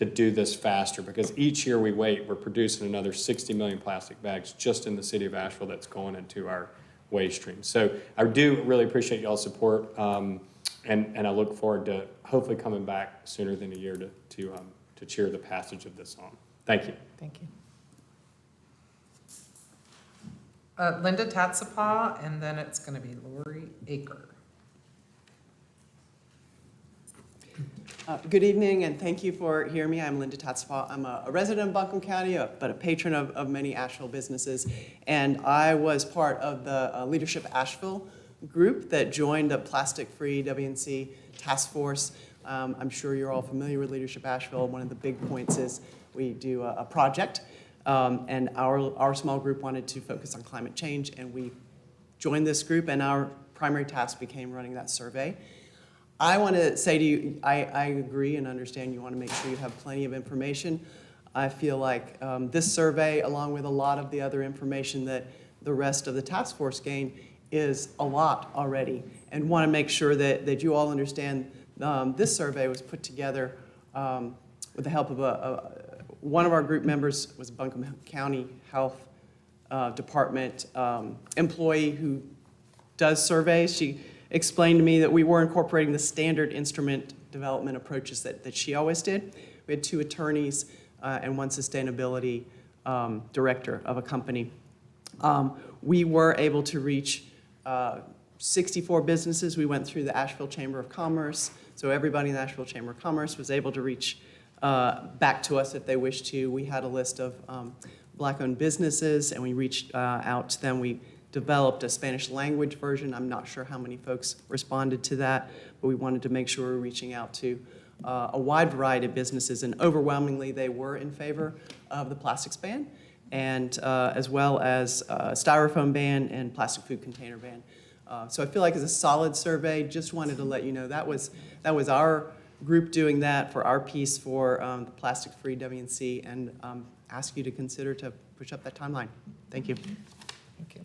do this faster, because each year we wait, we're producing another 60 million plastic bags just in the city of Asheville that's going into our waste stream. So I do really appreciate y'all's support, and I look forward to hopefully coming back sooner than a year to cheer the passage of this on. Thank you. Thank you. Linda Tatsapa, and then it's going to be Lori Aker. Good evening, and thank you for hearing me. I'm Linda Tatsapa. I'm a resident of Buncombe County, but a patron of many Asheville businesses. And I was part of the Leadership Asheville group that joined the Plastic Free WNC task force. I'm sure you're all familiar with Leadership Asheville. One of the big points is we do a project, and our small group wanted to focus on climate change, and we joined this group, and our primary task became running that survey. I want to say to you, I agree and understand you want to make sure you have plenty of information. I feel like this survey, along with a lot of the other information that the rest of the task force gain is a lot already, and want to make sure that you all understand this survey was put together with the help of one of our group members was a Buncombe County Health Department employee who does surveys. She explained to me that we were incorporating the standard instrument development approaches that she always did. We had 2 attorneys and 1 sustainability director of a company. We were able to reach 64 businesses. We went through the Asheville Chamber of Commerce, so everybody in the Asheville Chamber of Commerce was able to reach back to us if they wished to. We had a list of Black-owned businesses, and we reached out to them. We developed a Spanish language version. I'm not sure how many folks responded to that, but we wanted to make sure we were reaching out to a wide variety of businesses, and overwhelmingly they were in favor of the plastics ban, and as well as styrofoam ban and plastic food container ban. So I feel like it's a solid survey. Just wanted to let you know that was our group doing that for our piece for the plastic-free W&C, and ask you to consider to push up that timeline. Thank you. Thank you.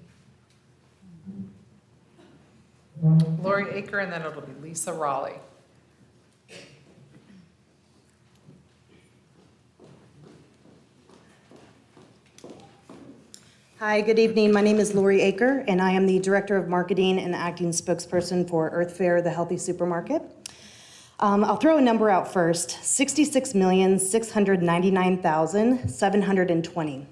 Lori Aker, and then it'll be Lisa Raleigh. Hi, good evening. My name is Lori Aker, and I am the Director of Marketing and acting spokesperson for Earth Fare, the Healthy Supermarket. I'll throw a number out first, 66,699,720.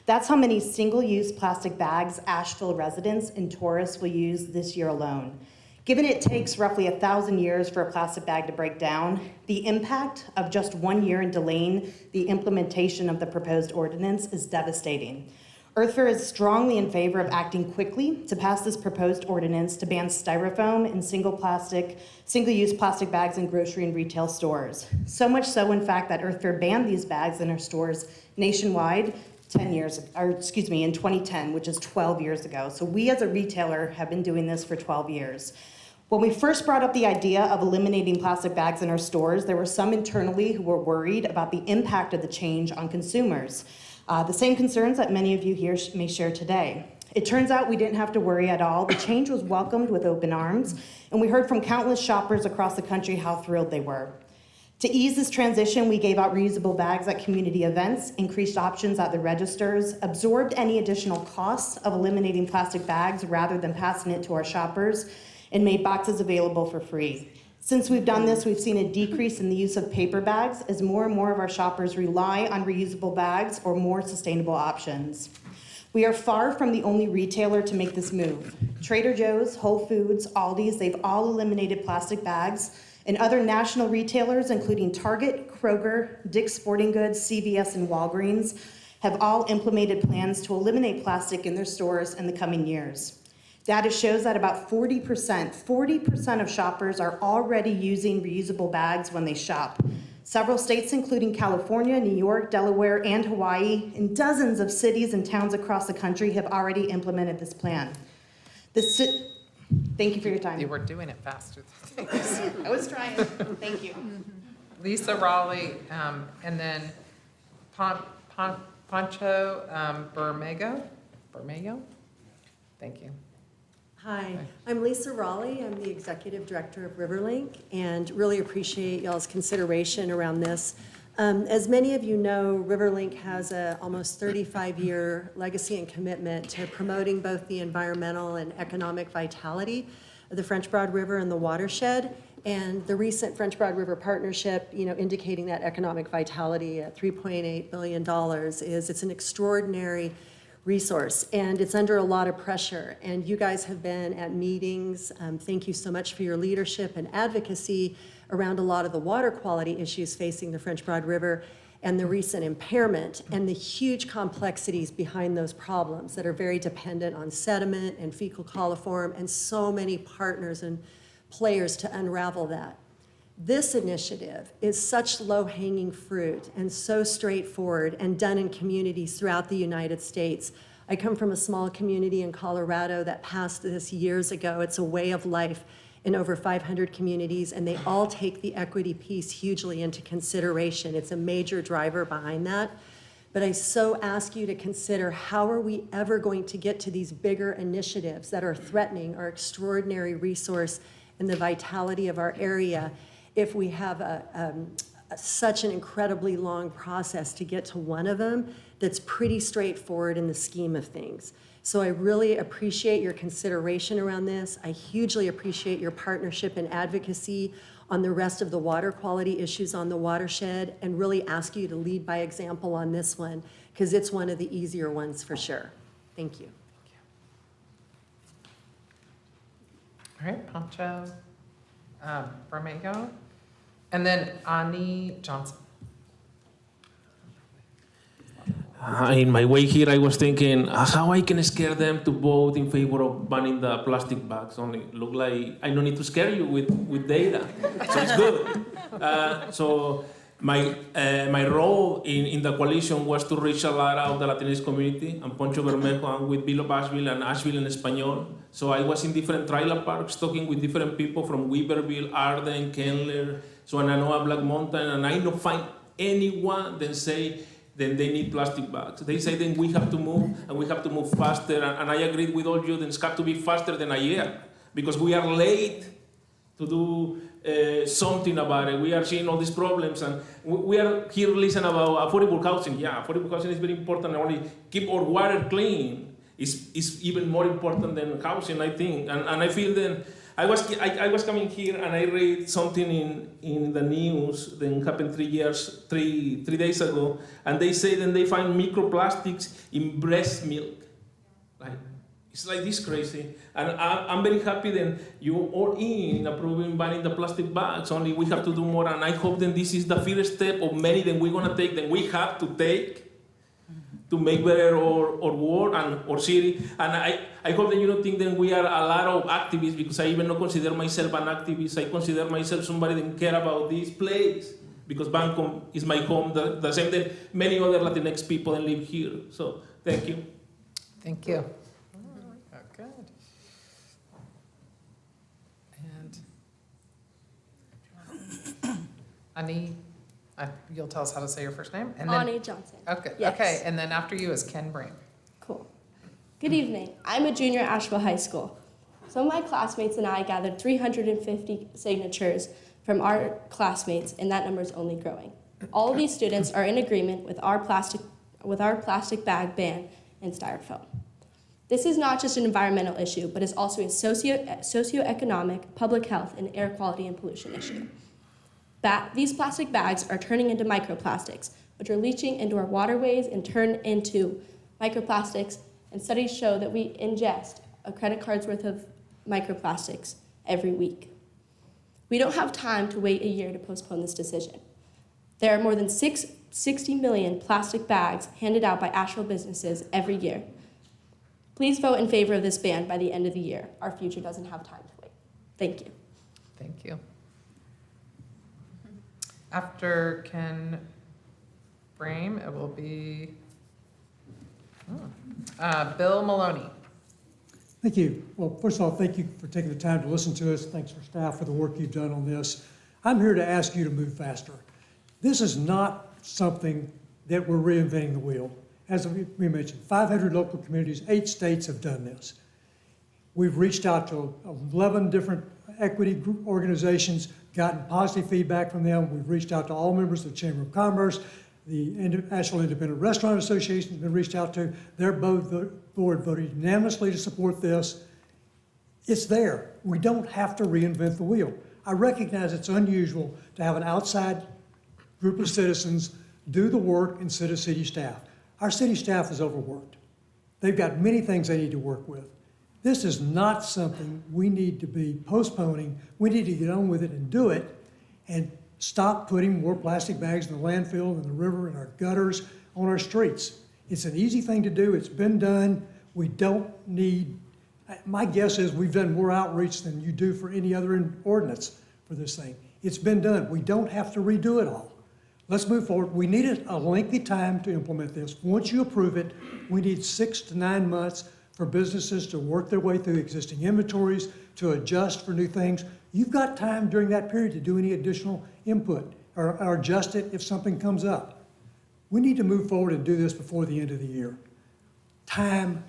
That's how many single-use plastic bags Asheville residents and tourists will use this year alone. Given it takes roughly 1,000 years for a plastic bag to break down, the impact of just 1 year in delaying the implementation of the proposed ordinance is devastating. Earth Fare is strongly in favor of acting quickly to pass this proposed ordinance to ban styrofoam and single-use plastic bags in grocery and retail stores. So much so, in fact, that Earth Fare banned these bags in our stores nationwide in 2010, which is 12 years ago. So we as a retailer have been doing this for 12 years. When we first brought up the idea of eliminating plastic bags in our stores, there were some internally who were worried about the impact of the change on consumers. The same concerns that many of you here may share today. It turns out we didn't have to worry at all. The change was welcomed with open arms, and we heard from countless shoppers across the country how thrilled they were. To ease this transition, we gave out reusable bags at community events, increased options at the registers, absorbed any additional costs of eliminating plastic bags rather than passing it to our shoppers, and made boxes available for free. Since we've done this, we've seen a decrease in the use of paper bags as more and more of our shoppers rely on reusable bags or more sustainable options. We are far from the only retailer to make this move. Trader Joe's, Whole Foods, Aldi's, they've all eliminated plastic bags, and other national retailers, including Target, Kroger, Dick's Sporting Goods, CVS, and Walgreens, have all implemented plans to eliminate plastic in their stores in the coming years. Data shows that about 40% of shoppers are already using reusable bags when they shop. Several states, including California, New York, Delaware, and Hawaii, and dozens of cities and towns across the country have already implemented this plan. Thank you for your time. You were doing it faster. I was trying. Thank you. Lisa Raleigh, and then Pancho Bermego. Thank you. Hi, I'm Lisa Raleigh. I'm the Executive Director of Riverlink, and really appreciate y'all's consideration around this. As many of you know, Riverlink has a almost 35-year legacy and commitment to promoting both the environmental and economic vitality of the French Broad River and the watershed. And the recent French Broad River partnership, indicating that economic vitality at $3.8 billion it's an extraordinary resource, and it's under a lot of pressure. And you guys have been at meetings. Thank you so much for your leadership and advocacy around a lot of the water quality issues facing the French Broad River and the recent impairment and the huge complexities behind those problems that are very dependent on sediment and fecal coliform and so many partners and players to unravel that. This initiative is such low-hanging fruit and so straightforward and done in communities throughout the United States. I come from a small community in Colorado that passed this years ago. It's a way of life in over 500 communities, and they all take the equity piece hugely into consideration. It's a major driver behind that. But I so ask you to consider, how are we ever going to get to these bigger initiatives that are threatening our extraordinary resource and the vitality of our area if we have such an incredibly long process to get to one of them that's pretty straightforward in the scheme of things. So I really appreciate your consideration around this. I hugely appreciate your partnership and advocacy on the rest of the water quality issues on the watershed, and really ask you to lead by example on this one, because it's one of the easier ones for sure. Thank you. All right, Pancho Bermego, and then Ani Johnson. In my way here, I was thinking how I can scare them to vote in favor of banning the plastic bags. Only look like I don't need to scare you with data, so it's good. So my role in the coalition was to reach a lot of the Latinx community. I'm Poncho Bermejo. I'm with Bill of Asheville and Asheville en Español. So I was in different trailer parks talking with different people from Weaverville, Arden, Kendler, Swannanoa, Black Mountain, and I don't find anyone that say then they need plastic bags. They say then we have to move, and we have to move faster, and I agree with all you, then it's got to be faster than a year, because we are late to do something about it. We are seeing all these problems, and we are here listening about affordable housing. Yeah, affordable housing is very important. Only keep our water clean is even more important than housing, I think. And I feel then, I was coming here and I read something in the news that happened 3 days ago, and they say that they find microplastics in breast milk. Like, it's like this crazy. And I'm very happy that you all in approving banning the plastic bags, only we have to do more, and I hope that this is the first step of many that we're gonna take, that we have to take to make better our world and our city. And I hope that you don't think that we are a lot of activists, because I even don't consider myself an activist. I consider myself somebody that care about this place, because Bancom is my home, the same that many other Latinx people that live here. So thank you. Thank you. Good. And Ani, you'll tell us how to say your first name? And then, Ani Johnson. Okay, Yes. okay, and then after you is Ken Breen. Cool. Good evening. I'm a junior at Asheville High School. Some of my classmates and I gathered 350 signatures from our classmates, and that number is only growing. All of these students are in agreement with our plastic bag ban and styrofoam. This is not just an environmental issue, but is also a socioeconomic, public health, and air quality and pollution issue. These plastic bags are turning into microplastics, which are leaching into our waterways and turn into microplastics, and studies show that we ingest a credit card's worth of microplastics every week. We don't have time to wait a year to postpone this decision. There are more than 60 million plastic bags handed out by Asheville businesses every year. Please vote in favor of this ban by the end of the year. Our future doesn't have time to wait. Thank you. Thank you. After Ken Brame, it will be Bill Maloney. Thank you. Well, first of all, thank you for taking the time to listen to us. Thanks for staff for the work you've done on this. I'm here to ask you to move faster. This is not something that we're reinventing the wheel. As we mentioned, 500 local communities, 8 states have done this. We've reached out to 11 different equity group organizations, gotten positive feedback from them. We've reached out to all members of the Chamber of Commerce. The Asheville Independent Restaurant Association has been reached out to. Their board voted unanimously to support this. It's there. We don't have to reinvent the wheel. I recognize it's unusual to have an outside group of citizens do the work instead of city staff. Our city staff is overworked. They've got many things they need to work with. This is not something we need to be postponing. We need to get on with it and do it, and stop putting more plastic bags in the landfill, in the river, in our gutters, on our streets. It's an easy thing to do. It's been done. We don't need, my guess is we've done more outreach than you do for any other ordinance for this thing. It's been done. We don't have to redo it all. Let's move forward. We need a lengthy time to implement this. Once you approve it, we need 6 to 9 months for businesses to work their way through existing inventories, to adjust for new things. You've got time during that period to do any additional input or adjust it if something comes up. We need to move forward and do this before the end of the year. Time,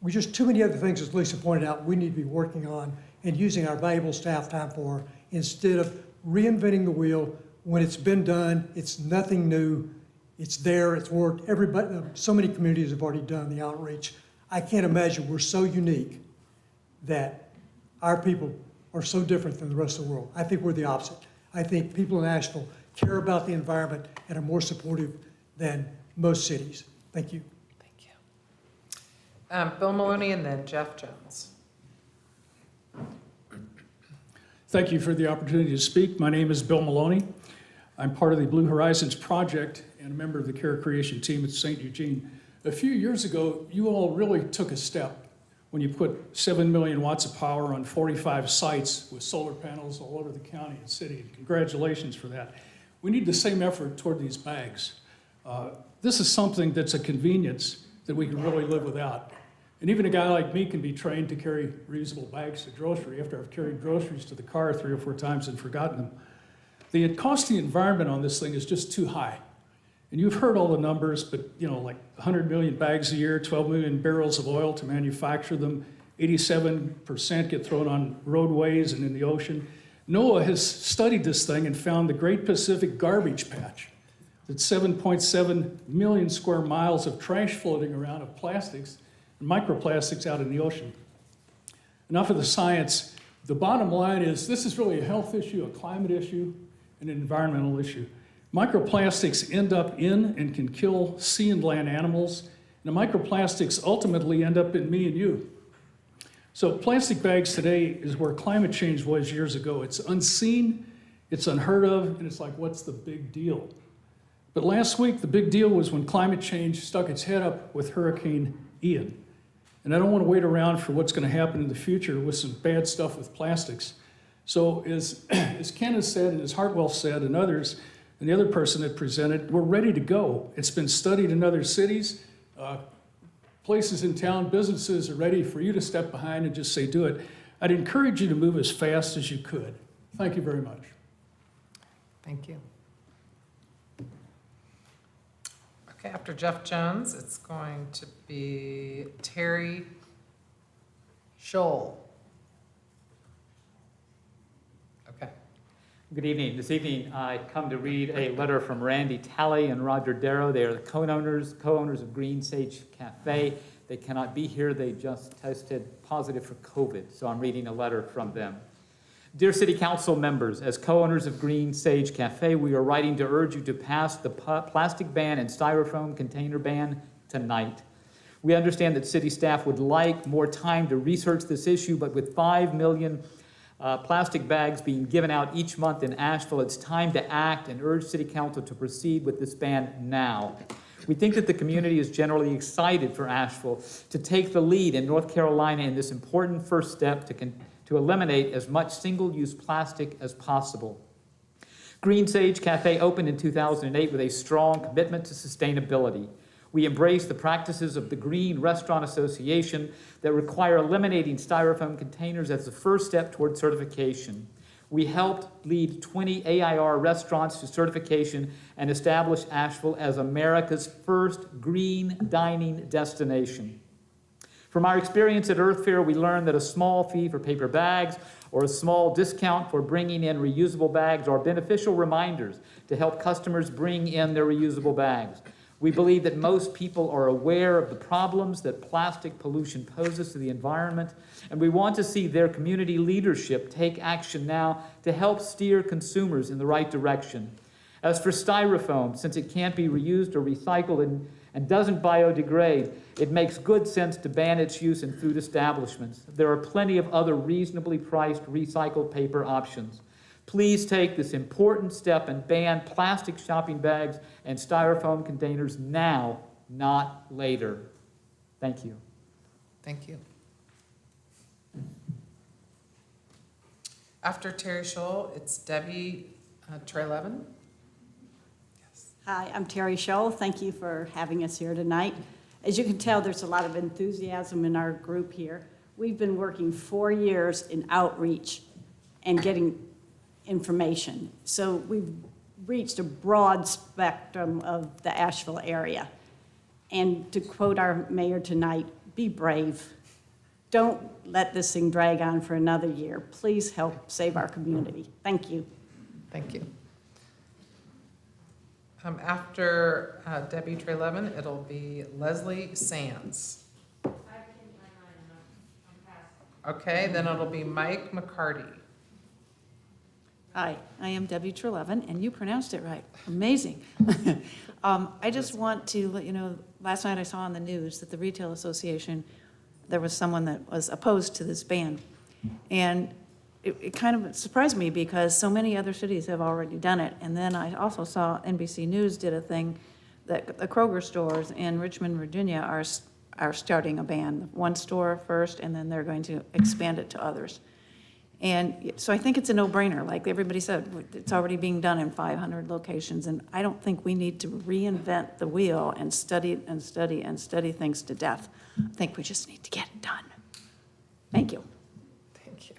we just, too many other things, as Lisa pointed out, we need to be working on and using our valuable staff time for, instead of reinventing the wheel. When it's been done, it's nothing new. It's there, it's worked. Everybody, so many communities have already done the outreach. I can't imagine we're so unique that our people are so different than the rest of the world. I think we're the opposite. I think people in Asheville care about the environment and are more supportive than most cities. Thank you. Bill Maloney and then Jeff Jones. Thank you for the opportunity to speak. My name is Bill Maloney. I'm part of the Blue Horizons Project and a member of the Care Creation team at St. Eugene. A few years ago, you all really took a step when you put 7 million watts of power on 45 sites with solar panels all over the county and city. Congratulations for that. We need the same effort toward these bags. This is something that's a convenience that we can really live without. And even a guy like me can be trained to carry reusable bags to grocery after I've carried groceries to the car 3 or 4 times and forgotten them. The cost to the environment on this thing is just too high. And you've heard all the numbers, but like 100 million bags a year, 12 million barrels of oil to manufacture them, 87% get thrown on roadways and in the ocean. NOAA has studied this thing and found the Great Pacific Garbage Patch. That's 7.7 million square miles of trash floating around of plastics and microplastics out in the ocean. Enough of the science. The bottom line is this is really a health issue, a climate issue, and an environmental issue. Microplastics end up in and can kill sea and land animals, and the microplastics ultimately end up in me and you. So plastic bags today is where climate change was years ago. It's unseen, it's unheard of, and it's like, what's the big deal? But last week, the big deal was when climate change stuck its head up with Hurricane Ian. And I don't want to wait around for what's going to happen in the future with some bad stuff with plastics. So as Ken has said, and as Hartwell said, and others, and the other person that presented, we're ready to go. It's been studied in other cities. Places in town, businesses are ready for you to step behind and just say, do it. I'd encourage you to move as fast as you could. Thank you very much. Thank you. Okay, after Jeff Jones, it's going to be Terry Scholl. Okay. Good evening. This evening, I come to read a letter from Randy Talley and Roger Darrow. They are the co-owners of Green Sage Cafe. They cannot be here. They just tested positive for COVID, so I'm reading a letter from them. Dear City Council members, as co-owners of Green Sage Cafe, we are writing to urge you to pass the plastic ban and styrofoam container ban tonight. We understand that city staff would like more time to research this issue, but with 5 million plastic bags being given out each month in Asheville, it's time to act and urge City Council to proceed with this ban now. We think that the community is generally excited for Asheville to take the lead in North Carolina in this important first step to eliminate as much single-use plastic as possible. Green Sage Cafe opened in 2008 with a strong commitment to sustainability. We embrace the practices of the Green Restaurant Association that require eliminating styrofoam containers as the first step toward certification. We helped lead 20 AIR restaurants to certification and establish Asheville as America's first green dining destination. From our experience at Earth Fair, we learned that a small fee for paper bags or a small discount for bringing in reusable bags are beneficial reminders to help customers bring in their reusable bags. We believe that most people are aware of the problems that plastic pollution poses to the environment, and we want to see their community leadership take action now to help steer consumers in the right direction. As for styrofoam, since it can't be reused or recycled and doesn't biodegrade, it makes good sense to ban its use in food establishments. There are plenty of other reasonably priced recycled paper options. Please take this important step and ban plastic shopping bags and styrofoam containers now, not later. Thank you. Thank you. After Terry Scholl, it's Debbie Trelevin. Hi, I'm Terry Scholl. Thank you for having us here tonight. As you can tell, there's a lot of enthusiasm in our group here. We've been working 4 years in outreach and getting information. So we've reached a broad spectrum of the Asheville area. And to quote our mayor tonight, be brave. Don't let this thing drag on for another year. Please help save our community. Thank you. Thank you. After Debbie Trelevin, it'll be Leslie Sands. Okay, then it'll be Mike McCarty. Hi, I am Debbie Trelevin, and you pronounced it right. Amazing. I just want to let you know, last night I saw on the news that the Retail Association, there was someone that was opposed to this ban. And it kind of surprised me because so many other cities have already done it. And then I also saw NBC News did a thing that the Kroger stores in Richmond, Virginia are starting a ban. One store first, and then they're going to expand it to others. And so I think it's a no-brainer. Like everybody said, it's already being done in 500 locations, and I don't think we need to reinvent the wheel and study and study and study things to death. I think we just need to get it done. Thank you. Thank you.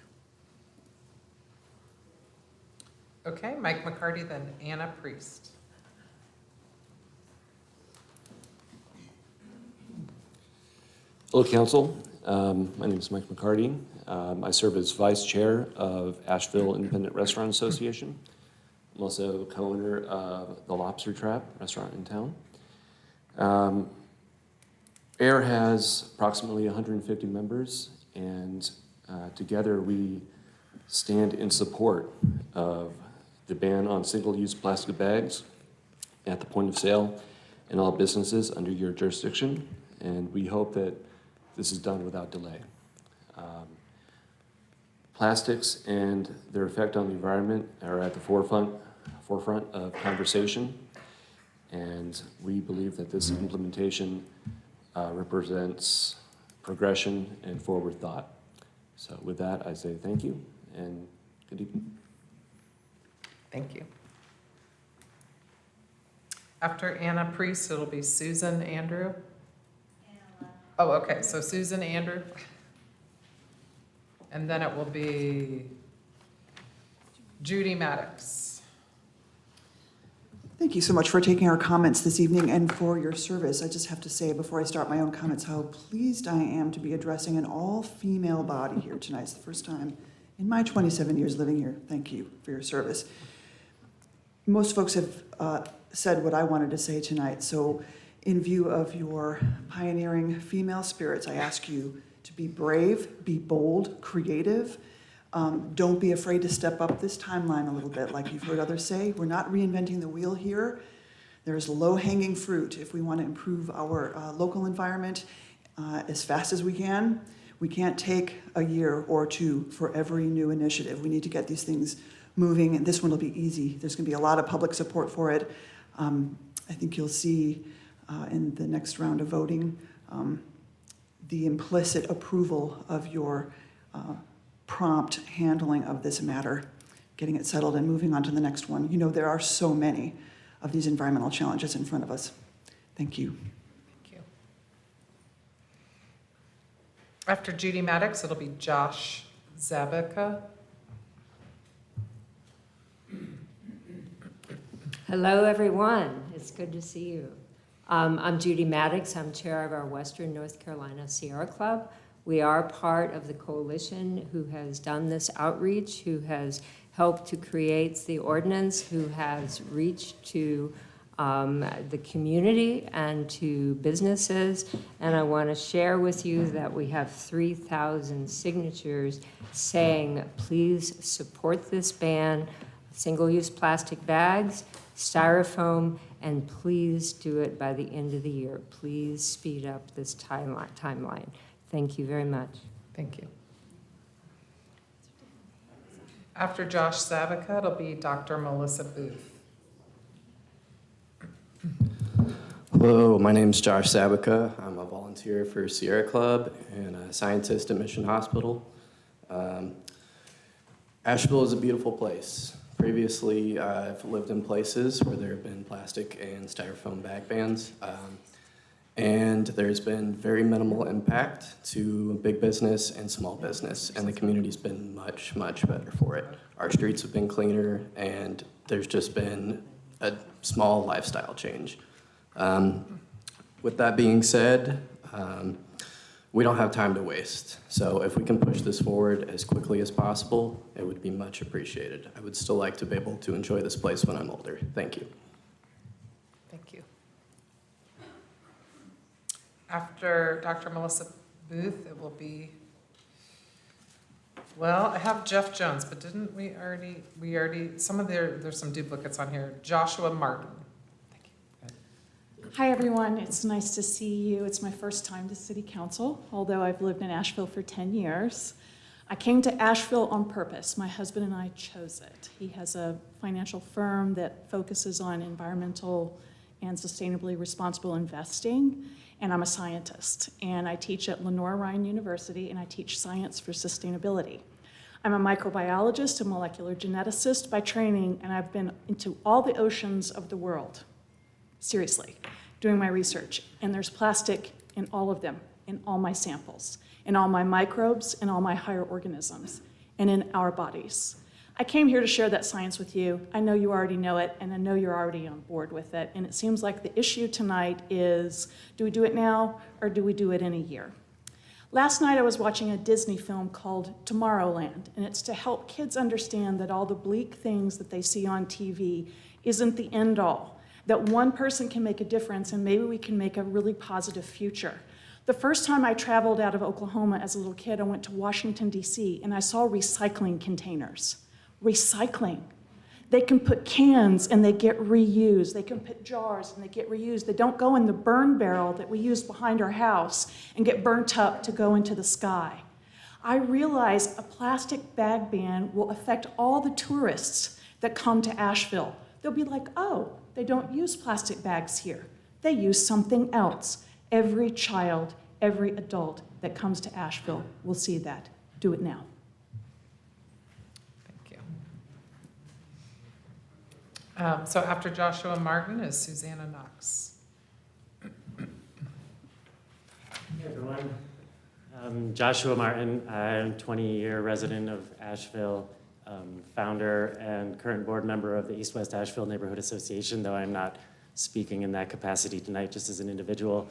Okay, Mike McCarty, then Anna Priest. Hello, Council. My name is Mike McCarty. I serve as Vice Chair of Asheville Independent Restaurant Association. I'm also co-owner of the Lobster Trap restaurant in town. AIR has approximately 150 members, and together we stand in support of the ban on single-use plastic bags at the point of sale in all businesses under your jurisdiction, and we hope that this is done without delay. Plastics and their effect on the environment are at the forefront of conversation, and we believe that this implementation represents progression and forward thought. So with that, I say thank you and good evening. Thank you. After Anna Priest, it'll be Susan Andrew. Oh, okay, so Susan Andrew. And then it will be Judy Maddox. Thank you so much for taking our comments this evening and for your service. I just have to say before I start my own comments how pleased I am to be addressing an all-female body here tonight. It's the first time in my 27 years living here. Thank you for your service. Most folks have said what I wanted to say tonight, so in view of your pioneering female spirits, I ask you to be brave, be bold, creative. Don't be afraid to step up this timeline a little bit, like you've heard others say. We're not reinventing the wheel here. There's low-hanging fruit if we want to improve our local environment as fast as we can. We can't take a year or two for every new initiative. We need to get these things moving, and this one will be easy. There's going to be a lot of public support for it. I think you'll see in the next round of voting the implicit approval of your prompt handling of this matter, getting it settled and moving on to the next one. You know, there are so many of these environmental challenges in front of us. Thank you. Thank you. After Judy Maddox, it'll be Josh Zabika. Hello, everyone. It's good to see you. I'm Judy Maddox. I'm chair of our Western North Carolina Sierra Club. We are part of the coalition who has done this outreach, who has helped to create the ordinance, who has reached to the community and to businesses. And I want to share with you that we have 3,000 signatures saying, please support this ban, single-use plastic bags, styrofoam, and please do it by the end of the year. Please speed up this timeline. Thank you very much. Thank you. After Josh Zabika, it'll be Dr. Melissa Booth. Hello, my name is Josh Zabika. I'm a volunteer for Sierra Club and a scientist at Mission Hospital. Asheville is a beautiful place. Previously, I've lived in places where there have been plastic and styrofoam bag bans, and there's been very minimal impact to big business and small business, and the community's been much, much better for it. Our streets have been cleaner, and there's just been a small lifestyle change. With that being said, we don't have time to waste. So if we can push this forward as quickly as possible, it would be much appreciated. I would still like to be able to enjoy this place when I'm older. Thank you. Thank you. After Dr. Melissa Booth, it will be, well, I have Jeff Jones, but didn't we already, there's some duplicates on here. Joshua Martin. Hi, everyone. It's nice to see you. It's my first time to City Council, although I've lived in Asheville for 10 years. I came to Asheville on purpose. My husband and I chose it. He has a financial firm that focuses on environmental and sustainably responsible investing, and I'm a scientist. And I teach at Lenore Ryan University, and I teach science for sustainability. I'm a microbiologist and molecular geneticist by training, and I've been into all the oceans of the world. Seriously, doing my research, and there's plastic in all of them, in all my samples, in all my microbes, in all my higher organisms, and in our bodies. I came here to share that science with you. I know you already know it, and I know you're already on board with it, and it seems like the issue tonight is, do we do it now, or do we do it in a year? Last night I was watching a Disney film called Tomorrowland, and it's to help kids understand that all the bleak things that they see on TV isn't the end all. That one person can make a difference, and maybe we can make a really positive future. The first time I traveled out of Oklahoma as a little kid, I went to Washington, D.C., and I saw recycling containers. Recycling. They can put cans and they get reused. They can put jars and they get reused. They don't go in the burn barrel that we use behind our house and get burnt up to go into the sky. I realize a plastic bag ban will affect all the tourists that come to Asheville. They'll be like, oh, they don't use plastic bags here. They use something else. Every child, every adult that comes to Asheville will see that. Do it now. Thank you. So after Joshua Martin is Susanna Knox. Hey everyone. Joshua Martin. I'm a 20-year resident of Asheville. Founder and current board member of the East-West Asheville Neighborhood Association, though I'm not speaking in that capacity tonight, just as an individual.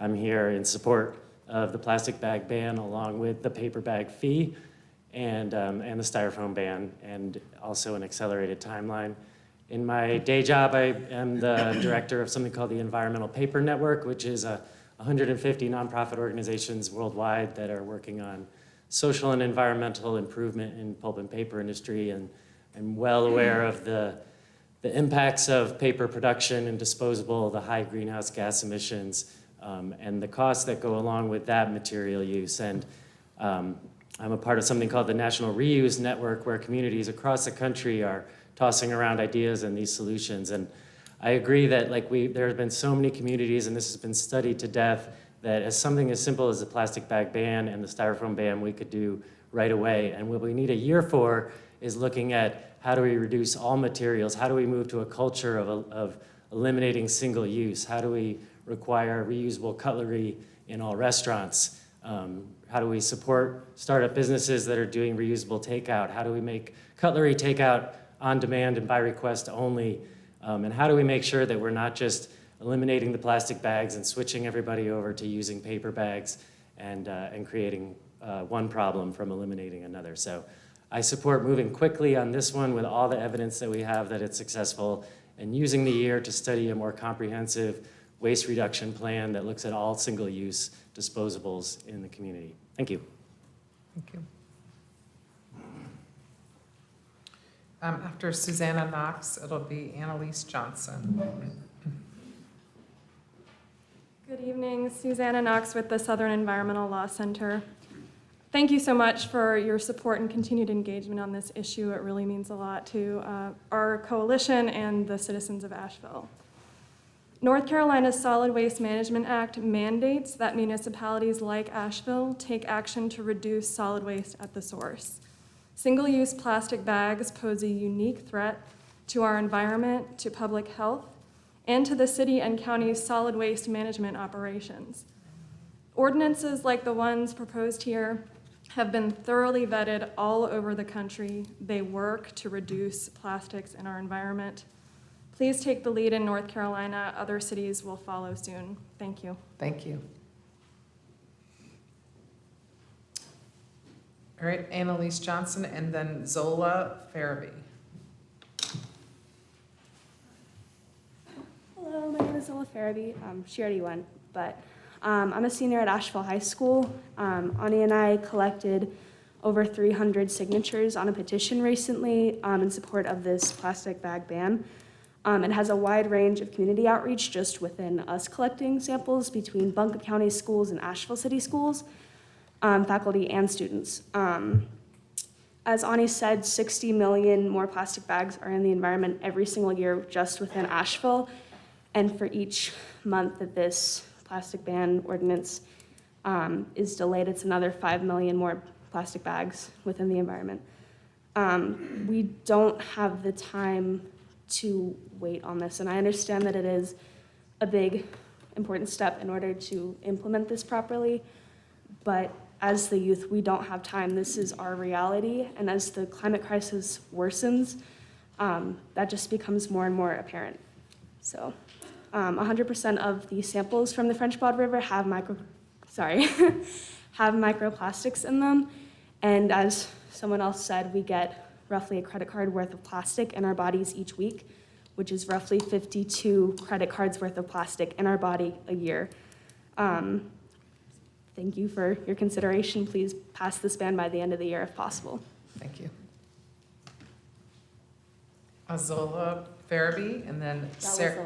I'm here in support of the plastic bag ban, along with the paper bag fee and the styrofoam ban, and also an accelerated timeline. In my day job, I am the director of something called the Environmental Paper Network, which is 150 nonprofit organizations worldwide that are working on social and environmental improvement in pulp and paper industry, and I'm well aware of the impacts of paper production and disposable, the high greenhouse gas emissions, and the costs that go along with that material use. And I'm a part of something called the National Reuse Network, where communities across the country are tossing around ideas and these solutions. And I agree that there have been so many communities, and this has been studied to death, that as something as simple as the plastic bag ban and the styrofoam ban we could do right away. And what we need a year for is looking at how do we reduce all materials? How do we move to a culture of eliminating single use? How do we require reusable cutlery in all restaurants? How do we support startup businesses that are doing reusable takeout? How do we make cutlery takeout on demand and by request only? And how do we make sure that we're not just eliminating the plastic bags and switching everybody over to using paper bags and creating one problem from eliminating another. So I support moving quickly on this one with all the evidence that we have that it's successful, and using the year to study a more comprehensive waste reduction plan that looks at all single-use disposables in the community. Thank you. Thank you. After Susanna Knox, it'll be Annalise Johnson. Good evening, Susanna Knox with the Southern Environmental Law Center. Thank you so much for your support and continued engagement on this issue. It really means a lot to our coalition and the citizens of Asheville. North Carolina's Solid Waste Management Act mandates that municipalities like Asheville take action to reduce solid waste at the source. Single-use plastic bags pose a unique threat to our environment, to public health, and to the city and county's solid waste management operations. Ordinances like the ones proposed here have been thoroughly vetted all over the country. They work to reduce plastics in our environment. Please take the lead in North Carolina. Other cities will follow soon. Thank you. Thank you. All right, Annalise Johnson and then Zola Farabee. Hello, my name is Zola Farabee. She already won, but I'm a senior at Asheville High School. Ani and I collected over 300 signatures on a petition recently in support of this plastic bag ban. It has a wide range of community outreach just within us collecting samples between Buncombe County schools and Asheville City schools, faculty and students. As Ani said, 60 million more plastic bags are in the environment every single year just within Asheville. And for each month that this plastic ban ordinance is delayed, it's another 5 million more plastic bags within the environment. We don't have the time to wait on this, and I understand that it is a big, important step in order to implement this properly, but as the youth, we don't have time. This is our reality, and as the climate crisis worsens, that just becomes more and more apparent. So 100% of the samples from the French Broad River have have microplastics in them, and as someone else said, we get roughly a credit card worth of plastic in our bodies each week, which is roughly 52 credit cards worth of plastic in our body a year. Thank you for your consideration. Please pass this ban by the end of the year if possible. Thank you. Zola Farabee and then Sarah.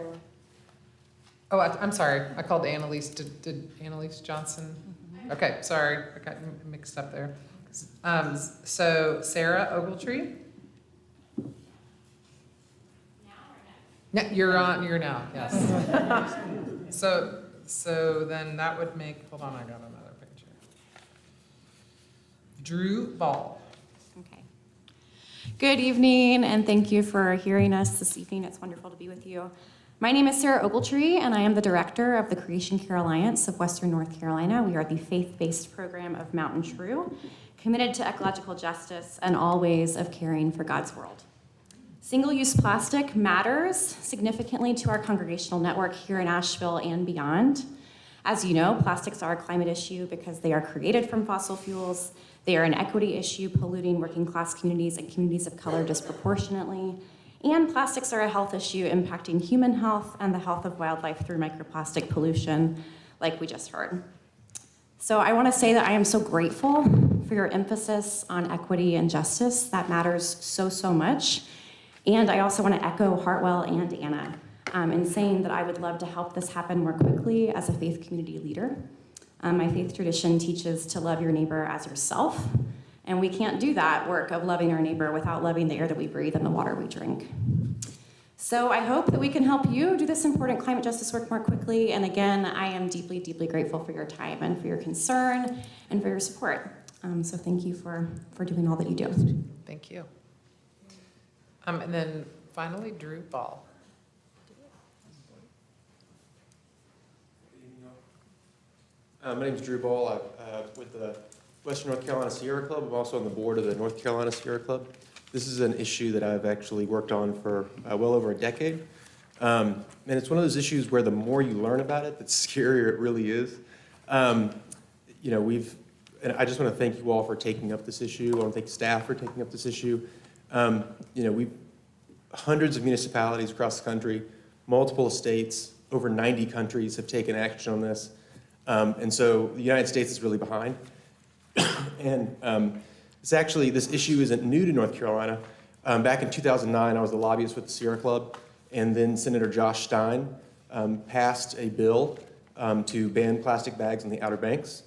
Oh, I'm sorry. I called Annalise. Did Annalise Johnson? Okay, sorry. I got mixed up there. So Sarah Ogletree. Yeah, you're on. You're now. Yes. So then that would make. Hold on, I got another picture. Drew Ball. Okay. Good evening, and thank you for hearing us this evening. It's wonderful to be with you. My name is Sarah Ogletree, and I am the director of the Creation Care Alliance of Western North Carolina. We are the faith-based program of Mountain True, committed to ecological justice and all ways of caring for God's world. Single-use plastic matters significantly to our congregational network here in Asheville and beyond. As you know, plastics are a climate issue because they are created from fossil fuels. They are an equity issue, polluting working-class communities and communities of color disproportionately. And plastics are a health issue impacting human health and the health of wildlife through microplastic pollution, like we just heard. So I want to say that I am so grateful for your emphasis on equity and justice. That matters so, so much. And I also want to echo Hartwell and Anna in saying that I would love to help this happen more quickly as a faith community leader. My faith tradition teaches to love your neighbor as yourself, and we can't do that work of loving our neighbor without loving the air that we breathe and the water we drink. So I hope that we can help you do this important climate justice work more quickly. And again, I am deeply, deeply grateful for your time and for your concern and for your support. So thank you for doing all that you do. Thank you. And then finally, Drew Ball. My name is Drew Ball. I'm with the Western North Carolina Sierra Club. I'm also on the board of the North Carolina Sierra Club. This is an issue that I've actually worked on for well over a decade. And it's one of those issues where the more you learn about it, the scarier it really is. And I just want to thank you all for taking up this issue. I want to thank staff for taking up this issue. We've hundreds of municipalities across the country, multiple states, over 90 countries have taken action on this. And so the United States is really behind. And this issue isn't new to North Carolina. Back in 2009, I was the lobbyist with the Sierra Club, and then Senator Josh Stein passed a bill to ban plastic bags on the Outer Banks.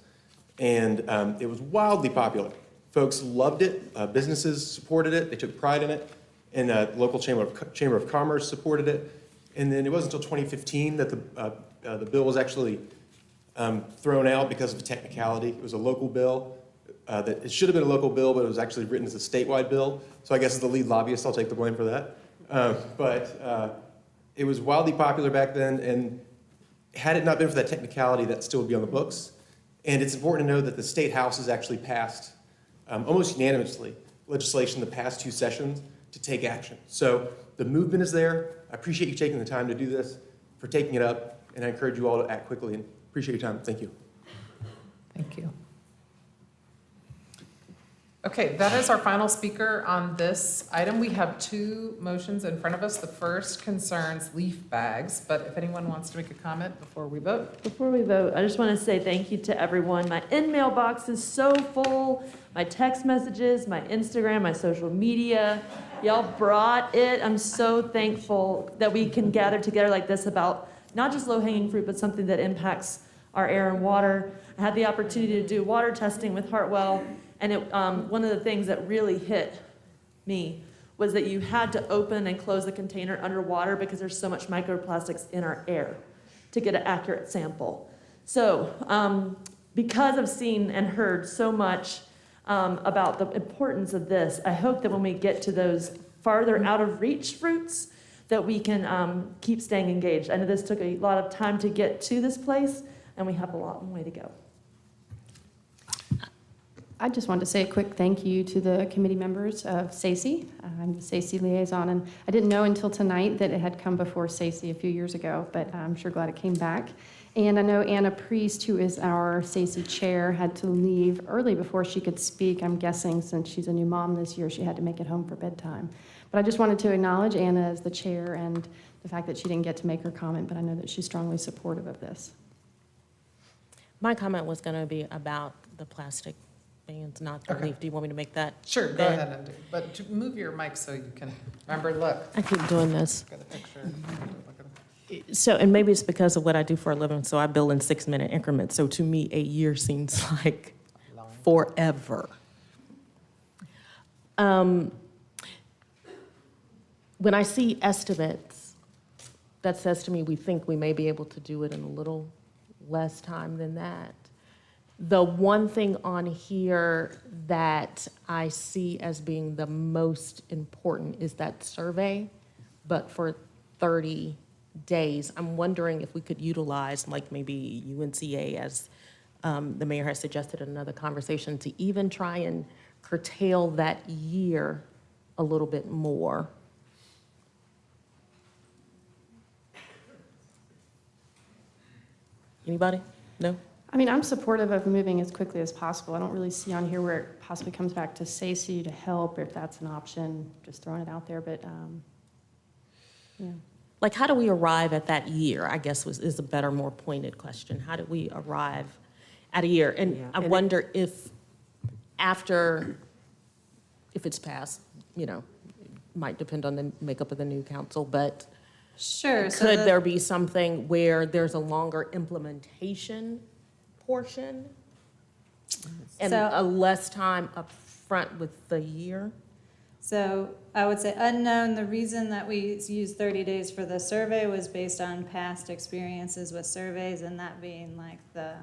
And it was wildly popular. Folks loved it. Businesses supported it. They took pride in it. And the local Chamber of Commerce supported it. And then it wasn't until 2015 that the bill was actually thrown out because of a technicality. It was a local bill. It should have been a local bill, but it was actually written as a statewide bill. So I guess as the lead lobbyist, I'll take the blame for that. But it was wildly popular back then, and had it not been for that technicality, that still would be on the books. And it's important to know that the State House has actually passed, almost unanimously, legislation the past two sessions to take action. So the movement is there. I appreciate you taking the time to do this, for taking it up, and I encourage you all to act quickly, and appreciate your time. Thank you. Thank you. Okay, that is our final speaker on this item. We have two motions in front of us. The first concerns leaf bags, but if anyone wants to make a comment before we vote. Before we vote, I just want to say thank you to everyone. My in-mail box is so full. My text messages, my Instagram, my social media. Y'all brought it. I'm so thankful that we can gather together like this about not just low-hanging fruit, but something that impacts our air and water. I had the opportunity to do water testing with Hartwell, and one of the things that really hit me was that you had to open and close the container underwater because there's so much microplastics in our air to get an accurate sample. So because I've seen and heard so much about the importance of this, I hope that when we get to those farther out of reach fruits, that we can keep staying engaged. I know this took a lot of time to get to this place, and we have a long way to go. I just wanted to say a quick thank you to the committee members of SACE. I'm the SACE liaison, and I didn't know until tonight that it had come before SACE a few years ago, but I'm sure glad it came back. And I know Anna Priest, who is our SACE chair, had to leave early before she could speak. I'm guessing since she's a new mom this year, she had to make it home for bedtime. But I just wanted to acknowledge Anna as the chair and the fact that she didn't get to make her comment, but I know that she's strongly supportive of this. My comment was going to be about the plastic bans, not the leaf. Do you want me to make that? Sure, go ahead and do it. But to move your mic so you can, remember, look. I keep doing this. Got a picture. So, and maybe it's because of what I do for a living, so I bill in 6-minute increments. So to me, a year seems like forever. When I see estimates, that says to me we think we may be able to do it in a little less time than that. The one thing on here that I see as being the most important is that survey, but for 30 days. I'm wondering if we could utilize like maybe UNCA, as the mayor has suggested in another conversation, to even try and curtail that year a little bit more. Anybody? No? I mean, I'm supportive of moving as quickly as possible. I don't really see on here where it possibly comes back to SACE to help, if that's an option, just throwing it out there, but yeah. Like, how do we arrive at that year, I guess is a better, more pointed question. How do we arrive at a year? And yeah. I wonder if after, if it's passed, you know, it might depend on the makeup of the new council, but sure. Could there be something where there's a longer implementation portion and a less time up front with the year? So I would say unknown. The reason that we used 30 days for the survey was based on past experiences with surveys, and that being like the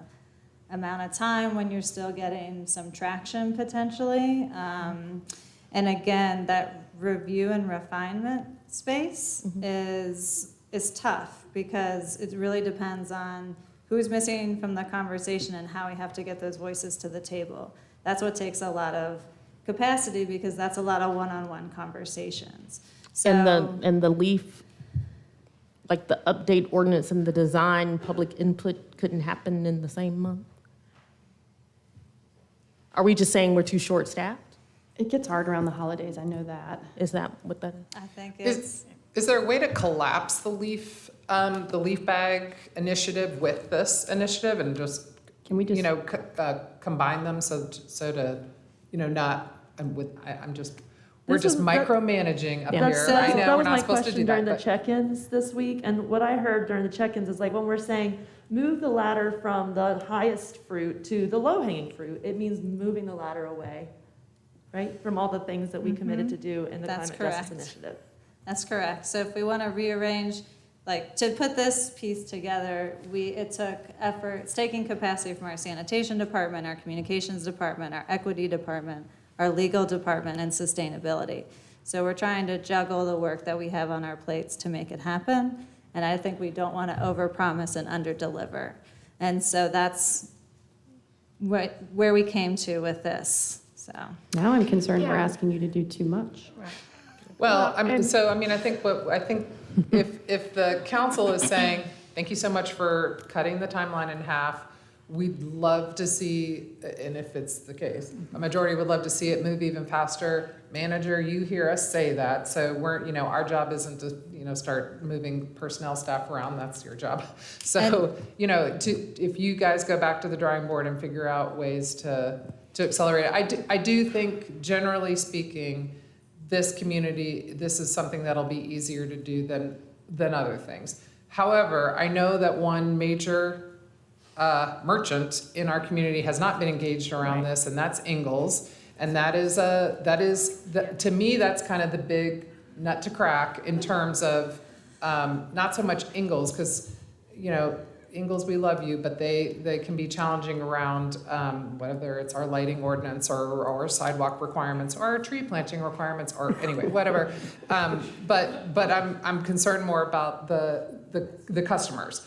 amount of time when you're still getting some traction potentially. And again, that review and refinement space is tough because it really depends on who's missing from the conversation and how we have to get those voices to the table. That's what takes a lot of capacity, because that's a lot of one-on-one conversations. So, and the leaf, like the update ordinance and the design public input couldn't happen in the same month? Are we just saying we're too short-staffed? It gets hard around the holidays, I know that. Is that what that is? I think it's... Is there a way to collapse the leaf bag initiative with this initiative and just, can we just, you know, combine them so to, you know, not, we're just micromanaging up here. I know we're not supposed to do that. During the check-ins this week, and what I heard during the check-ins is like when we're saying move the ladder from the highest fruit to the low-hanging fruit, it means moving the ladder away, right, from all the things that we committed to do in the Climate Justice Initiative. That's correct. So if we want to rearrange, like to put this piece together, it took effort. It's taking capacity from our sanitation department, our communications department, our equity department, our legal department, and sustainability. So we're trying to juggle the work that we have on our plates to make it happen. And I think we don't want to overpromise and underdeliver. And so that's where we came to with this. So now I'm concerned we're asking you to do too much. Right. Well, I mean, I think if the council is saying, thank you so much for cutting the timeline in half, we'd love to see, and if it's the case, a majority would love to see it move even faster. Manager, you hear us say that, so our job isn't to, start moving personnel staff around, that's your job. So, if you guys go back to the drawing board and figure out ways to accelerate it. I do think, generally speaking, this community, this is something that'll be easier to do than other things. However, I know that one major merchant in our community has not been engaged around this, and that's Ingalls. And to me, that's kind of the big nut to crack in terms of not so much Ingalls, because Ingalls, we love you, but they can be challenging around whether it's our lighting ordinance or sidewalk requirements or our tree planting requirements or anyway, whatever. But I'm concerned more about the customers.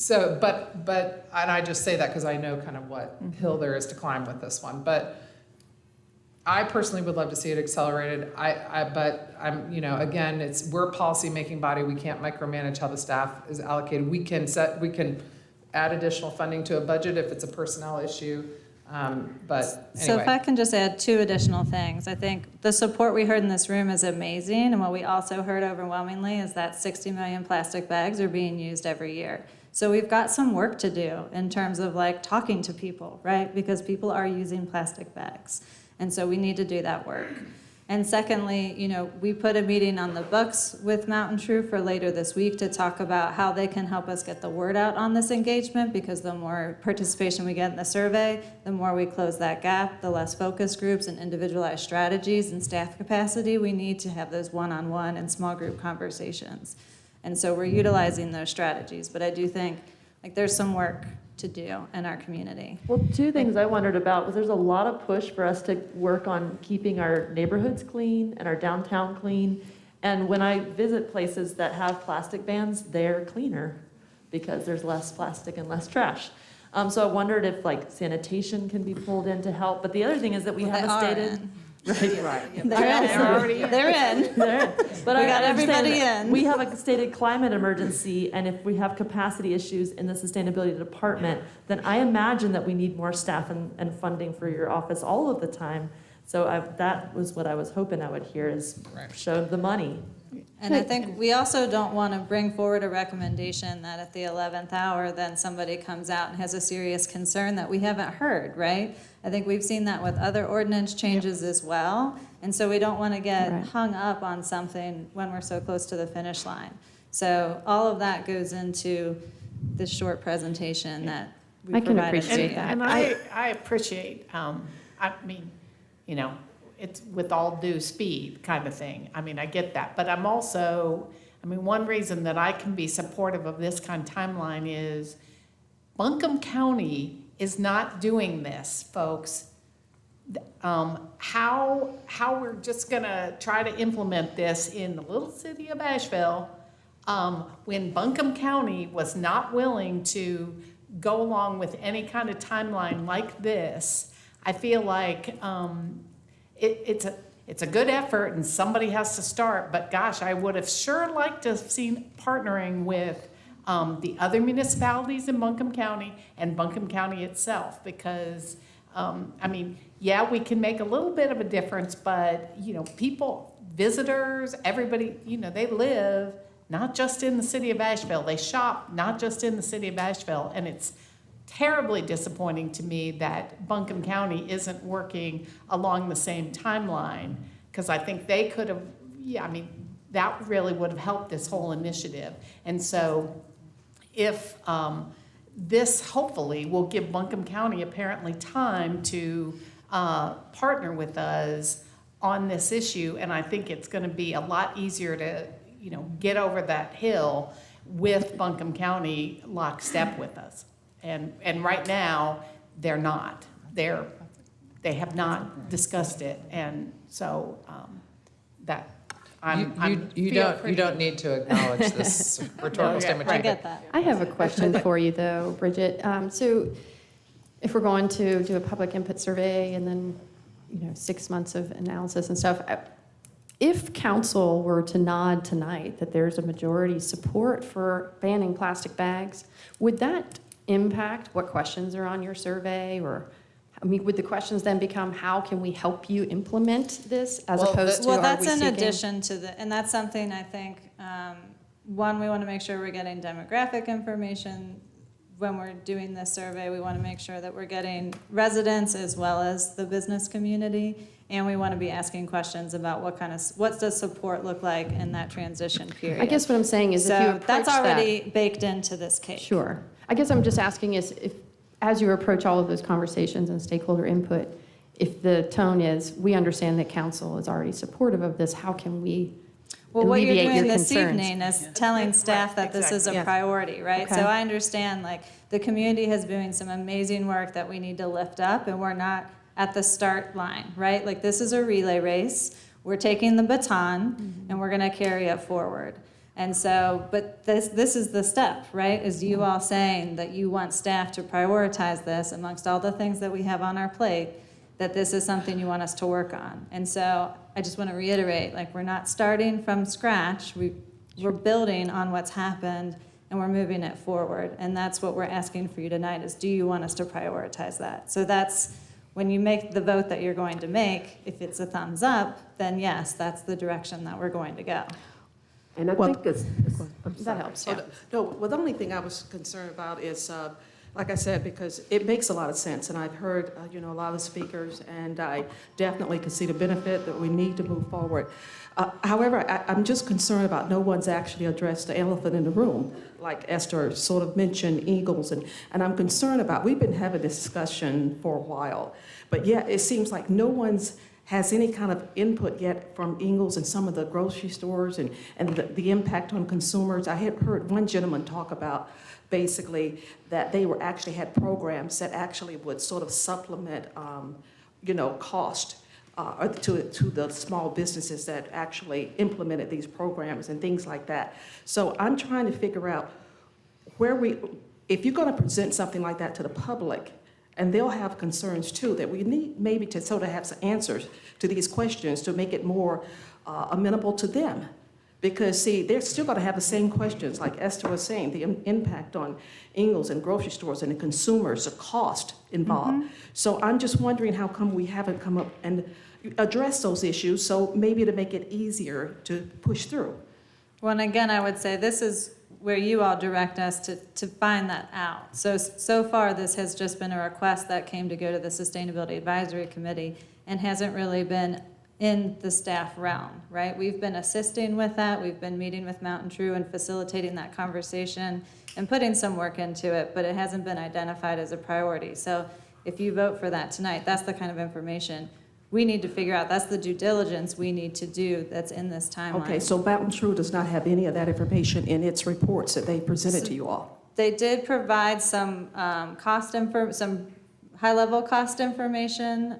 But I just say that because I know kind of what hill there is to climb with this one. But I personally would love to see it accelerated. But again, we're a policy-making body. We can't micromanage how the staff is allocated. We can add additional funding to a budget if it's a personnel issue. But anyway. So if I can just add 2 additional things. I think the support we heard in this room is amazing. And what we also heard overwhelmingly is that 60 million plastic bags are being used every year. So we've got some work to do in terms of talking to people, right? Because people are using plastic bags. And so we need to do that work. And secondly, we put a meeting on the books with Mountain True for later this week to talk about how they can help us get the word out on this engagement, because the more participation we get in the survey, the more we close that gap, the less focus groups and individualized strategies and staff capacity we need to have those one-on-one and small group conversations. And so we're utilizing those strategies, but I do think there's some work to do in our community. Well, 2 things I wondered about was there's a lot of push for us to work on keeping our neighborhoods clean and our downtown clean. And when I visit places that have plastic bans, they're cleaner because there's less plastic and less trash. So I wondered if sanitation can be pulled in to help. But the other thing is that we have a stated. Right. They're in. But we got everybody in. We have a stated climate emergency, and if we have capacity issues in the sustainability department, then I imagine that we need more staff and funding for your office all of the time. So that was what I was hoping I would hear is show the money. And I think we also don't want to bring forward a recommendation that at the 11th hour, then somebody comes out and has a serious concern that we haven't heard, right? I think we've seen that with other ordinance changes as well. And so we don't want to get hung up on something when we're so close to the finish line. So all of that goes into this short presentation that we provided. I can appreciate that. And I appreciate, it's with all due speed kind of thing. I get that. But I'm also, one reason that I can be supportive of this kind of timeline is Buncombe County is not doing this, folks. How we're just going to try to implement this in the little city of Asheville when Buncombe County was not willing to go along with any kind of timeline like this, I feel like it's a good effort and somebody has to start, but gosh, I would have sure liked to have seen partnering with the other municipalities in Buncombe County and Buncombe County itself, because yeah, we can make a little bit of a difference, but people, visitors, everybody, they live not just in the city of Asheville, they shop not just in the city of Asheville, and it's terribly disappointing to me that Buncombe County isn't working along the same timeline, because I think they could have, that really would have helped this whole initiative. And so if this hopefully will give Buncombe County apparently time to partner with us on this issue, and I think it's going to be a lot easier to get over that hill with Buncombe County lockstep with us. And right now, they're not. They have not discussed it, and so that you don't need to acknowledge this rhetorical statement. I get that. I have a question for you, though, Bridget. So if we're going to do a public input survey and then 6 months of analysis and stuff. If council were to nod tonight that there's a majority support for banning plastic bags, would that impact what questions are on your survey? Or, I mean, would the questions then become, how can we help you implement this, as opposed to, well, are that's we in seeking? addition to the, and that's something I think, one, we want to make sure we're getting demographic information when we're doing this survey. We want to make sure that we're getting residents as well as the business community, and we want to be asking questions about what does support look like in that transition period. I guess what I'm saying is, if you approach that's already that, baked into this cake. Sure. I guess I'm just asking is, if, as you approach all of those conversations and stakeholder input, if the tone is, we understand that council is already supportive of this, how can we Well, what you're alleviate doing your this concerns? evening is telling staff that this is a Yes. priority, right? Okay. So I understand, like, the community has been doing some amazing work that we need to lift up, and we're not at the start line, right? Like, this is a relay race. We're taking the baton, and we're gonna carry it forward. And so, but this is the step, right? Is you all saying that you want staff to prioritize this amongst all the things that we have on our plate, that this is something you want us to work on. And so I just want to reiterate, like, we're not starting from scratch. We're building on what's happened, and we're moving it forward. And that's what we're asking for you tonight, is do you want us to prioritize that? So that's, when you make the vote that you're going to make, if it's a thumbs up, then yes, that's the direction that we're going to go. And I think it's, that helps, yeah. No, well, the only thing I was concerned about is, like I said, because it makes a lot of sense, and I've heard, a lot of speakers, and I definitely can see the benefit that we need to move forward. However, I'm just concerned about no one's actually addressed the elephant in the room, like Esther sort of mentioned Eagles, and I'm concerned about, we've been having this discussion for a while, but yeah, it seems like no one's has any kind of input yet from Ingles and some of the grocery stores and the impact on consumers. I had heard one gentleman talk about basically that they were actually had programs that actually would sort of supplement, cost to the small businesses that actually implemented these programs and things like that. So I'm trying to figure out if you're going to present something like that to the public, and they'll have concerns too, that we need maybe to sort of have some answers to these questions to make it more amenable to them. Because see, they're still gonna have the same questions, like Esther was saying, the impact on Ingles and grocery stores and the consumers, the cost involved. So I'm just wondering how come we haven't come up and addressed those issues, so maybe to make it easier to push through. Well, and again, I would say this is where you all direct us to find that out. So far, this has just been a request that came to go to the Sustainability Advisory Committee and hasn't really been in the staff realm, right? We've been assisting with that. We've been meeting with Mountain True and facilitating that conversation and putting some work into it, but it hasn't been identified as a priority. So if you vote for that tonight, that's the kind of information we need to figure out. That's the due diligence we need to do that's in this timeline. Okay, so Mountain True does not have any of that information in its reports that they presented to you all? They did provide some some high-level cost information,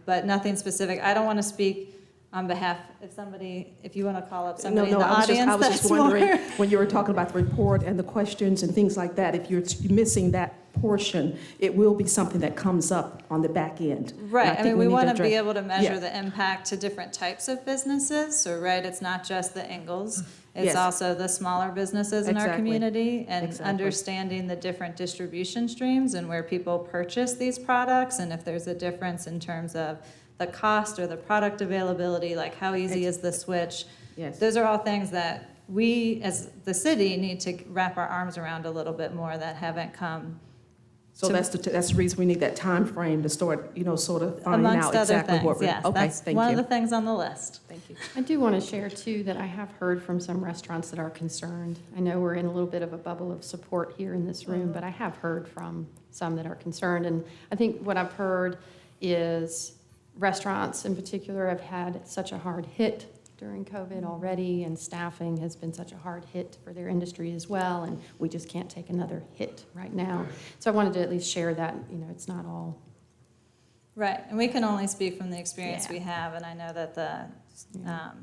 but nothing specific. I don't want to speak on behalf, if you want to call up somebody in the audience. I was just wondering, when you were talking about the report and the questions and things like that, if you're missing that portion, it will be something that comes up on the back end. Right, I mean, we want to be able to measure Yeah. the impact to different types of businesses. So, right, it's not just the Ingles, it's Yes. also the smaller businesses in our Exactly. community, and Exactly. understanding the different distribution streams and where people purchase these products, and if there's a difference in terms of the cost or the product availability, like how easy is the switch. Yes. Those are all things that we, as the city, need to wrap our arms around a little bit more that haven't come. So that's the reason we need that time frame to start, sort of finding Amongst out other exactly things, what we're. yes. Okay, That's thank one you. of the things on the list. Thank you. I do want to share, too, that I have heard from some restaurants that are concerned. I know we're in a little bit of a bubble of support here in this room, but I have heard from some that are concerned. And I think what I've heard is restaurants in particular have had such a hard hit during COVID already, and staffing has been such a hard hit for their industry as well, and we just can't take another hit right now. So I wanted to at least share that, it's not all. Right, and we can only speak from the experience we have, and I know that the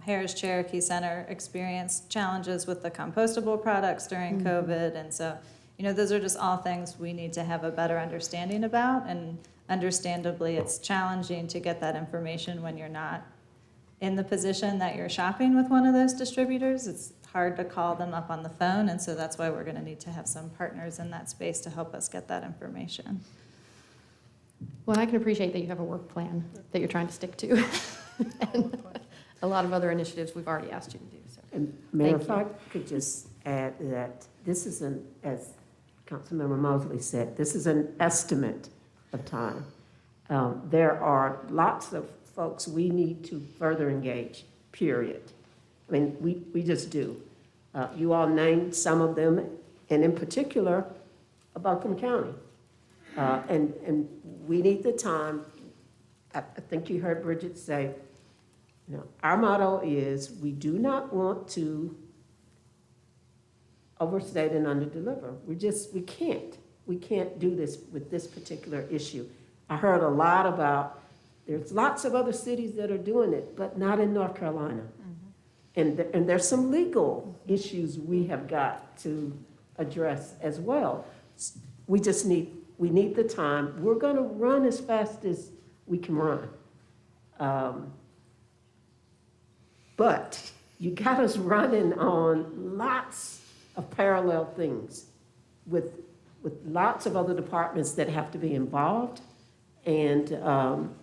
Harris Cherokee Center experienced challenges with the compostable products during COVID, and so, those are just all things we need to have a better understanding about, and understandably, it's challenging to get that information when you're not in the position that you're shopping with one of those distributors. It's hard to call them up on the phone, and so that's why we're going to need to have some partners in that space to help us get that information. Well, I can appreciate that you have a work plan that you're trying to stick to. And a lot of other initiatives we've already asked you to do. So. And Mayor, Thank if you. I could just add that this is as Councilmember Mosley said, this is an estimate of time. There are lots of folks we need to further engage, period. I mean, we just do. You all named some of them, and in particular, Buncombe County. And we need the time. I think you heard Bridget say, you know, our motto is we do not want to overstate and underdeliver. We can't do this with this particular issue. I heard a lot about, there's lots of other cities that are doing it, but not in North Carolina. Mm-hmm. And there's some legal issues we have got to address as well. We need the time. We're gonna run as fast as we can run. But you got us running on lots of parallel things with lots of other departments that have to be involved. And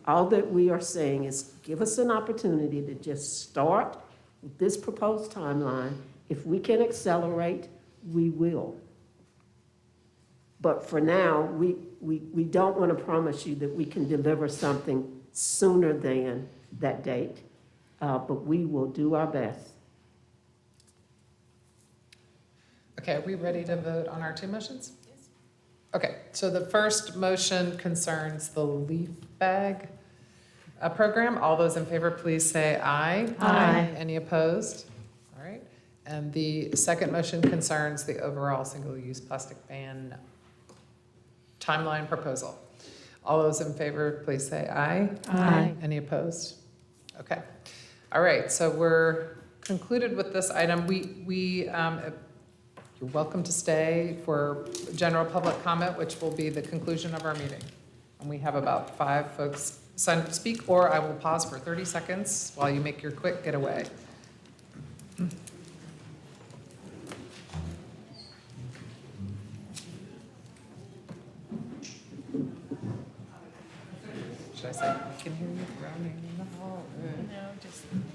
all that we are saying is give us an opportunity to just start with this proposed timeline. If we can accelerate, we will. But for now, we don't want to promise you that we can deliver something sooner than that date, but we will do our best. Okay, are we ready to vote on our two motions? Yes. Okay, so the first motion concerns the leaf bag program. All those in favor, please say aye. Aye. Any opposed? All right. And the second motion concerns the overall single-use plastic ban timeline proposal. All those in favor, please say aye. Aye. Any opposed? Okay. All right, so we're concluded with this item. You're welcome to stay for general public comment, which will be the conclusion of our meeting. And we have about 5 folks signed up to speak, or I will pause for 30 seconds while you make your quick getaway. Should I say, I can hear you groaning in the hall? No,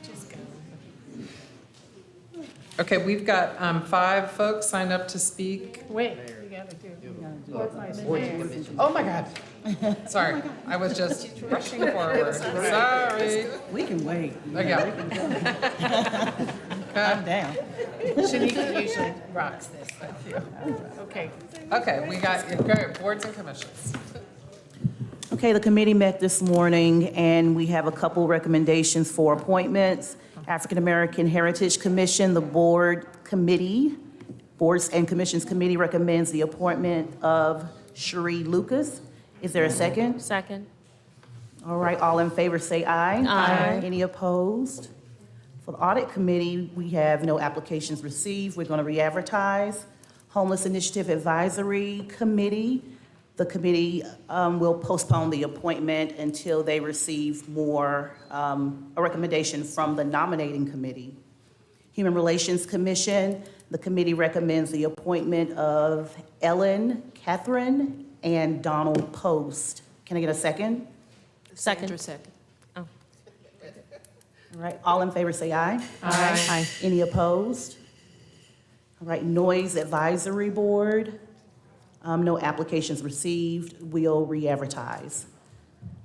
just go. Okay, we've got 5 folks signed up to speak. Wait, you gotta do. Oh my God. Sorry, I was just rushing forward. Sorry. We can wait. Okay. Calm down. Shanika usually rocks this stuff. Okay. Okay, we got your boards and commissions. Okay, the committee met this morning, and we have a couple recommendations for appointments. African American Heritage Commission, the Boards and Commissions Committee recommends the appointment of Cherie Lucas. Is there a second? Second. All right, all in favor say aye. Aye. Any opposed? For the Audit Committee, we have no applications received. We're going to re-advertise. Homeless Initiative Advisory Committee, the committee will postpone the appointment until they receive a recommendation from the nominating committee. Human Relations Commission, the committee recommends the appointment of Ellen Catherine and Donald Post. Can I get a second? Second. All right, all in favor say aye. Aye. Any opposed? All right, Noise Advisory Board, no applications received. We'll re-advertise.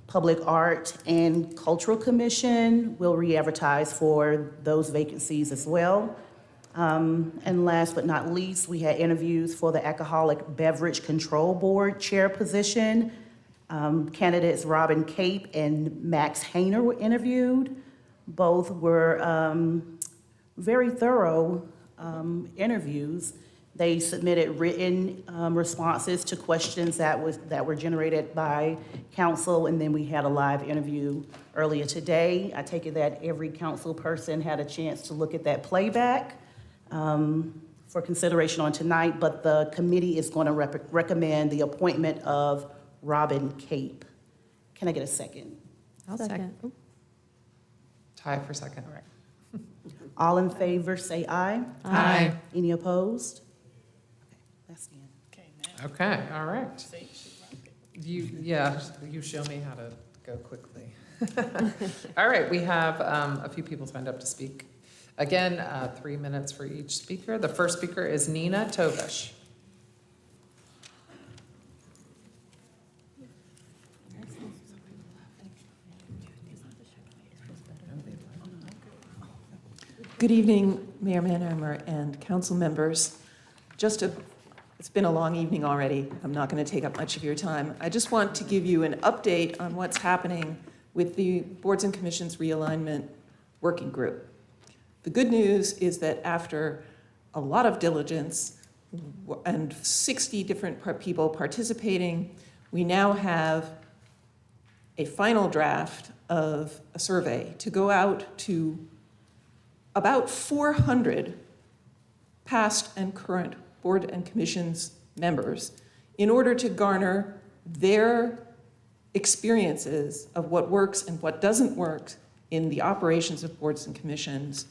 Public Art and Cultural Commission will re-advertise for those vacancies as well. And last but not least, we had interviews for the Alcoholic Beverage Control Board Chair position. Candidates Robin Cape and Max Hayner were interviewed. Both were very thorough interviews. They submitted written responses to questions that were generated by council, and then we had a live interview earlier today. I take it that every council person had a chance to look at that playback for consideration on tonight, but the committee is going to recommend the appointment of Robin Cape. Can I get a second? I'll second. Tie for second. All right. All in favor, say aye. Aye. Any opposed? Okay, that's the end. Okay, all right. You show me how to go quickly. All right, we have a few people signed up to speak. Again, 3 minutes for each speaker. The first speaker is Nina Tobish. Good evening, Mayor Manheimer and council members. It's been a long evening already. I'm not going to take up much of your time. I just want to give you an update on what's happening with the Boards and Commissions Realignment Working Group. The good news is that after a lot of diligence and 60 different people participating, we now have a final draft of a survey to go out to about 400 past and current board and commissions members in order to garner their experiences of what works and what doesn't work in the operations of boards and commissions,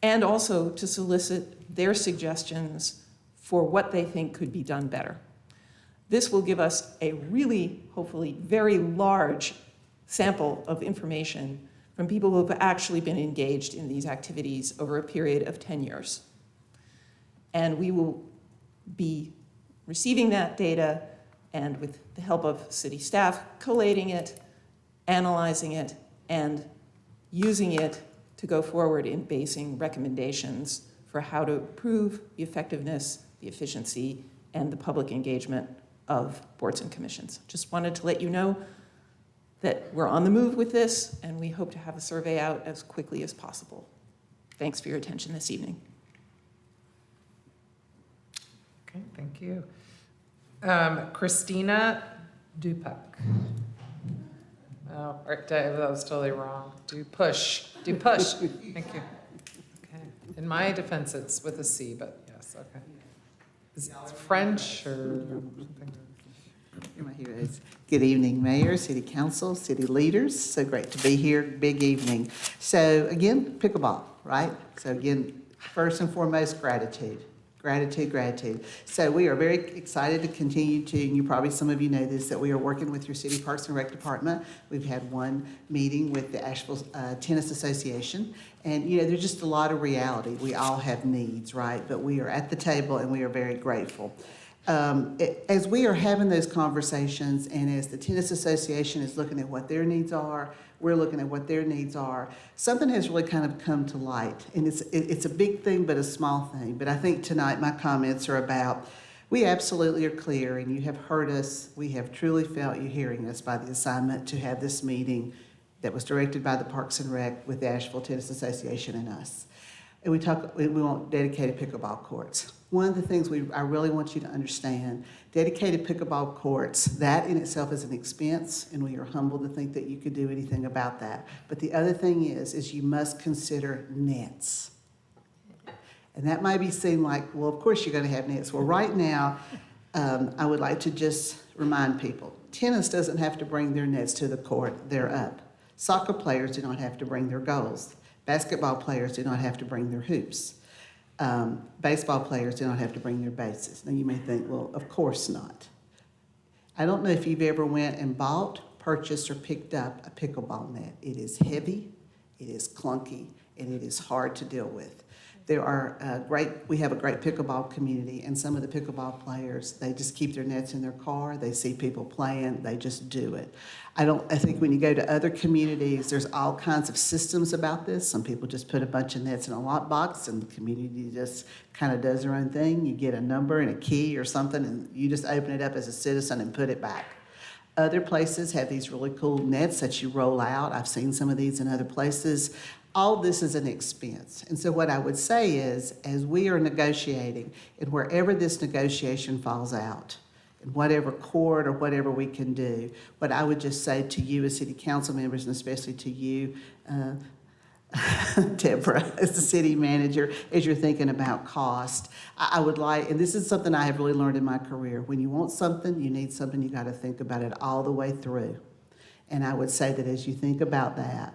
and also to solicit their suggestions for what they think could be done better. This will give us a really, hopefully, very large sample of information from people who have actually been engaged in these activities over a period of 10 years. And we will be receiving that data and, with the help of city staff, collating it, analyzing it, and using it to go forward in basing recommendations for how to improve the effectiveness, the efficiency, and the public engagement of boards and commissions. Just wanted to let you know that we're on the move with this, and we hope to have a survey out as quickly as possible. Thanks for your attention this evening. Okay, thank you. Christina Dupuck. Oh, that was totally wrong. Dupush. Thank you. Okay. In my defense, it's with a C, but yes, okay. Is it French or something? Here it is. Good evening, Mayor, City Council, city leaders. So great to be here. Big evening. So again, pickleball, right? So again, first and foremost, gratitude. Gratitude. So we are very excited to continue to, and some of you know this, that we are working with your City Parks and Rec Department. We've had one meeting with the Asheville Tennis Association. And, there's just a lot of reality. We all have needs, right? But we are at the table and we are very grateful. As we are having those conversations and as the Tennis Association is looking at what their needs are, we're looking at what their needs are, something has really kind of come to light. And it's a big thing, but a small thing. But I think tonight my comments are about, we absolutely are clear, and you have heard us, we have truly felt you hearing us by the assignment to have this meeting that was directed by the Parks and Rec with the Asheville Tennis Association and us. And we want dedicated pickleball courts. One of the things I really want you to understand, dedicated pickleball courts, that in itself is an expense, and we are humbled to think that you could do anything about that. But the other thing is you must consider nets. And that might be seen like, well, of course you're going to have nets. Well, right now, I would like to just remind people, tennis doesn't have to bring their nets to the court. They're up. Soccer players do not have to bring their goals. Basketball players do not have to bring their hoops. Baseball players do not have to bring their bases. Now you may think, well, of course not. I don't know if you've ever went and bought, purchased, or picked up a pickleball net. It is heavy, it is clunky, and it is hard to deal with. We have a great pickleball community, and some of the pickleball players, they just keep their nets in their car. They see people playing, they just do it. I think when you go to other communities, there's all kinds of systems about this. Some people just put a bunch of nets in a lock box, and the community just kind of does their own thing. You get a number and a key or something, and you just open it up as a citizen and put it back. Other places have these really cool nets that you roll out. I've seen some of these in other places. All this is an expense. And so what I would say is, as we are negotiating, and wherever this negotiation falls out, in whatever court or whatever we can do, what I would just say to you as city council members, and especially to you, Deborah, as the city manager, as you're thinking about cost, I would like, and this is something I have really learned in my career, when you want something, you need something, you got to think about it all the way through. And I would say that as you think about that,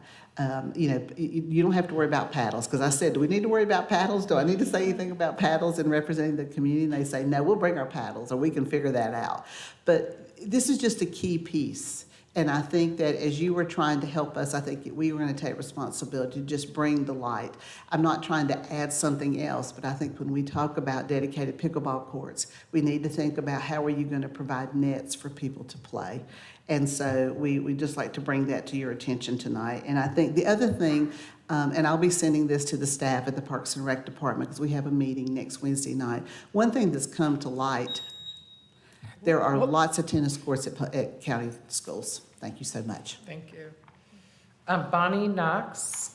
you don't have to worry about paddles, because I said, do we need to worry about paddles? Do I need to say anything about paddles and representing the community? And they say, no, we'll bring our paddles, or we can figure that out. But this is just a key piece. And I think that as you were trying to help us, I think we were going to take responsibility to just bring the light. I'm not trying to add something else, but I think when we talk about dedicated pickleball courts, we need to think about how are you going to provide nets for people to play. And so we just like to bring that to your attention tonight. And I think the other thing, and I'll be sending this to the staff at the Parks and Rec Department because we have a meeting next Wednesday night. One thing that's come to light, there are lots of tennis courts at county schools. Thank you so much. Thank you. Bonnie Knox.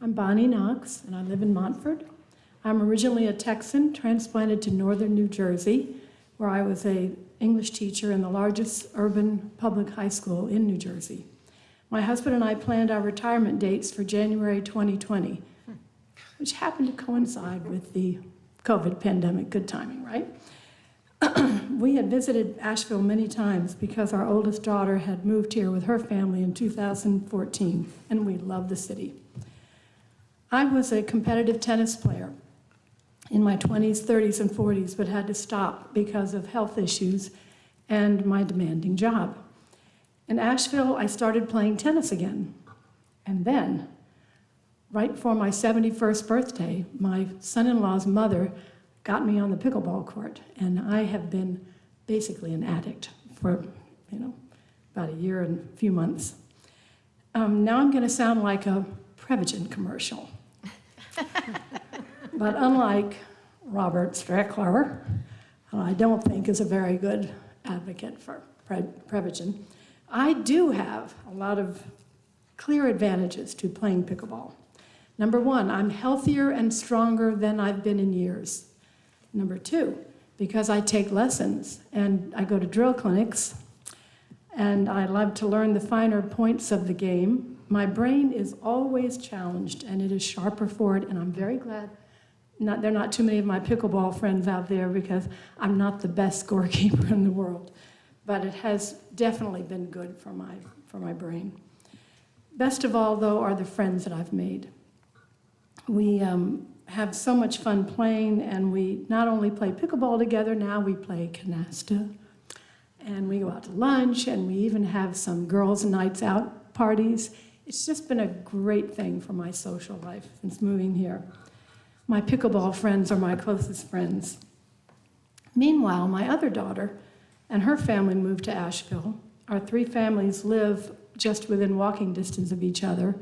I'm Bonnie Knox, and I live in Montford. I'm originally a Texan, transplanted to northern New Jersey, where I was an English teacher in the largest urban public high school in New Jersey. My husband and I planned our retirement dates for January 2020, which happened to coincide with the COVID pandemic. Good timing, right? We had visited Asheville many times because our oldest daughter had moved here with her family in 2014, and we love the city. I was a competitive tennis player in my 20s, 30s, and 40s, but had to stop because of health issues and my demanding job. In Asheville, I started playing tennis again. And then, right before my 71st birthday, my son-in-law's mother got me on the pickleball court, and I have been basically an addict for, about a year and a few months. Now I'm going to sound like a Prevagen commercial. But unlike Robert Strackler, who I don't think is a very good advocate for Prevagen, I do have a lot of clear advantages to playing pickleball. Number one, I'm healthier and stronger than I've been in years. Number two, because I take lessons and I go to drill clinics and I love to learn the finer points of the game, my brain is always challenged and it is sharper for it, and I'm very glad there are not too many of my pickleball friends out there because I'm not the best scorekeeper in the world. But it has definitely been good for my brain. Best of all, though, are the friends that I've made. We have so much fun playing, and we not only play pickleball together, now we play canasta, and we go out to lunch, and we even have some girls' nights out parties. It's just been a great thing for my social life since moving here. My pickleball friends are my closest friends. Meanwhile, my other daughter and her family moved to Asheville. Our three families live just within walking distance of each other.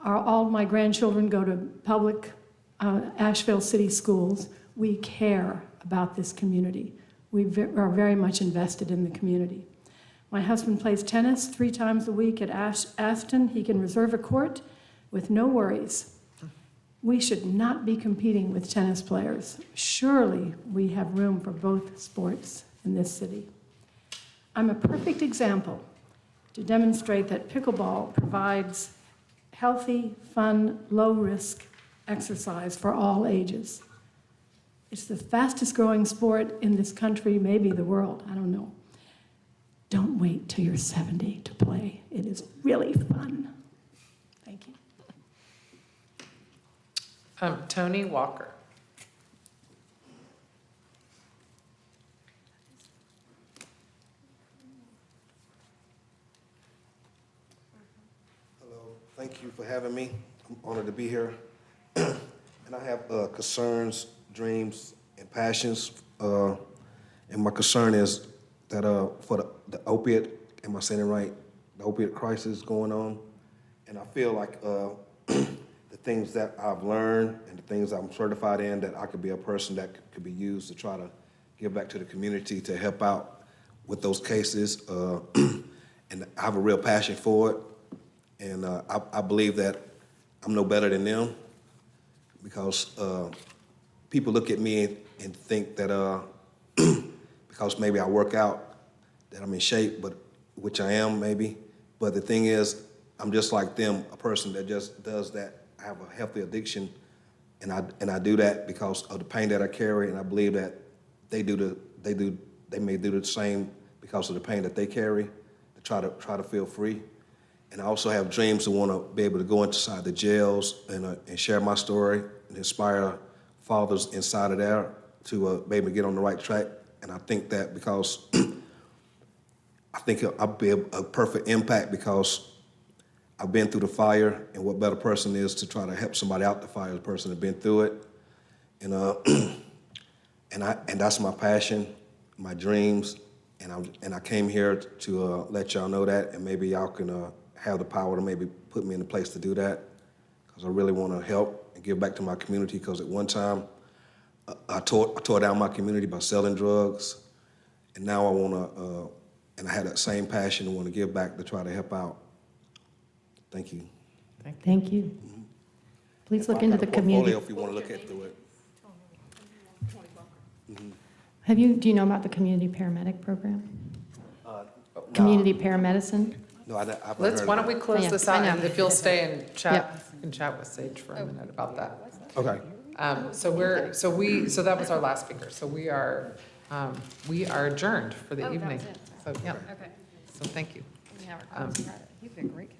All my grandchildren go to public Asheville city schools. We care about this community. We are very much invested in the community. My husband plays tennis 3 times a week at Aston. He can reserve a court with no worries. We should not be competing with tennis players. Surely we have room for both sports in this city. I'm a perfect example to demonstrate that pickleball provides healthy, fun, low-risk exercise for all ages. It's the fastest growing sport in this country, maybe the world, I don't know. Don't wait till you're 70 to play. It is really fun. Thank you. Tony Walker. Hello, thank you for having me. I'm honored to be here. And I have concerns, dreams, and passions. And my concern is that for the opiate, am I saying it right? The opiate crisis going on. And I feel like the things that I've learned and the things I'm certified in, that I could be a person that could be used to try to give back to the community to help out with those cases. And I have a real passion for it. And I believe that I'm no better than them, because people look at me and think that because maybe I work out, that I'm in shape, but which I am maybe. But the thing is, I'm just like them, a person that just does that. I have a healthy addiction, And I do that because of the pain that I carry, and I believe that they may do the same because of the pain that they carry, to try to feel free. And I also have dreams to want to be able to go inside the jails and share my story and inspire fathers inside of there to be able to get on the right track. And I think that because I think I'll be a perfect impact because I've been through the fire, and what better person is to try to help somebody out the fire, the person that's been through it. And and that's my passion, my dreams, and I came here to let y'all know that, and maybe y'all can have the power to maybe put me in a place to do that, because I really want to help and give back to my community, because at one time I tore down my community by selling drugs, and now I want to, and I had that same passion to want to give back to try to help out. Thank you. Thank you. Please look into the community. If you want to look at through it. Do you know about the community paramedic program? Community paramedicine? No, I've not Let's, heard why of don't we it. close Yeah, this I out, know. and if you'll stay and chat, Yep. you can chat with Sage for a minute about that. Okay. So that was our last speaker. So we are adjourned for the evening. So, yeah. Okay. So thank you. We have our closing credit. You've been great.